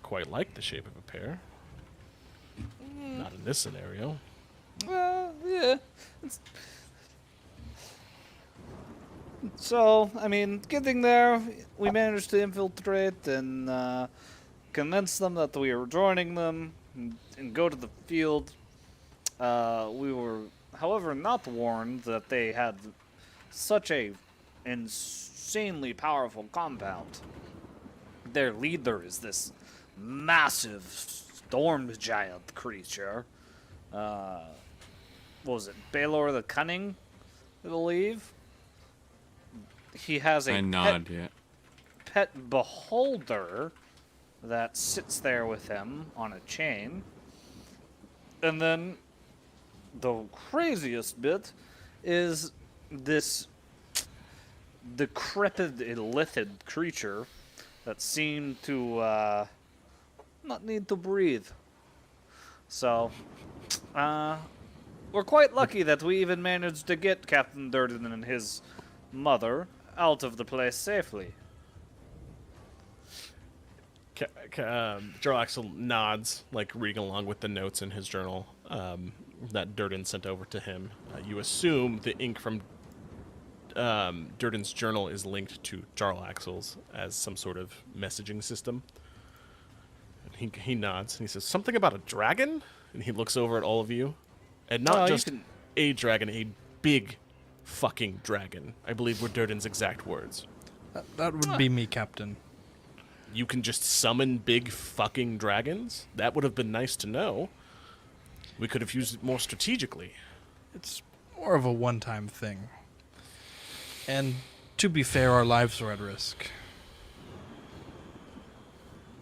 quite like the shape of a pear. Not in this scenario. Well, yeah. So, I mean, getting there, we managed to infiltrate and convince them that we were joining them and go to the field. We were, however, not warned that they had such a insanely powerful compound. Their leader is this massive storm giant creature. What was it, Baelor the Cunning, I believe? He has a I nod, yeah. pet beholder that sits there with him on a chain. And then the craziest bit is this decrepit, illithid creature that seemed to not need to breathe. So, we're quite lucky that we even managed to get Captain Durden and his mother out of the place safely. Jarlaxle nods, like reading along with the notes in his journal that Durden sent over to him. You assume the ink from Durden's journal is linked to Jarlaxle's as some sort of messaging system. And he nods and he says, "Something about a dragon?" And he looks over at all of you. And not just a dragon, a big fucking dragon, I believe were Durden's exact words. That would be me, Captain. You can just summon big fucking dragons? That would have been nice to know. We could have used it more strategically. It's more of a one-time thing. And to be fair, our lives were at risk.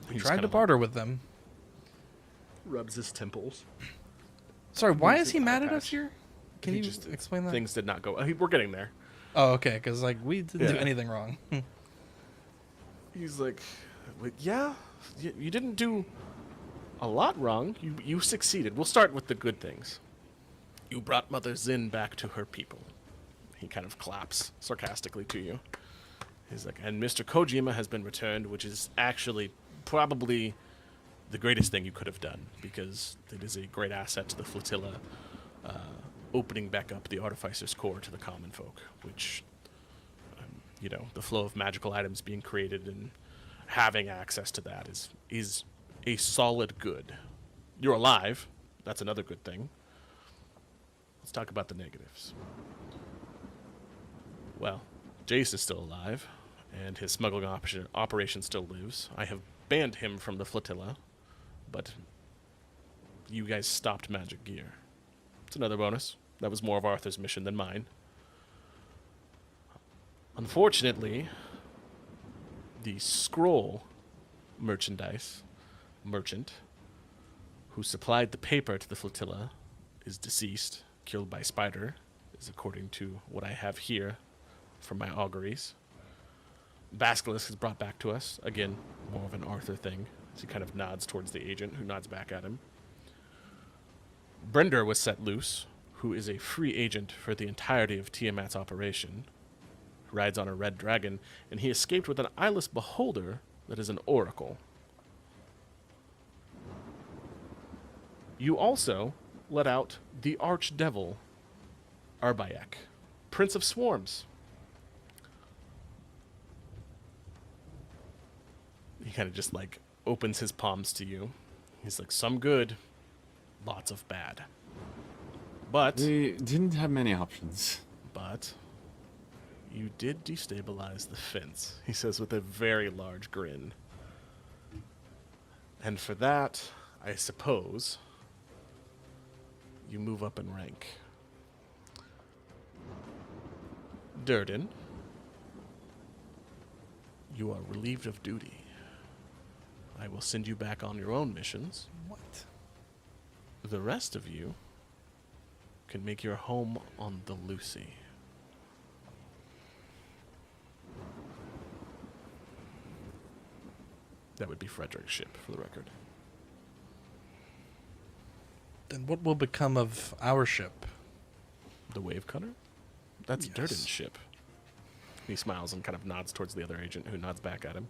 We He's tried kind to of barter with them. rubs his temples. Sorry, why moves is he his eye mad at us patch. here? Can He you just- explain that? Things did not go. We're getting there. Oh, okay, because like we didn't do Yeah. anything wrong. He's like, "Wait, yeah, you didn't do a lot wrong. You succeeded. We'll start with the good things. You brought Mother Zin back to her people." He kind of claps sarcastically to you. He's like, and Mr. Kojima has been returned, which is actually probably the greatest thing you could have done, because it is a great asset to the flotilla, opening back up the Artificer's Core to the common folk, which, the flow of magical items being created and having access to that is a solid good. You're alive. That's another good thing. Let's talk about the negatives. Well, Jace is still alive, and his smuggling operation still lives. I have banned him from the flotilla, but you guys stopped magic gear. It's another bonus. That was more of Arthur's mission than mine. Unfortunately, the scroll merchant who supplied the paper to the flotilla is deceased, killed by Spider, is according to what I have here from my auguries. Basilisk is brought back to us. Again, more of an Arthur thing. So he kind of nods towards the agent, who nods back at him. Brender was set loose, who is a free agent for the entirety of Tiamat's operation. He rides on a red dragon, and he escaped with an eyeless beholder that is an oracle. You also let out the archdevil, Arbayek, Prince of Swarms. He kind of just opens his palms to you. He's like, some good, lots of bad. But We didn't have many options. You did destabilize the fence, he says with a very large grin. And for that, I suppose, you move up in rank. Durden, you are relieved of duty. I will send you back on your own missions. What? The rest of you can make your home on the Lucy. That would be Frederick's ship, for the record. Then what will become of our ship? The Wave Cutter? That's Yes. Durden's ship. He smiles and kind of nods towards the other agent, who nods back at him.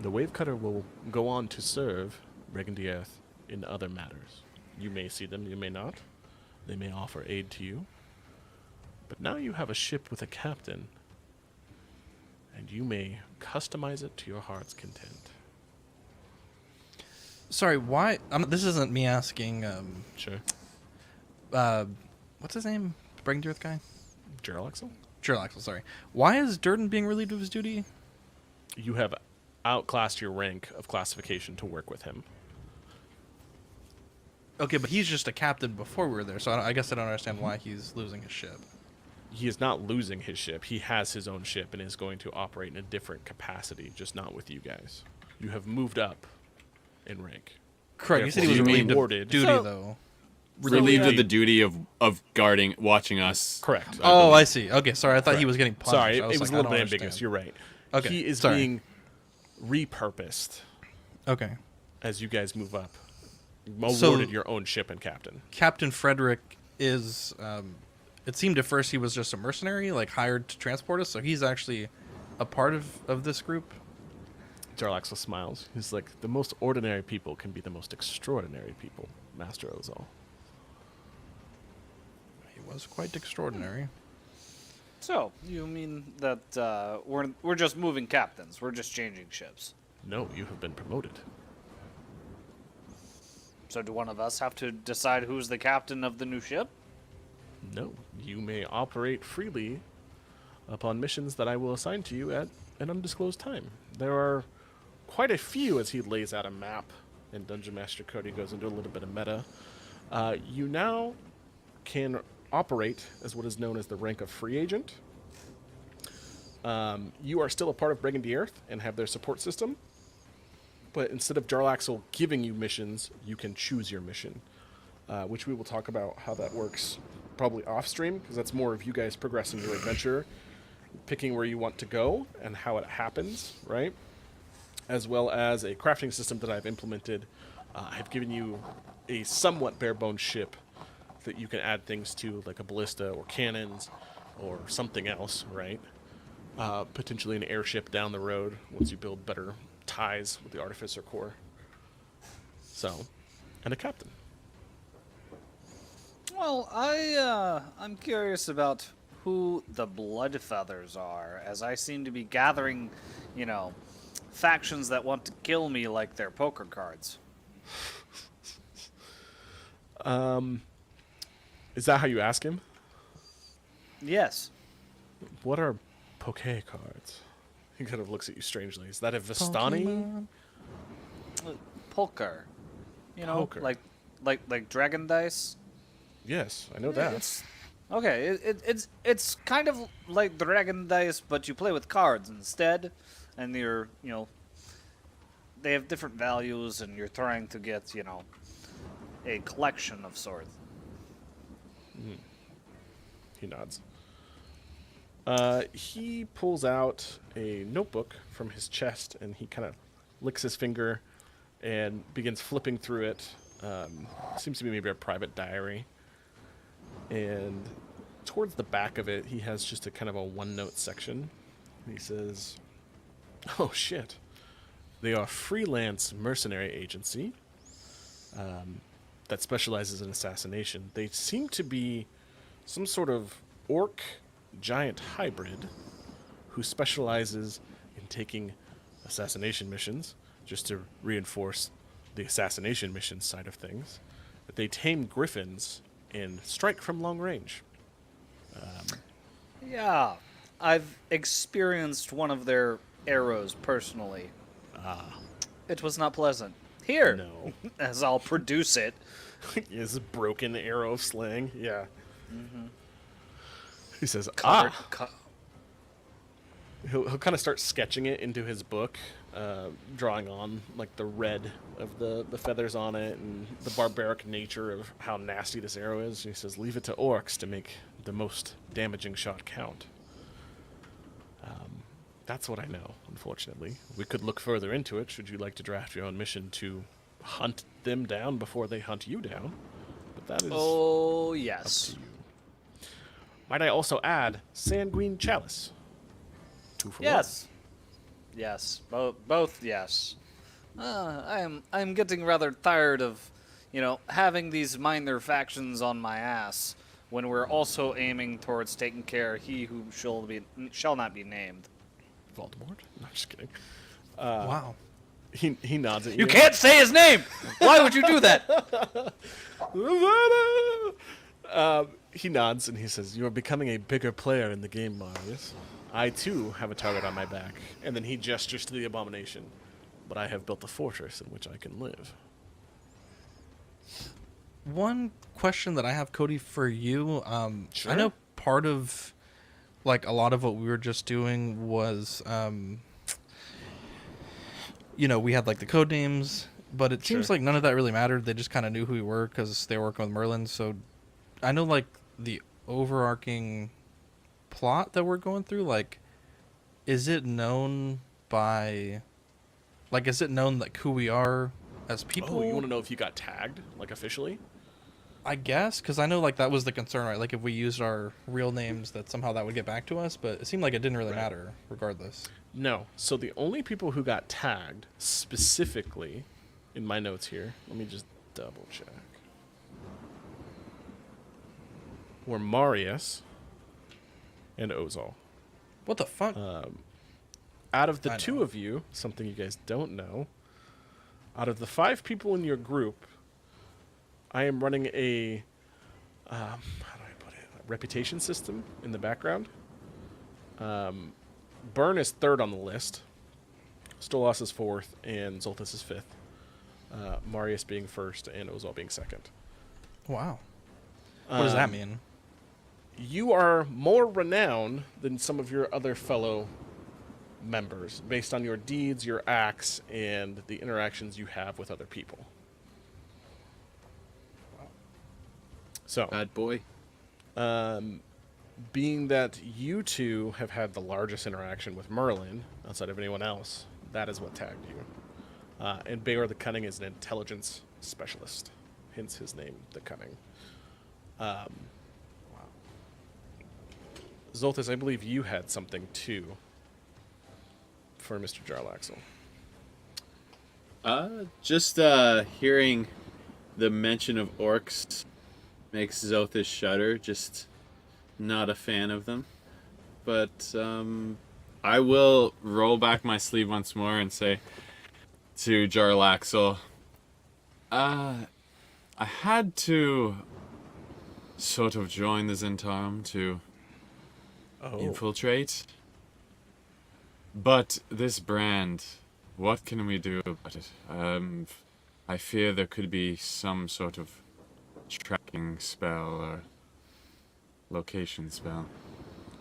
The Wave Cutter will go on to serve Regan the Earth in other matters. You may see them, you may not. They may offer aid to you. But now you have a ship with a captain, and you may customize it to your heart's content. Sorry, why? This isn't me asking. Sure. What's his name? Bring the Earth guy? Geralaxel? Axel, sorry. Why is Durden being relieved of his duty? You have outclassed your rank of classification to work with him. Okay, but he's just a captain before we were there, so I guess I don't understand why he's losing his ship. He is not losing his ship. He has his own ship and is going to operate in a different capacity, just not with you guys. You have moved up in rank. Correct. You said he was Therefore, you relieved of rewarded- duty, So- though. Relieved of the duty of guarding, watching us. Correct. Oh, believe. I see. Okay, sorry. I thought he Correct. was getting punished. Sorry, I it was like, a I little don't bit ambiguous. understand. You're right. Okay, He is sorry. being repurposed Okay. as you guys move up. So- Awarded your own ship and captain. Captain Frederick is. It seemed at first he was just a mercenary, hired to transport us, so he's actually a part of this group. Jarlaxle smiles. He's like, the most ordinary people can be the most extraordinary people, Master Ozal. He was quite extraordinary. So, you mean that we're just moving captains? We're just changing ships? No, you have been promoted. So do one of us have to decide who's the captain of the new ship? No, you may operate freely upon missions that I will assign to you at an undisclosed time. There are quite a few as he lays out a map, and Dungeon Master Cody goes into a little bit of meta. You now can operate as what is known as the rank of free agent. You are still a part of Brigand the Earth and have their support system, but instead of Jarlaxle giving you missions, you can choose your mission, which we will talk about how that works probably off stream, because that's more of you guys progressing your adventure, picking where you want to go and how it happens, right? As well as a crafting system that I've implemented. I've given you a somewhat bare-bones ship that you can add things to, like a ballista or cannons or something else, right? potentially an airship down the road once you build better ties with the Artificer Corps. So, and a captain. Well, I'm curious about who the Blood Feathers are, as I seem to be gathering, factions that want to kill me like they're poker cards. Is that how you ask him? Yes. What are poké cards? He kind of looks at you strangely. Is that a Vistani? Pokemon? Poker. Poker. Like dragon dice. Yes, I know that. Okay, it's kind of like dragon dice, but you play with cards instead, and they have different values, and you're trying to get a collection of sorts. He nods. He pulls out a notebook from his chest, and he kind of licks his finger and begins flipping through it. Seems to be maybe a private diary. And towards the back of it, he has just a kind of a one-note section. He says, "Oh, shit. They are a freelance mercenary agency that specializes in assassination. They seem to be some sort of orc giant hybrid who specializes in taking assassination missions, just to reinforce the assassination mission side of things. They tame griffins and strike from long range." Yeah, I've experienced one of their arrows personally. It was not pleasant. Here, No. as I'll produce it. Is a broken arrow of slang. Yeah. He says, Covered, He'll kind of start sketching it into his book, drawing on like the red of the feathers on it and the barbaric nature of how nasty this arrow is. He says, "Leave it to orcs to make the most damaging shot count." That's what I know, unfortunately. We could look further into it should you like to draft your own mission to hunt them down before they hunt you down. But that is Oh, up yes. to you. Might I also add Sanguine Chalice? 2 for 1. Yes. Yes. Both yes. I'm getting rather tired of, having these minor factions on my ass when we're also aiming towards taking care of he who shall not be named. Voldemort? No, just kidding. Wow. He nods at you. You can't say his name! Why would you do that? He nods and he says, "You are becoming a bigger player in the game, Marius. I, too, have a target on my back." And then he gestures to the abomination. "But I have built a fortress in which I can live." One question that I have, Cody, for you. Sure. I know part of, like, a lot of what we were just doing was, we had, like, the code names, but it seems Sure. like none of that really mattered. They just kind of knew who we were because they were working with Merlin. So I know, like, the overarching plot that we're going through, like, is it known by, like, is it known, like, who we are as people? Oh, you want to know if you got tagged, like, officially? I guess, because I know, like, that was the concern, right? Like, if we used our real names, that somehow that would get back to us, but it seemed like it didn't really Right. matter, regardless. No. So the only people who got tagged specifically in my notes here, let me just double check, were Marius and Ozal. What the fuck? Out of the I two know. of you, something you guys don't know, out of the 5 people in your group, I am running a, how do I put it, a reputation system in the background. Burn is 3rd on the list, Stolas is 4th, and Zoltas is 5th. Marius being 1st, and Ozal being 2nd. Wow. What does that mean? You are more renowned than some of your other fellow members based on your deeds, your acts, and the interactions you have with other people. So, Bad boy. being that you two have had the largest interaction with Merlin outside of anyone else, that is what tagged you. And Bayor the Cunning is an intelligence specialist, hence his name, the Cunning. Zoltas, I believe you had something too for Mr. Jarlaxle. Just hearing the mention of orcs makes Zothis shudder. Just not a fan of them. But I will roll back my sleeve once more and say to Jarlaxle, I had to sort of join the Zhentarim to infiltrate. But this brand, what can we do about it? I fear there could be some sort of tracking spell or location spell.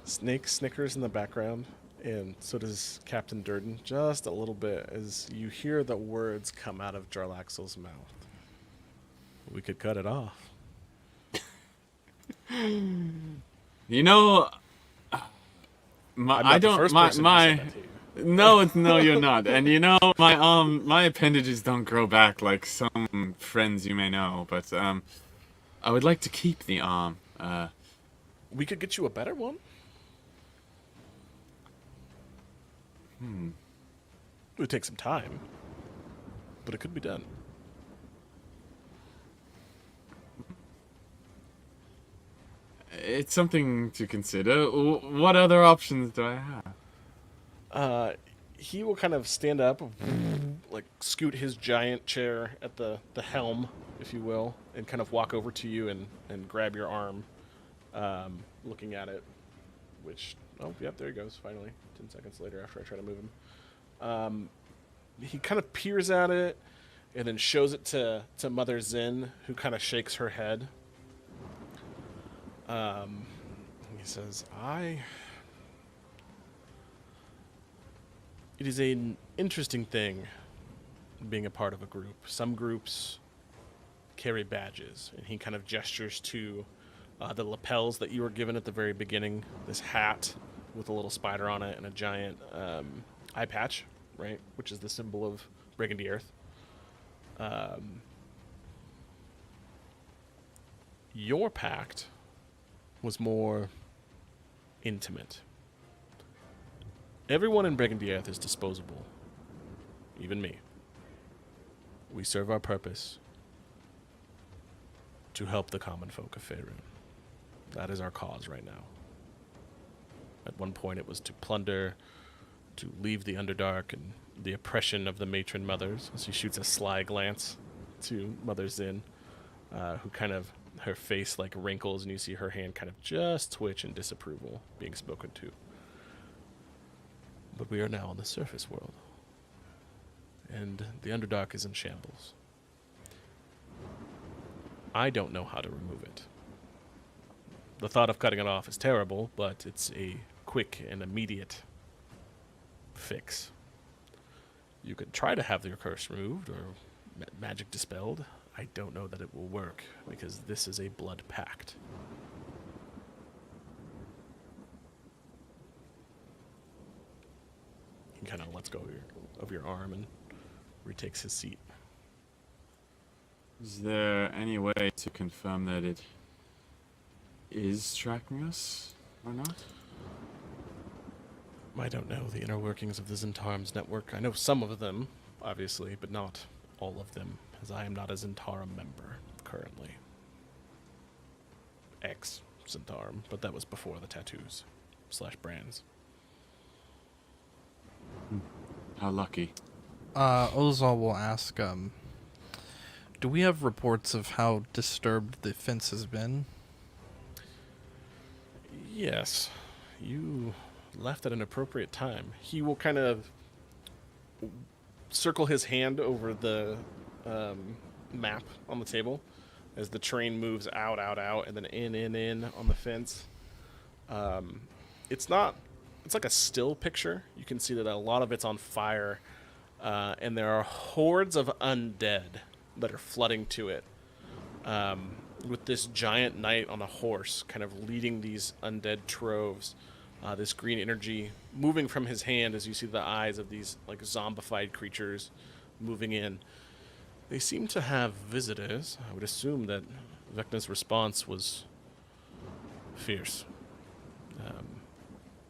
Snake snickers in the background, and so does Captain Durden, just a little bit, as you hear the words come out of Jarlaxle's mouth. We could cut it off. You know, I'm not the first person who said that to you. No, you're not. And you know, my appendages don't grow back like some friends you may know. But I would like to keep the arm. We could get you a better one. It would take some time, but it could be done. It's something to consider. What other options do I have? He will kind of stand up, like scoot his giant chair at the helm, if you will, and kind of walk over to you and grab your arm, looking at it, which, oh, yep, there he goes, finally, 10 seconds later after I try to move him. He kind of peers at it and then shows it to Mother Zin, who kind of shakes her head. He says, it is an interesting thing being a part of a group. Some groups carry badges, and he kind of gestures to the lapels that you were given at the very beginning, this hat with a little spider on it and a giant eye patch, right, which is the symbol of Brigand Earth. Your pact was more intimate. Everyone in Brigand Earth is disposable. Even me. We serve our purpose to help the common folk of Faerun. That is our cause right now. At one point it was to plunder, to leave the Underdark and the oppression of the matron mothers. As he shoots a sly glance to Mother Zin, who kind of, her face like wrinkles, and you see her hand kind of just twitch in disapproval being spoken to. But we are now on the surface world, and the Underdark is in shambles. I don't know how to remove it. The thought of cutting it off is terrible, but it's a quick and immediate fix. You could try to have your curse removed or magic dispelled. I don't know that it will work, because this is a blood pact. He kind of lets go of your arm and retakes his seat. Is there any way to confirm that it is tracking us or not? I don't know the inner workings of the Zhentarim's network. I know some of them, obviously, but not all of them, as I am not a Zhentarim member currently. Ex-Zhentarim, but that was before the tattoos / brands. How lucky. Ozal will ask, do we have reports of how disturbed the fence has been? Yes, you left at an appropriate time. He will kind of circle his hand over the map on the table as the train moves out, and then in on the fence. It's like a still picture. You can see that a lot of it's on fire, and there are hordes of undead that are flooding to it, with this giant knight on a horse kind of leading these undead troves. This green energy moving from his hand as you see the eyes of these like zombified creatures moving in. They seem to have visitors. I would assume that Vecna's response was fierce.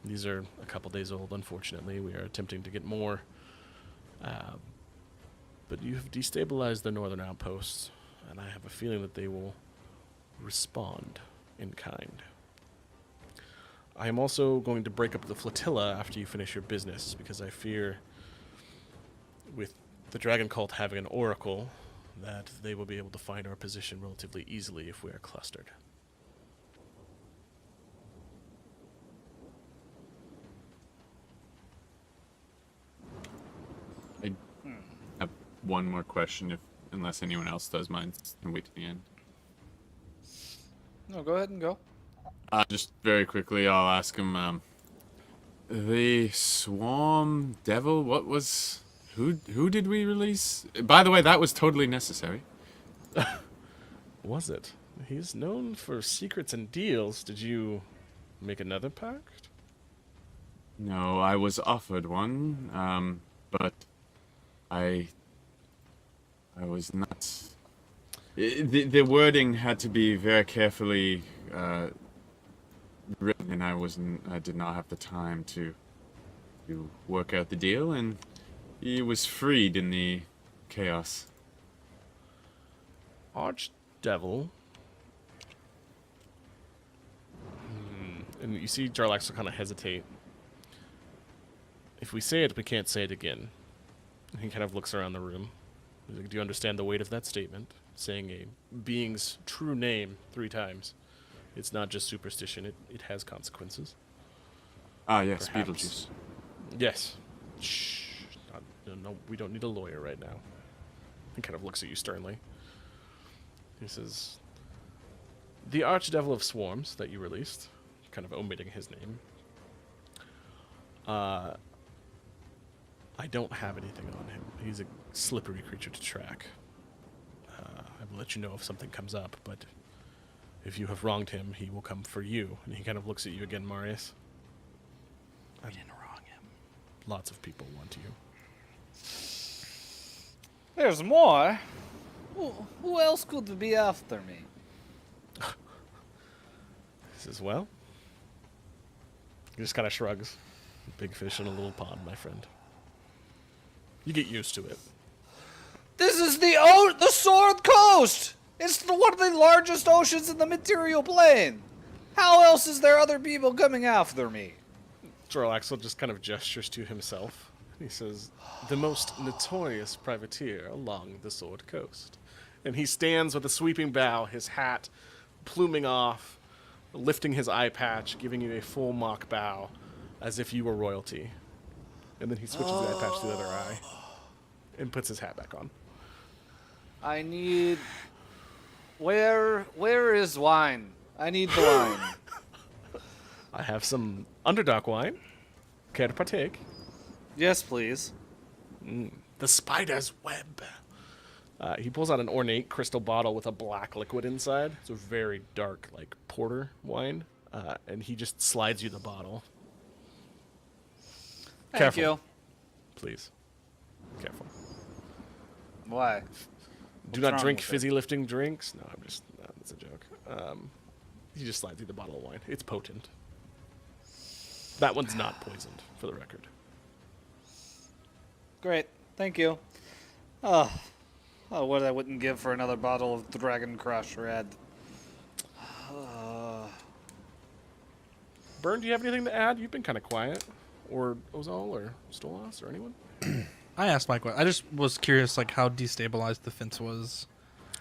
These are a couple days old, unfortunately. We are attempting to get more. But you have destabilized the northern outposts, and I have a feeling that they will respond in kind. I am also going to break up the flotilla after you finish your business, because I fear, with the dragon cult having an oracle, that they will be able to find our position relatively easily if we are clustered. I have one more question, unless anyone else does mind, and wait to the end. No, go ahead and go. Just very quickly, I'll ask him. The swarm devil. What was? Who did we release? By the way, that was totally necessary. Was it? He's known for secrets and deals. Did you make another pact? No, I was offered one. But I was not. The wording had to be very carefully written, and I did not have the time to work out the deal, and he was freed in the chaos. Archdevil. And you see Jarlax will kind of hesitate. If we say it, we can't say it again. He kind of looks around the room. He's like, do you understand the weight of that statement? Saying a being's true name 3 times. It's not just superstition, it has consequences. Yes, Perhaps. Beetlejuice. Yes. Shh. No, we don't need a lawyer right now. He kind of looks at you sternly. He says, the Archdevil of Swarms that you released, kind of omitting his name, I don't have anything on him. He's a slippery creature to track. I will let you know if something comes up, but if you have wronged him, he will come for you. And he kind of looks at you again, Marius. We didn't wrong him. Lots of people want you. There's more. Who else could be after me? He says, well, he just kind of shrugs. Big fish in a little pond, my friend. You get used to it. This is the Sword Coast! It's one of the largest oceans in the material plane! How else is there other people coming after me? Jorlaxel just kind of gestures to himself. He says, the most notorious privateer along the Sword Coast. And he stands with a sweeping bow, his hat pluming off, lifting his eye patch, giving you a full mock bow, as if you were royalty. And then he switches the eye patch to the other eye and puts his hat back on. I need... Where is wine? I need the wine. I have some Underdark wine. Care to partake? Yes, please. The spider's web. He pulls out an ornate crystal bottle with a black liquid inside. It's a very dark, like, porter wine. And he just slides you the bottle. Thank Careful. you. Please. Careful. Why? Do What's not wrong drink with it? fizzy lifting drinks. No, that's a joke. He just slides you the bottle of wine. It's potent. That one's not poisoned, for the record. Great. Thank you. Oh, what I wouldn't give for another bottle of Dragon Crush Red. Byrne, do you have anything to add? You've been kind of quiet. Or Ozal, or Stolas, or anyone? I asked my question. I just was curious, like, how destabilized the fence was.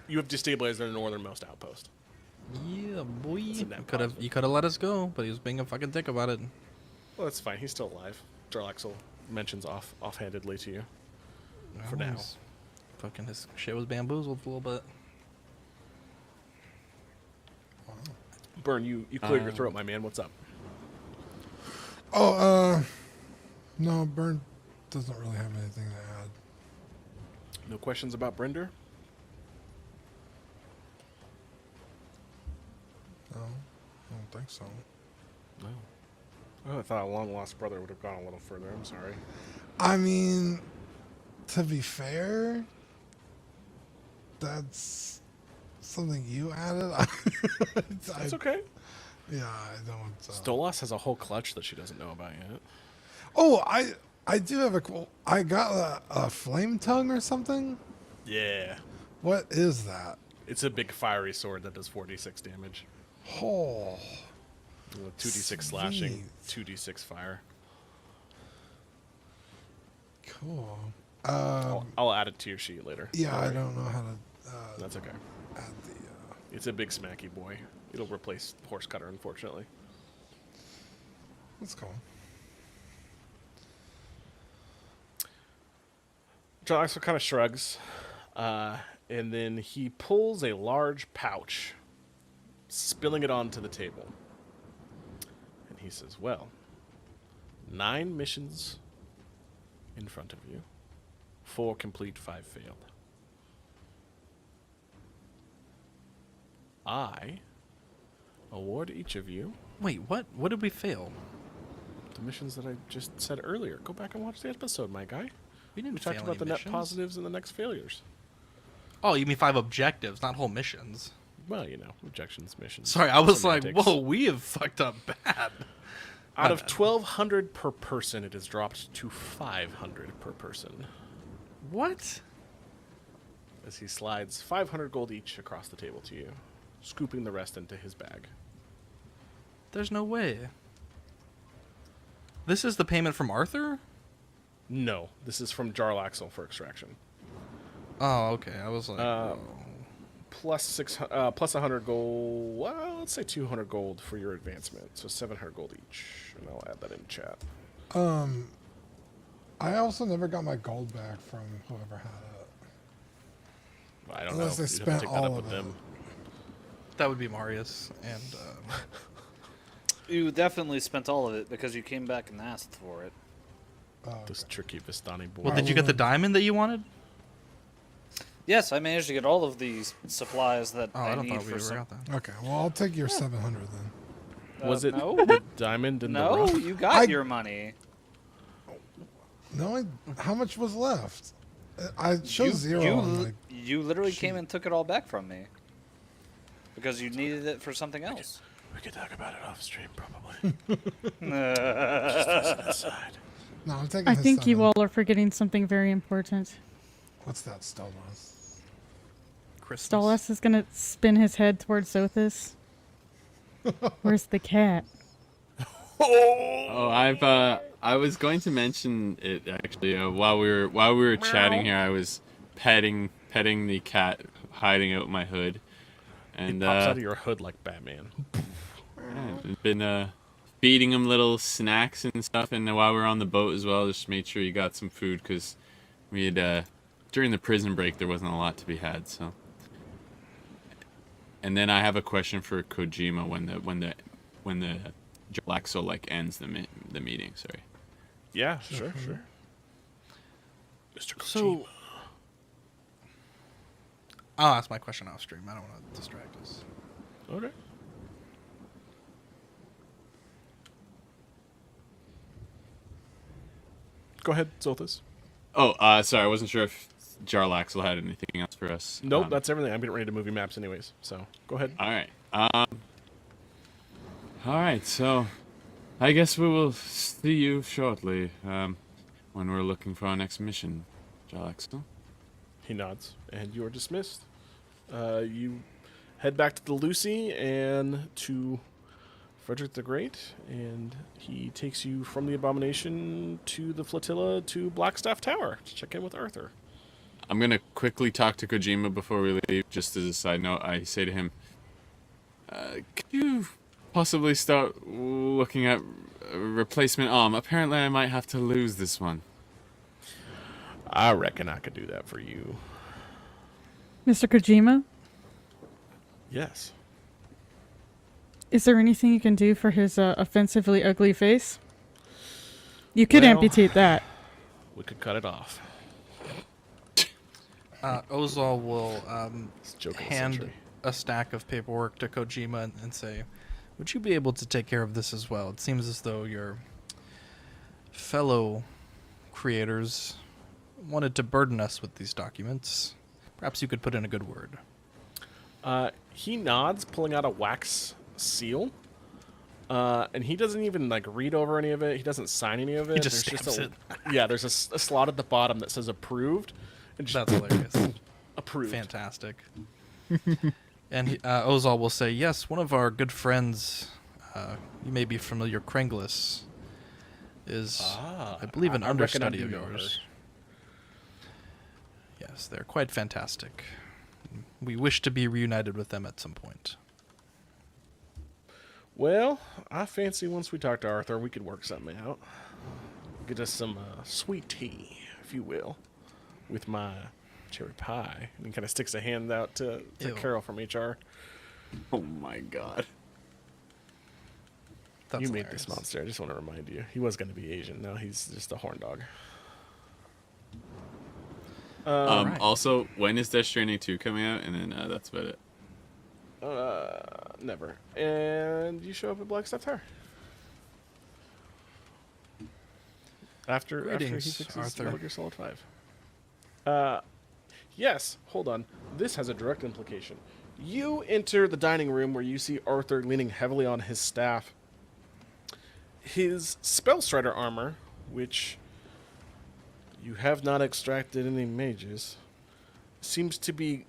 You have destabilized their northernmost outpost. Yeah, boy. a net You could have let us go, but he was being a fucking dick about it. Well, that's fine. He's still alive. Jarlaxel mentions offhandedly to you. For now. Fucking his shit was bamboozled a little bit. Byrne, you cleared your throat, my man. What's up? No, Burn doesn't really have anything to add. No questions about Brender? No, I don't think so. No. Oh, I thought a long-lost brother would have gone a little further. I'm sorry. I mean, to be fair, that's something you added. That's okay. Yeah, I don't. Stolas has a whole clutch that she doesn't know about yet. Oh, I do have a cool. I got a flame tongue or something. Yeah. What is that? It's a big fiery sword that does 4d6 damage. Oh, With 2d6 slashing, Sweet. 2d6 fire. cool. I'll add it to your sheet later. Yeah, I don't know how to That's okay. add the. It's a big smacky boy. It'll replace horse cutter, unfortunately. That's cool. John Axel kind of shrugs, and then he pulls a large pouch, spilling it onto the table. And he says, well, 9 missions in front of you. 4 complete, 5 failed. I award each of you Wait, what? What did we fail? the missions that I just said earlier. Go back and watch the episode, my guy. We didn't We talked fail about the any net missions. positives and the next failures. Oh, you mean 5 objectives, not whole missions. Well, you know, objections, missions. Sorry, I was like, semantics. whoa, we have fucked up bad. Out My of bad. 1,200 per person, it is dropped to 500 per person. What? As he slides 500 gold each across the table to you, scooping the rest into his bag. There's no way. This is the payment from Arthur? No, this is from Jarlaxle for extraction. Oh, okay. I was like, oh. Plus 100 gold. Well, let's say 200 gold for your advancement, so 700 gold each, and I'll add that in chat. I also never got my gold back from whoever had it. I don't Unless know. they You'd have to spent take that up all with of it. them. That would be Marius. And You definitely spent all of it because you came back and asked for it. This tricky Vistani boy. well, did you get the diamond that you wanted? Yes, I managed to get all of these supplies that Oh, I I don't need thought we for ever some. got that. Okay, well, I'll take your 700 then. Was it no? the diamond and the No, rock? you got I- your money. No, how much was left? I chose 0 on my. You literally came and took it all back from me because you needed it for something else. We could talk about it off stream, probably. Aside. No, I'm taking I his think you 7. all are forgetting something very important. What's that, Stolas? Christmas. Stolas is gonna spin his head towards Zothis. Where's the cat? Oh, I was going to mention it actually while we were chatting here. I was petting the cat hiding out my hood, He and pops out of your hood like Batman. I've been feeding him little snacks and stuff. And while we were on the boat as well, just made sure he got some food because we had during the prison break there wasn't a lot to be had. So, and then I have a question for Kojima when the Jalaxo like ends the meeting. Sorry. Yeah, sure. Mr. Kojima. So, I'll ask my question off stream. I don't want to distract us. Okay. Go ahead, Zolthus. Oh, sorry, I wasn't sure if Jarlaxle had anything else for us. Nope, that's everything. I'm getting ready to move your maps anyways, so go ahead. All right. All right. So, I guess we will see you shortly when we're looking for our next mission, Jarlaxle. He nods, and you are dismissed. You head back to the Lucy and to Frederick the Great, and he takes you from the Abomination to the flotilla to Blackstaff Tower to check in with Arthur. I'm gonna quickly talk to Kojima before we leave. Just as a side note, I say to him, "Could you possibly start looking at a replacement arm? Apparently, I might have to lose this one." I reckon I could do that for you. Mr. Kojima, Yes. is there anything you can do for his offensively ugly face? You could Well- amputate that. We could cut it off. Ozal will It's a joke of the hand century. a stack of paperwork to Kojima and say, would you be able to take care of this as well? It seems as though your fellow creators wanted to burden us with these documents. Perhaps you could put in a good word. He nods, pulling out a wax seal, And he doesn't even like read over any of it. He doesn't sign any of it. He just There's stamps it. Yeah, there's a slot at the bottom that says approved. And just That's hilarious. approved. Fantastic. And Ozal will say, yes, one of our good friends, you may be familiar, Kranglis, is, I believe, an I reckon I understudy do of know her. yours. Yes, they're quite fantastic. We wish to be reunited with them at some point. Well, I fancy once we talk to Arthur, we could work something out. Get us some sweet tea, if you will, with my cherry pie. And he kind of sticks a hand out to Ew. Carol from HR. Oh my god. That's You made hilarious. this monster. I just want to remind you. He was going to be Asian. Now he's just a horn dog. Right. Also, when is Death Stranding 2 coming out? And then that's about it. Never. And you show up at Black Stuff Tower. After he Greetings, fixes Arthur. Metal Gear Solid 5. Yes, hold on. This has a direct implication. You enter the dining room where you see Arthur leaning heavily on his staff. His Spellstrider armor, which you have not extracted any mages, seems to be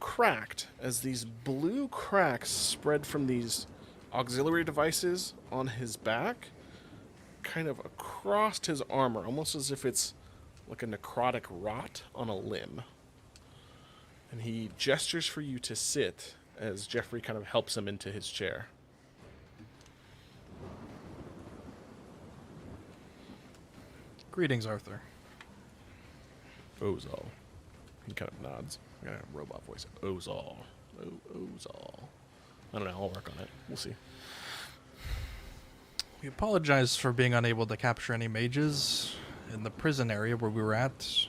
cracked as these blue cracks spread from these auxiliary devices on his back, kind of across his armor, almost as if it's like a necrotic rot on a limb. And he gestures for you to sit as Jeffrey kind of helps him into his chair. Greetings, Arthur. Ozal. He kind of nods. I got a robot voice. Ozal. Ozal. I don't know. I'll work on it. We'll see. We apologize for being unable to capture any mages in the prison area where we were at.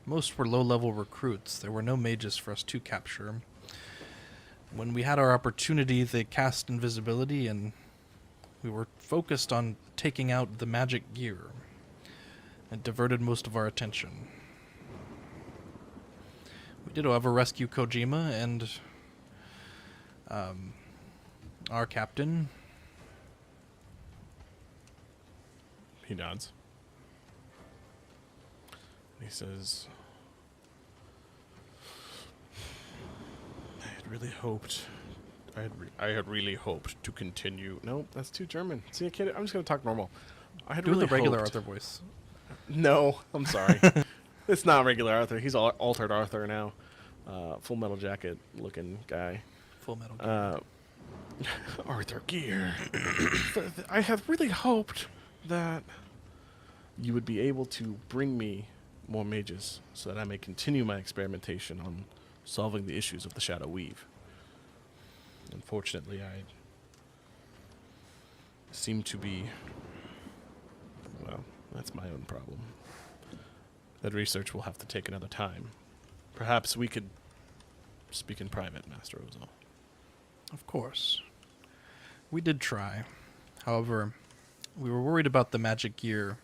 Most were low-level recruits. There were no mages for us to capture. When we had our opportunity, they cast invisibility, and we were focused on taking out the magic gear. It diverted most of our attention. We did, however, rescue Kojima and our captain. He nods. He says, I had really hoped to continue. No, that's too German. See, I can't, I'm just going to talk normal. I had Do really the regular hoped- Arthur voice. No, I'm sorry. It's not regular Arthur. He's altered Arthur now. Full Metal Jacket looking guy. Full Metal Gear. Arthur Gear. I have really hoped that you would be able to bring me more mages so that I may continue my experimentation on solving the issues of the Shadow Weave. Unfortunately, I seem to be... Well, that's my own problem. That research will have to take another time. Perhaps we could speak in private, Master Ozal. Of course. We did try. However, we were worried about the magic gear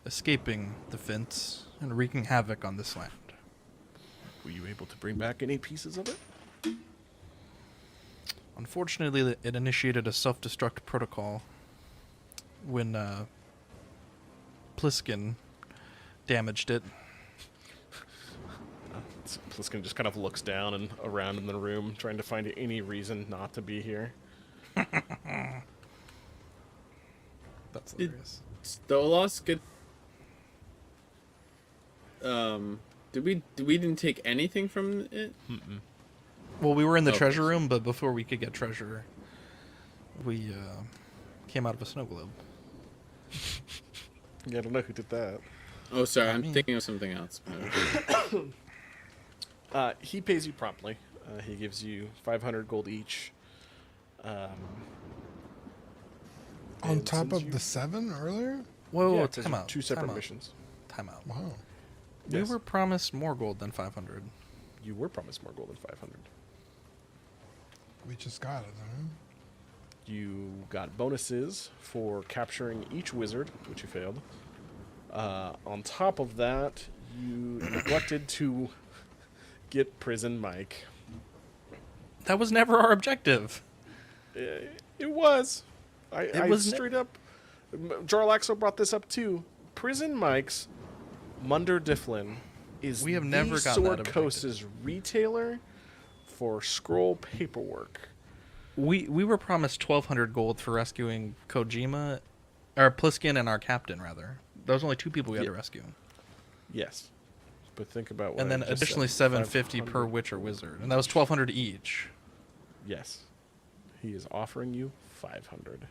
escaping the fence and wreaking havoc on this land. Were you able to bring back any pieces of it? Unfortunately, it initiated a self-destruct protocol when Pliskin damaged it. Pliskin just kind of looks down and around in the room, trying to find any reason not to be here. That's Did- hilarious. Stolas get. We didn't take anything from it? Well, we were in the Okay. treasure room, but before we could get treasure, we came out of a snow globe. Yeah, I don't know who did that. Oh, sorry, I'm me. thinking of something else. He pays you promptly. He gives you 500 gold each. On And top since of you- the 7 earlier? Whoa, Yeah, whoa, 'cause time you're out. two separate time out, missions. Time out. Wow. We Yes. were promised more gold than 500. You were promised more gold than 500. We just got it, huh? You got bonuses for capturing each wizard, which you failed. On top of that, you neglected to get Prison Mike. That was never our objective. It was. I was straight up. Jarlaxo brought this up too. Prison Mike's Munder Difflin is We have the never gotten that Sword objective. Coast's retailer for scroll paperwork. We were promised 1,200 gold for rescuing Kojima, or Pliskin and our captain, rather. There was only 2 people we had to rescue. Yes, but think about what. And then I just additionally said, 750 per 500. witch or wizard. And that was 1,200 each. Yes, he is offering you 500.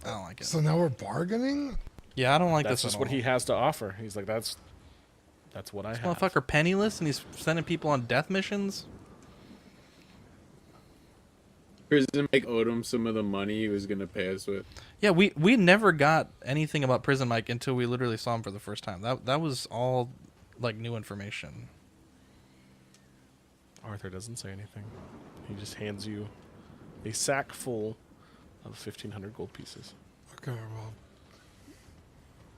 I don't like it. So now we're bargaining? Yeah, I don't like That's this just at what all. he has to offer. He's like, that's what I have. Motherfucker penniless and he's sending people on death missions? Prison Mike owed him some of the money he was gonna pay us with. Yeah, we never got anything about Prison Mike until we literally saw him for the first time. That was all like new information. Arthur doesn't say anything. He just hands you a sack full of 1,500 gold pieces. Okay, well,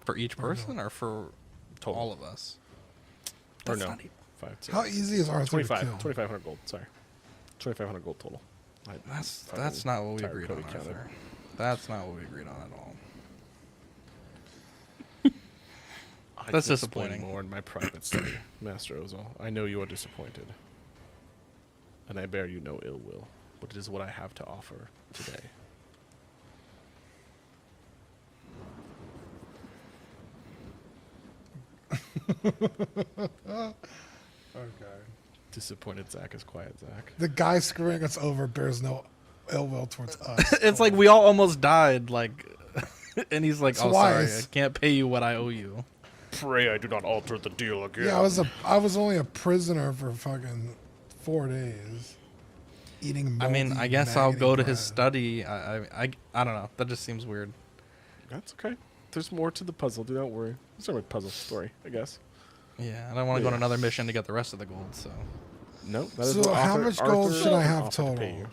For each person or for Total. all of us? Or That's no, not even- 5, 10, how easy is Arthur 25, to kill? 2,500 gold. Sorry, 2,500 gold total. That's not what we tired agreed on, Cody counted. Arthur. That's not what we agreed on at all. I That's can explain disappointing. more in my private study, Master Ozol. I know you are disappointed, and I bear you no ill will, but it is what I have to offer today. Okay. Disappointed Zach is quiet Zach. The guy screwing us over bears no ill will towards us. It's like we all almost died, like, and he's like, "Oh, sorry, Twice. I can't pay you what I owe you." Pray I do not alter the deal again. Yeah, I was only a prisoner for fucking 4 days. Eating I mean, moldy, I guess I'll go to maggoty his bread. study. I don't know. That just seems weird. That's okay. There's more to the puzzle. Do not worry. It's not a puzzle story, I guess. Yeah, I don't want to go on another mission to get the rest of the gold. So, No. That is So what how Arthur- much gold Arthur should I have offered to pay total? you.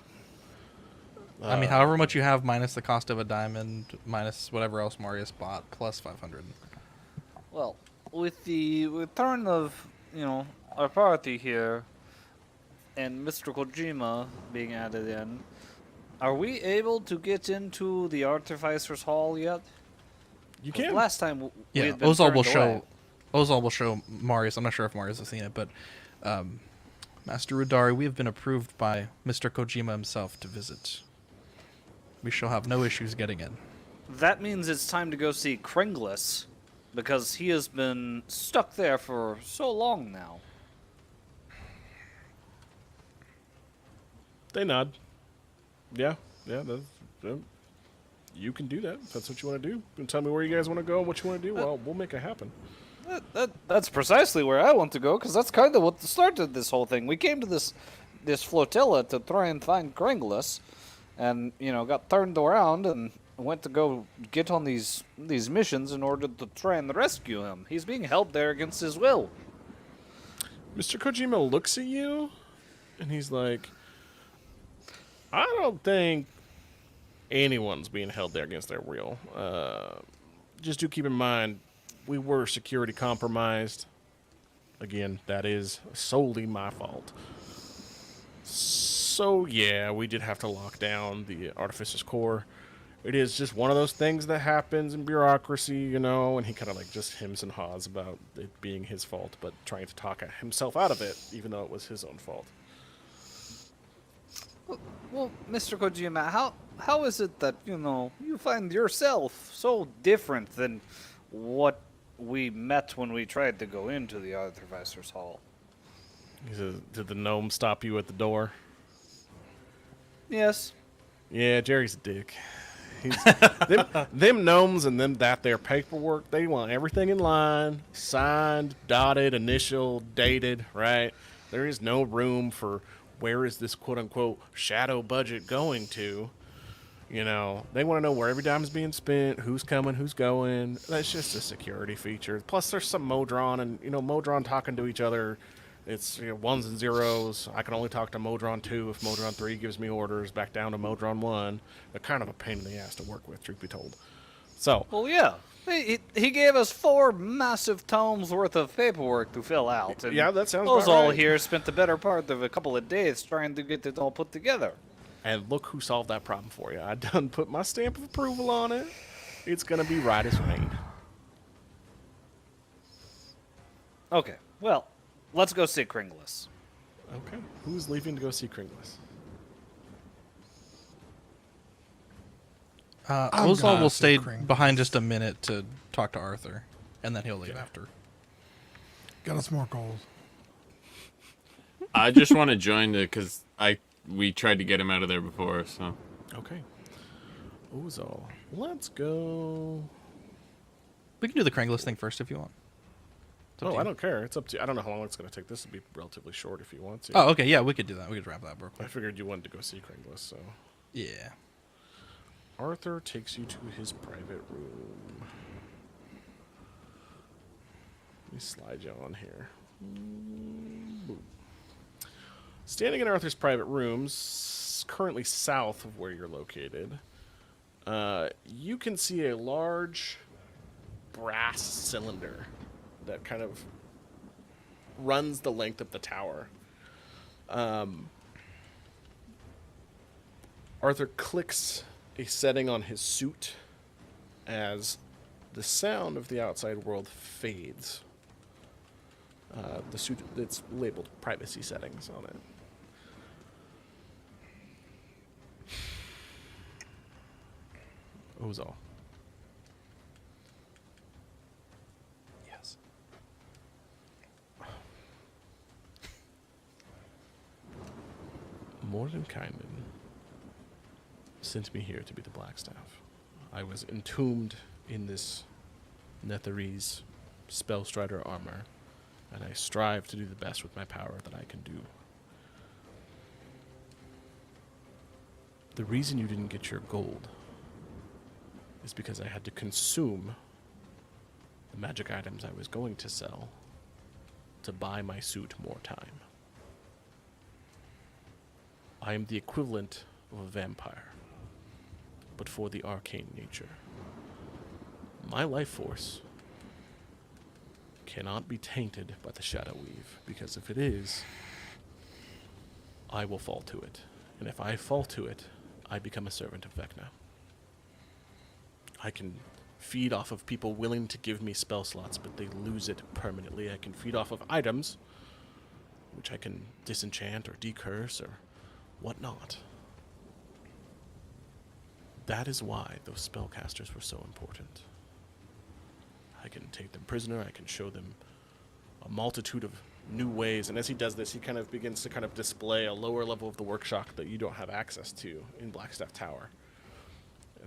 I mean, however much you have minus the cost of a diamond, minus whatever else Marius bought, plus 500. Well, with the return of, our party here, and Mr. Kojima being added in, are we able to get into the Artificer's Hall yet? You 'Cause can. Last time we Yeah, had been Ozal will turned show. away. Ozal will show Marius. I'm not sure if Marius has seen it, but Master Rudari, we have been approved by Mr. Kojima himself to visit. We shall have no issues getting in. That means it's time to go see Kringlis, because he has been stuck there for so long now. They nod. Yeah. You can do that. If that's what you want to do. You can tell me where you guys want to go and what you want to do. Well, we'll make it happen. That's precisely where I want to go, because that's kind of what started this whole thing. We came to this flotilla to try and find Kringlis, and got turned around and went to go get on these missions in order to try and rescue him. He's being held there against his will. Mr. Kojima looks at you, and he's like, I don't think anyone's being held there against their will. Just do keep in mind, we were security compromised. Again, that is solely my fault. So, yeah, we did have to lock down the Artificer's Core. It is just one of those things that happens in bureaucracy, and he kind of just hems and haws about it being his fault, but trying to talk himself out of it, even though it was his own fault. Well, Mr. Kojima, how is it that, you find yourself so different than what we met when we tried to go into the Artificer's Hall? He says, did the gnome stop you at the door? Yes. Yeah, Jerry's a dick. Them gnomes and their paperwork, they want everything in line, signed, dotted, initialed, dated, right? There is no room for where is this quote-unquote shadow budget going to. They want to know where every dime is being spent, who's coming, who's going. That's just a security feature. Plus, there's some Modron, and, Modron talking to each other. It's ones and zeros. I can only talk to Modron 2 if Modron 3 gives me orders, back down to Modron 1. They're kind of a pain in the ass to work with, truth be told. So, Well, yeah. He gave us 4 massive tomes worth of paperwork to fill out. And Yeah, that sounds those about all right. here spent the better part of a couple of days trying to get it all put together. And look who solved that problem for you. I done put my stamp of approval on it. It's gonna be right as rain. Okay, well, let's go see Kringless. Okay. Who's leaving to go see Kringless? I'm Ozal gonna will say stay Kringle. behind just a minute to talk to Arthur, and then he'll leave after. Get us more gold. I just want to join because we tried to get him out of there before, so. Okay. Ozal. Let's go. We can do the Kringless thing first if you want. It's up to Oh, you. I don't care. It's up to you. I don't know how long it's gonna take. This will be relatively short if you want to. Oh, okay, yeah, we could do that. We could wrap that up real I quick. figured you wanted to go see Kringless, so. Yeah. Arthur takes you to his private room. Let me slide you on here. Boom. Standing in Arthur's private rooms, currently south of where you're located, you can see a large brass cylinder that kind of runs the length of the tower. Arthur clicks a setting on his suit as the sound of the outside world fades. The suit, it's labeled privacy settings on it. Ozal. Yes. Mordenkainen sent me here to be the Blackstaff. I was entombed in this Netherese Spellstrider armor, and I strive to do the best with my power that I can do. The reason you didn't get your gold is because I had to consume the magic items I was going to sell to buy my suit more time. I am the equivalent of a vampire, but for the arcane nature. My life force cannot be tainted by the Shadow Weave, because if it is, I will fall to it. And if I fall to it, I become a servant of Vecna. I can feed off of people willing to give me spell slots, but they lose it permanently. I can feed off of items, which I can disenchant or decurse or whatnot. That is why those spellcasters were so important. I can take them prisoner, I can show them a multitude of new ways, and as he does this, he kind of begins to kind of display a lower level of the workshop that you don't have access to in Blackstaff Tower.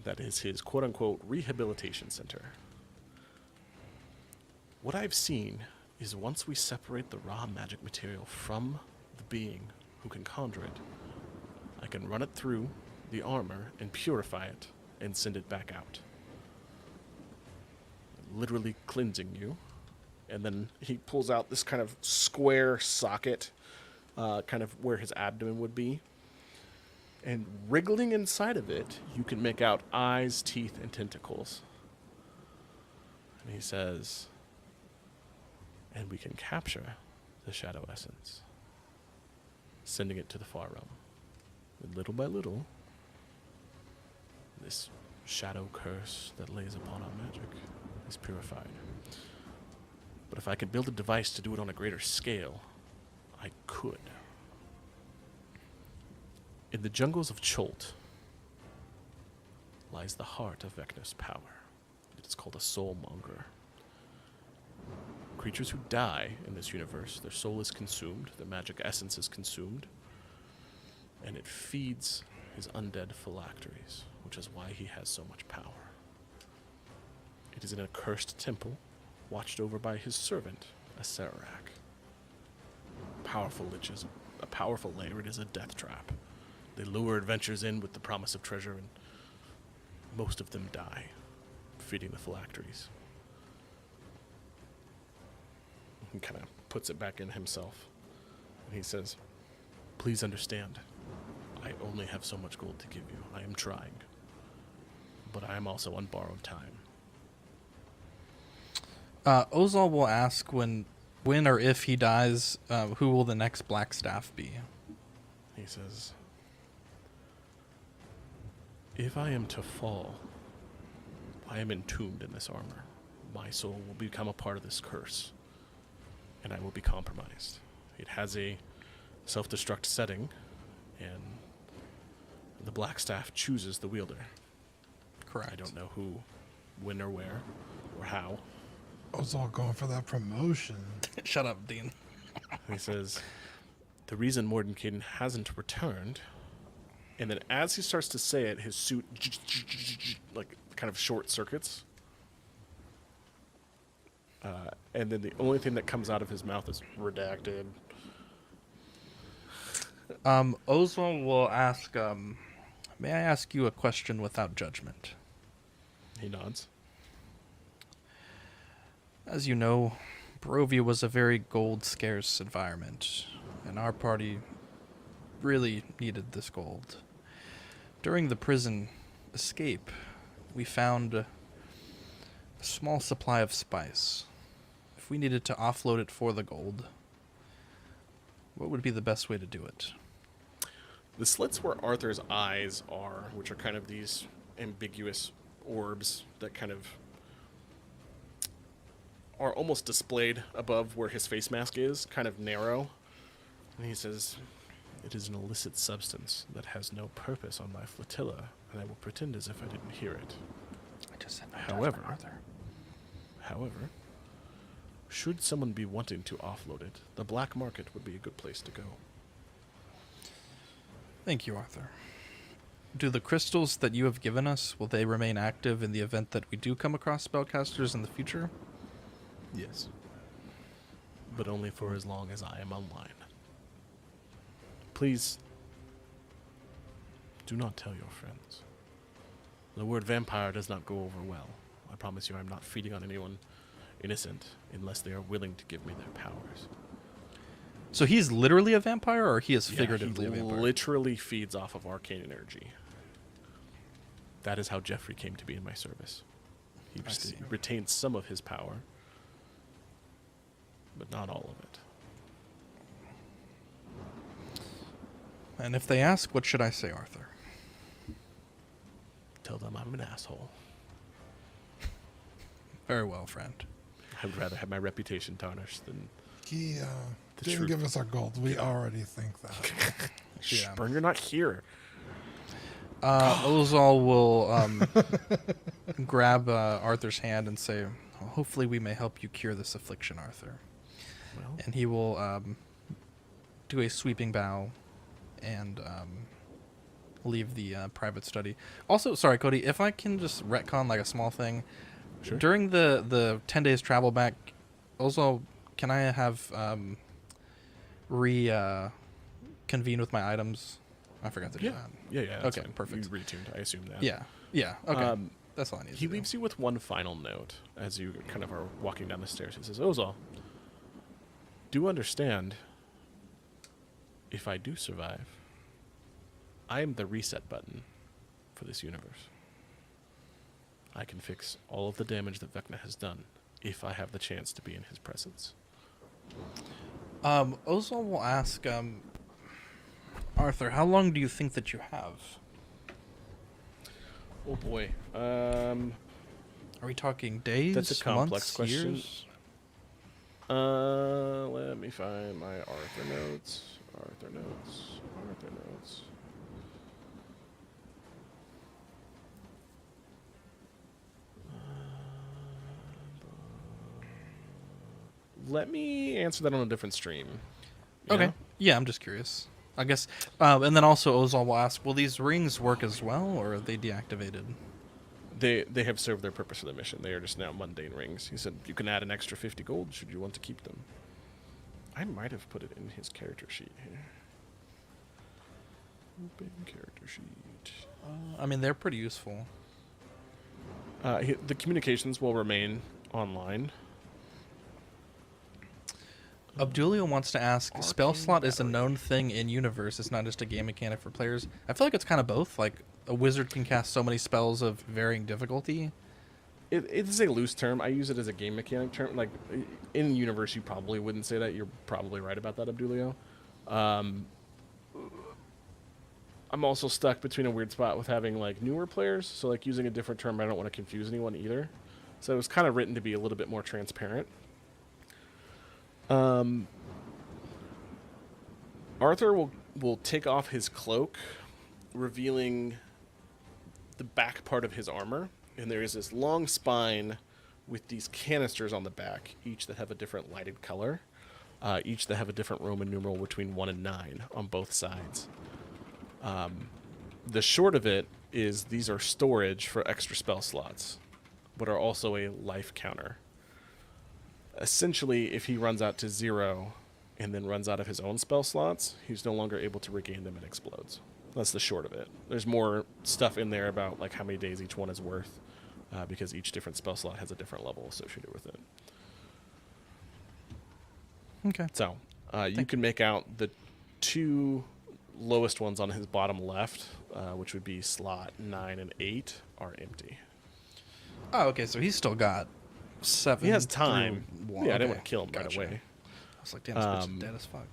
That is his quote-unquote rehabilitation center. What I've seen is once we separate the raw magic material from the being who can conjure it, I can run it through the armor and purify it and send it back out. Literally cleansing you. And then he pulls out this kind of square socket, kind of where his abdomen would be. And wriggling inside of it, you can make out eyes, teeth, and tentacles. And he says, and we can capture the shadow essence, sending it to the far realm. And little by little, this shadow curse that lays upon our magic is purified. But if I could build a device to do it on a greater scale, I could. In the jungles of Cholt lies the heart of Vecna's power. It is called a soulmonger. Creatures who die in this universe, their soul is consumed, their magic essence is consumed, and it feeds his undead phylacteries, which is why he has so much power. It is in a cursed temple, watched over by his servant, a Sararak. Powerful liches, a powerful lair, it is a death trap. They lure adventurers in with the promise of treasure, and most of them die, feeding the phylacteries. He kind of puts it back in himself, and he says, please understand, I only have so much gold to give you. I am trying, but I am also on borrowed time. Ozal will ask when or if he dies, who will the next Black Staff be? He says, if I am to fall, I am entombed in this armor. My soul will become a part of this curse, and I will be compromised. It has a self-destruct setting, and the Black Staff chooses the wielder. Correct. I don't know who, when, or where, or how. I was all going for that promotion. Shut up, Dean. He says, the reason Mordenkainen hasn't returned, and then as he starts to say it, his suit like kind of short circuits. And then the only thing that comes out of his mouth is redacted. Ozal will ask, may I ask you a question without judgment? He nods. As you know, Barovia was a very gold-scarce environment, and our party really needed this gold. During the prison escape, we found a small supply of spice. If we needed to offload it for the gold, what would be the best way to do it? The slits where Arthur's eyes are, which are kind of these ambiguous orbs that kind of are almost displayed above where his face mask is, kind of narrow. And he says, it is an illicit substance that has no purpose on my flotilla, and I will pretend as if I didn't hear it. I just said no However, judgment, Arthur. However, should someone be wanting to offload it, the black market would be a good place to go. Thank you, Arthur. Do the crystals that you have given us, will they remain active in the event that we do come across spellcasters in the future? Yes. But only for as long as I am online. Please, do not tell your friends. The word vampire does not go over well. I promise you I'm not feeding on anyone innocent unless they are willing to give me their powers. So he's literally a vampire, or he is Yeah, figuratively he a vampire? literally feeds off of arcane energy. That is how Jeffrey came to be in my service. He I see. retained some of his power, but not all of it. And if they ask, what should I say, Arthur? Tell them I'm an asshole. Very well, friend. I would rather have my reputation tarnished than... He The didn't truth. give us our gold. We already think that. Shh, Yeah. Burn, you're not here. Ozal will grab Arthur's hand and say, hopefully we may help you cure this affliction, Arthur. Well, And he will do a sweeping bow and leave the private study. Also, sorry, Cody, if I can just retcon like a small thing. Sure. During the 10 days travel back, Ozal, can I have convene with my items? I forgot to do that. Yeah, that's Okay, fine. perfect. You retuned, I assume that. Yeah, okay. Um, That's all I need He to leaves you with one final note as you kind of are walking down the stairs. He says, Ozal, do understand, if I do survive, I am the reset button for this universe. I can fix all of the damage that Vecna has done if I have the chance to be in his presence. Ozal will ask, Arthur, how long do you think that you have? Oh boy. Are we talking days, That's a complex months, question. years? Let me find my Arthur notes. Arthur notes. Let me answer that on a different stream. Okay. Yeah? Yeah, I'm just curious. I guess. And then also Ozal will ask, will these rings work as well, or are they deactivated? They have served their purpose for the mission. They are just now mundane rings. He said you can add an extra 50 gold should you want to keep them. I might have put it in his character sheet here. Open character sheet. I mean, they're pretty useful. The communications will remain online. Abdulio wants to ask, spell Arcane slot is a battery. known thing in universe. It's not just a game mechanic for players. I feel like it's kind of both. Like, a wizard can cast so many spells of varying difficulty, It is a loose term. I use it as a game mechanic term. Like in universe, you probably wouldn't say that. You're probably right about that, Abdulio. I'm also stuck between a weird spot with having like newer players, so like using a different term, I don't want to confuse anyone either. So it was kind of written to be a little bit more transparent. Arthur will take off his cloak, revealing the back part of his armor, and there is this long spine with these canisters on the back, each that have a different lighted color, each that have a different Roman numeral between 1 and 9 on both sides. The short of it is these are storage for extra spell slots, but are also a life counter. Essentially, if he runs out to 0 and then runs out of his own spell slots, he's no longer able to regain them and explodes. That's the short of it. There's more stuff in there about like how many days each one is worth, because each different spell slot has a different level associated with it. Okay. So you can make out the 2 lowest ones on his bottom left, which would be slot 9 and 8, are empty. Oh, okay. So he's still got 7. He has time. through 1. Yeah, I didn't Okay, want to kill him gotcha. right away. I was like, damn, this bitch is dead as fuck.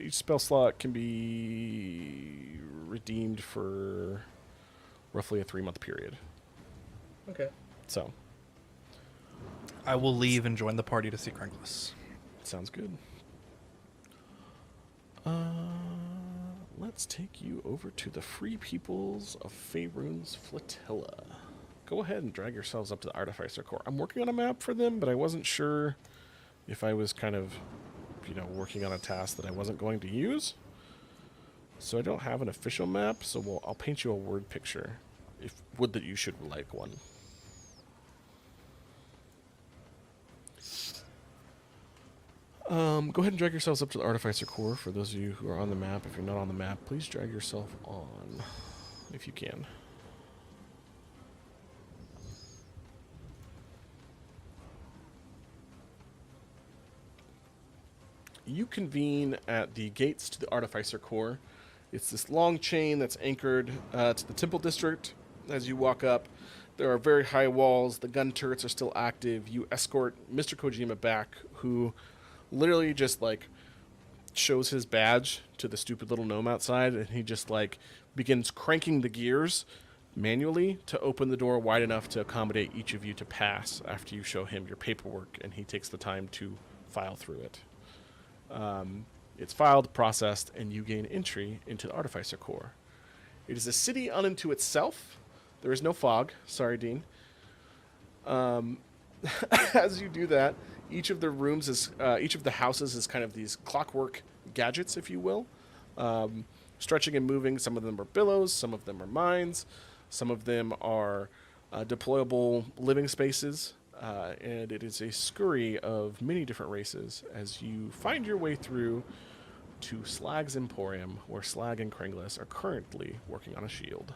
Each spell slot can be redeemed for roughly a 3-month period. Okay. So, I will leave and join the party to see Kringless. sounds good. Let's take you over to the Free Peoples of Faerun's flotilla. Go ahead and drag yourselves up to the Artificer Core. I'm working on a map for them, but I wasn't sure if I was kind of, working on a task that I wasn't going to use. So I don't have an official map, so I'll paint you a word picture. Would that you should like one. Go ahead and drag yourselves up to the Artificer Core. For those of you who are on the map, if you're not on the map, please drag yourself on, if you can. You convene at the gates to the Artificer Core. It's this long chain that's anchored to the Temple District. As you walk up, there are very high walls. The gun turrets are still active. You escort Mr. Kojima back, who literally just shows his badge to the stupid little gnome outside, and he just begins cranking the gears manually to open the door wide enough to accommodate each of you to pass after you show him your paperwork, and he takes the time to file through it. It's filed, processed, and you gain entry into the Artificer Core. It is a city unto itself. There is no fog. Sorry, Dean. As you do that, each of the rooms is, each of the houses is kind of these clockwork gadgets, if you will, stretching and moving. Some of them are billows, some of them are mines, some of them are deployable living spaces, and it is a scurry of many different races as you find your way through to Slag's Emporium, where Slag and Kringless are currently working on a shield.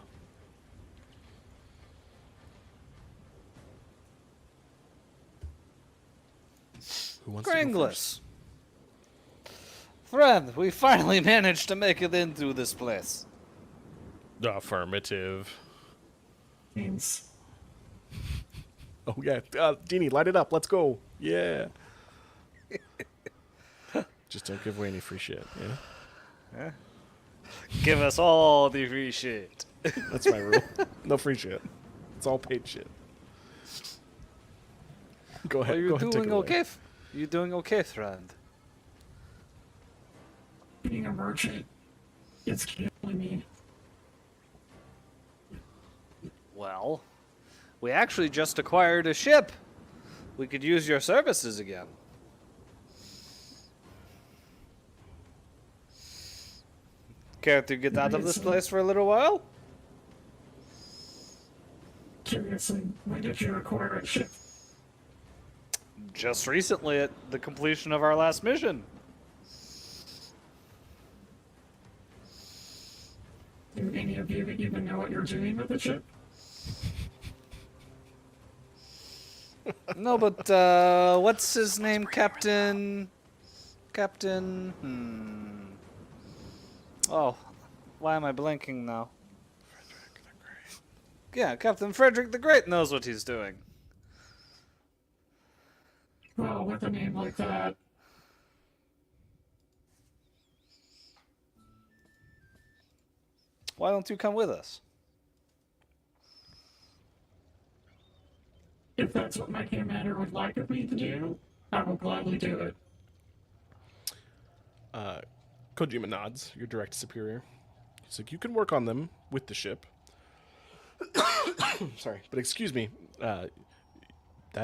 Who wants to go first? Kringless. Friend, we finally managed to make it into this place. Affirmative. Thanks. Oh yeah, Genie, light it up. Let's go. Yeah. Just don't give away any free shit. Yeah. Give us all the free shit. That's my rule. No free shit. It's all paid shit. Go ahead. Are you go ahead, take doing it away. okay? You doing okay, friend? Being a merchant, it's killing me. Well, we actually just acquired a ship. We could use your services again. Care to get out of this place for a little while? Curiously, when did you acquire a ship? Just recently at the completion of our last mission. Do any of you even know what you're doing with the ship? No, but what's his name? Captain. Oh, why am I blanking now? Yeah, Captain Frederick the Great knows what he's doing. Well, with a name like that, Why don't you come with us? if that's what my commander would like of me to do, I will gladly do it. Kojima nods, your direct superior. He's like, you can work on them with the ship. Sorry, but excuse me, that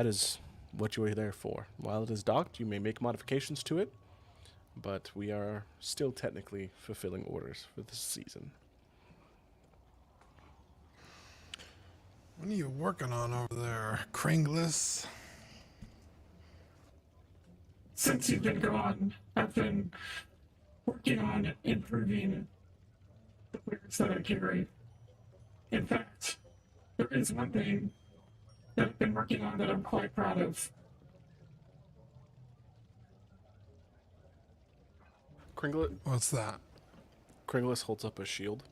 is what you are there for. While it is docked, you may make modifications to it, but we are still technically fulfilling orders for this season. What are you working on over there, Kringlis? Since you've been gone, I've been working on improving the wares that I carry. In fact, there is one thing that I've been working on that I'm quite proud of. What's that? Kringlis holds up a shield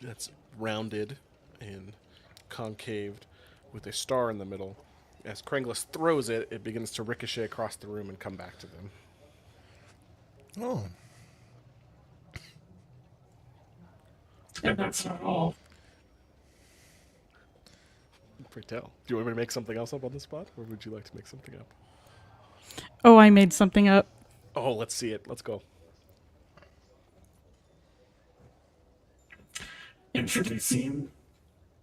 that's rounded and concaved with a star in the middle. As Kringlis throws it, it begins to ricochet across the room and come back to them. Oh, And that's not all. Pray tell. Do you want me to make something else up on the spot, or would you like to make something up? Oh, I made something up. Oh, let's see it. Let's go. Introducing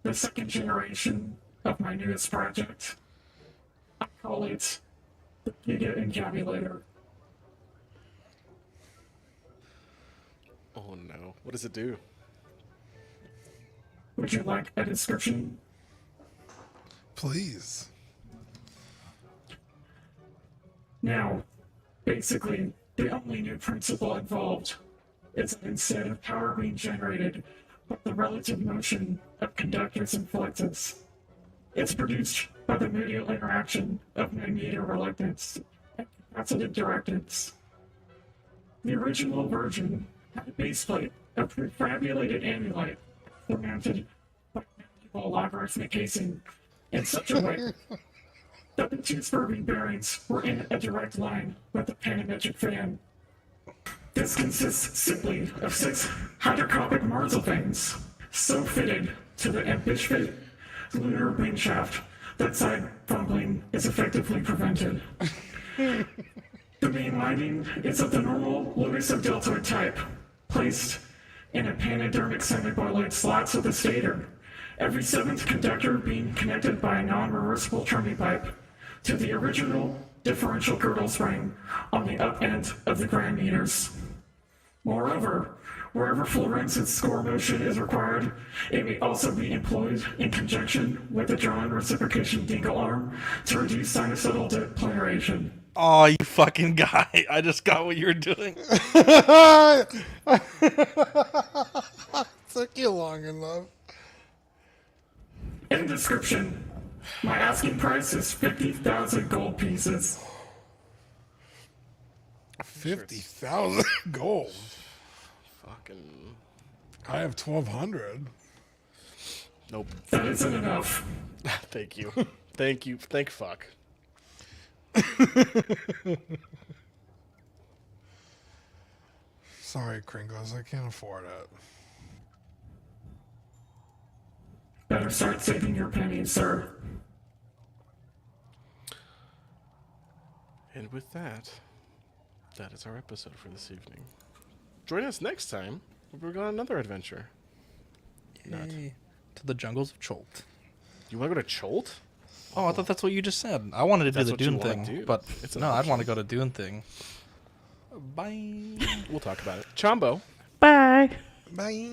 the second generation of my newest project. I call it the Giga Encabulator. Oh no. What does it do? Would you like a description? please. Now, basically, the only new principle involved is that instead of power being generated by the relative motion of conductors and fluxes, it's produced by the medial interaction of magnetoreluctance and capacitive directance. The original version had a baseplate of prefabulated amulite surmounted by a malleable logarithmic casing in such a way that the two swerving bearings were in a direct line with the panometric fan. This consists simply of 6 hydrocoptic Marzelfangs, so fitted to the ambitious lunar wing shaft that side fumbling is effectively prevented. The main lighting is of the normal Lewis of deltoid type, placed in a panodermic semi-boiloid slots of the stator, every 7th conductor being connected by a non-reversible trimming pipe to the original differential girdle spring on the up end of the grand meters. Moreover, wherever fluorescent score motion is required, it may also be employed in conjunction with the drawn reciprocation dingle arm to reduce sinusoidal declaration. Oh, you fucking guy. I just got what you were doing. Took you long enough. In description, my asking price is 50,000 gold pieces. 50,000 gold. Fucking. I have 1,200. Nope. That isn't enough. Thank you. Thank you. Thank fuck. Sorry, Kringles, I can't afford it. Better start saving your pennies, sir. And with that, that is our episode for this evening. Join us next time when we're going on another adventure. Not. Yay. To the jungles of Cholt. You want to go to Cholt? Oh, I thought that's what you just said. I wanted to do That's the what you Dune wanna thing, do. but It's an no, I'd option. want to go to Dune thing. Bye. We'll talk about it. Chombo. Bye. Bye.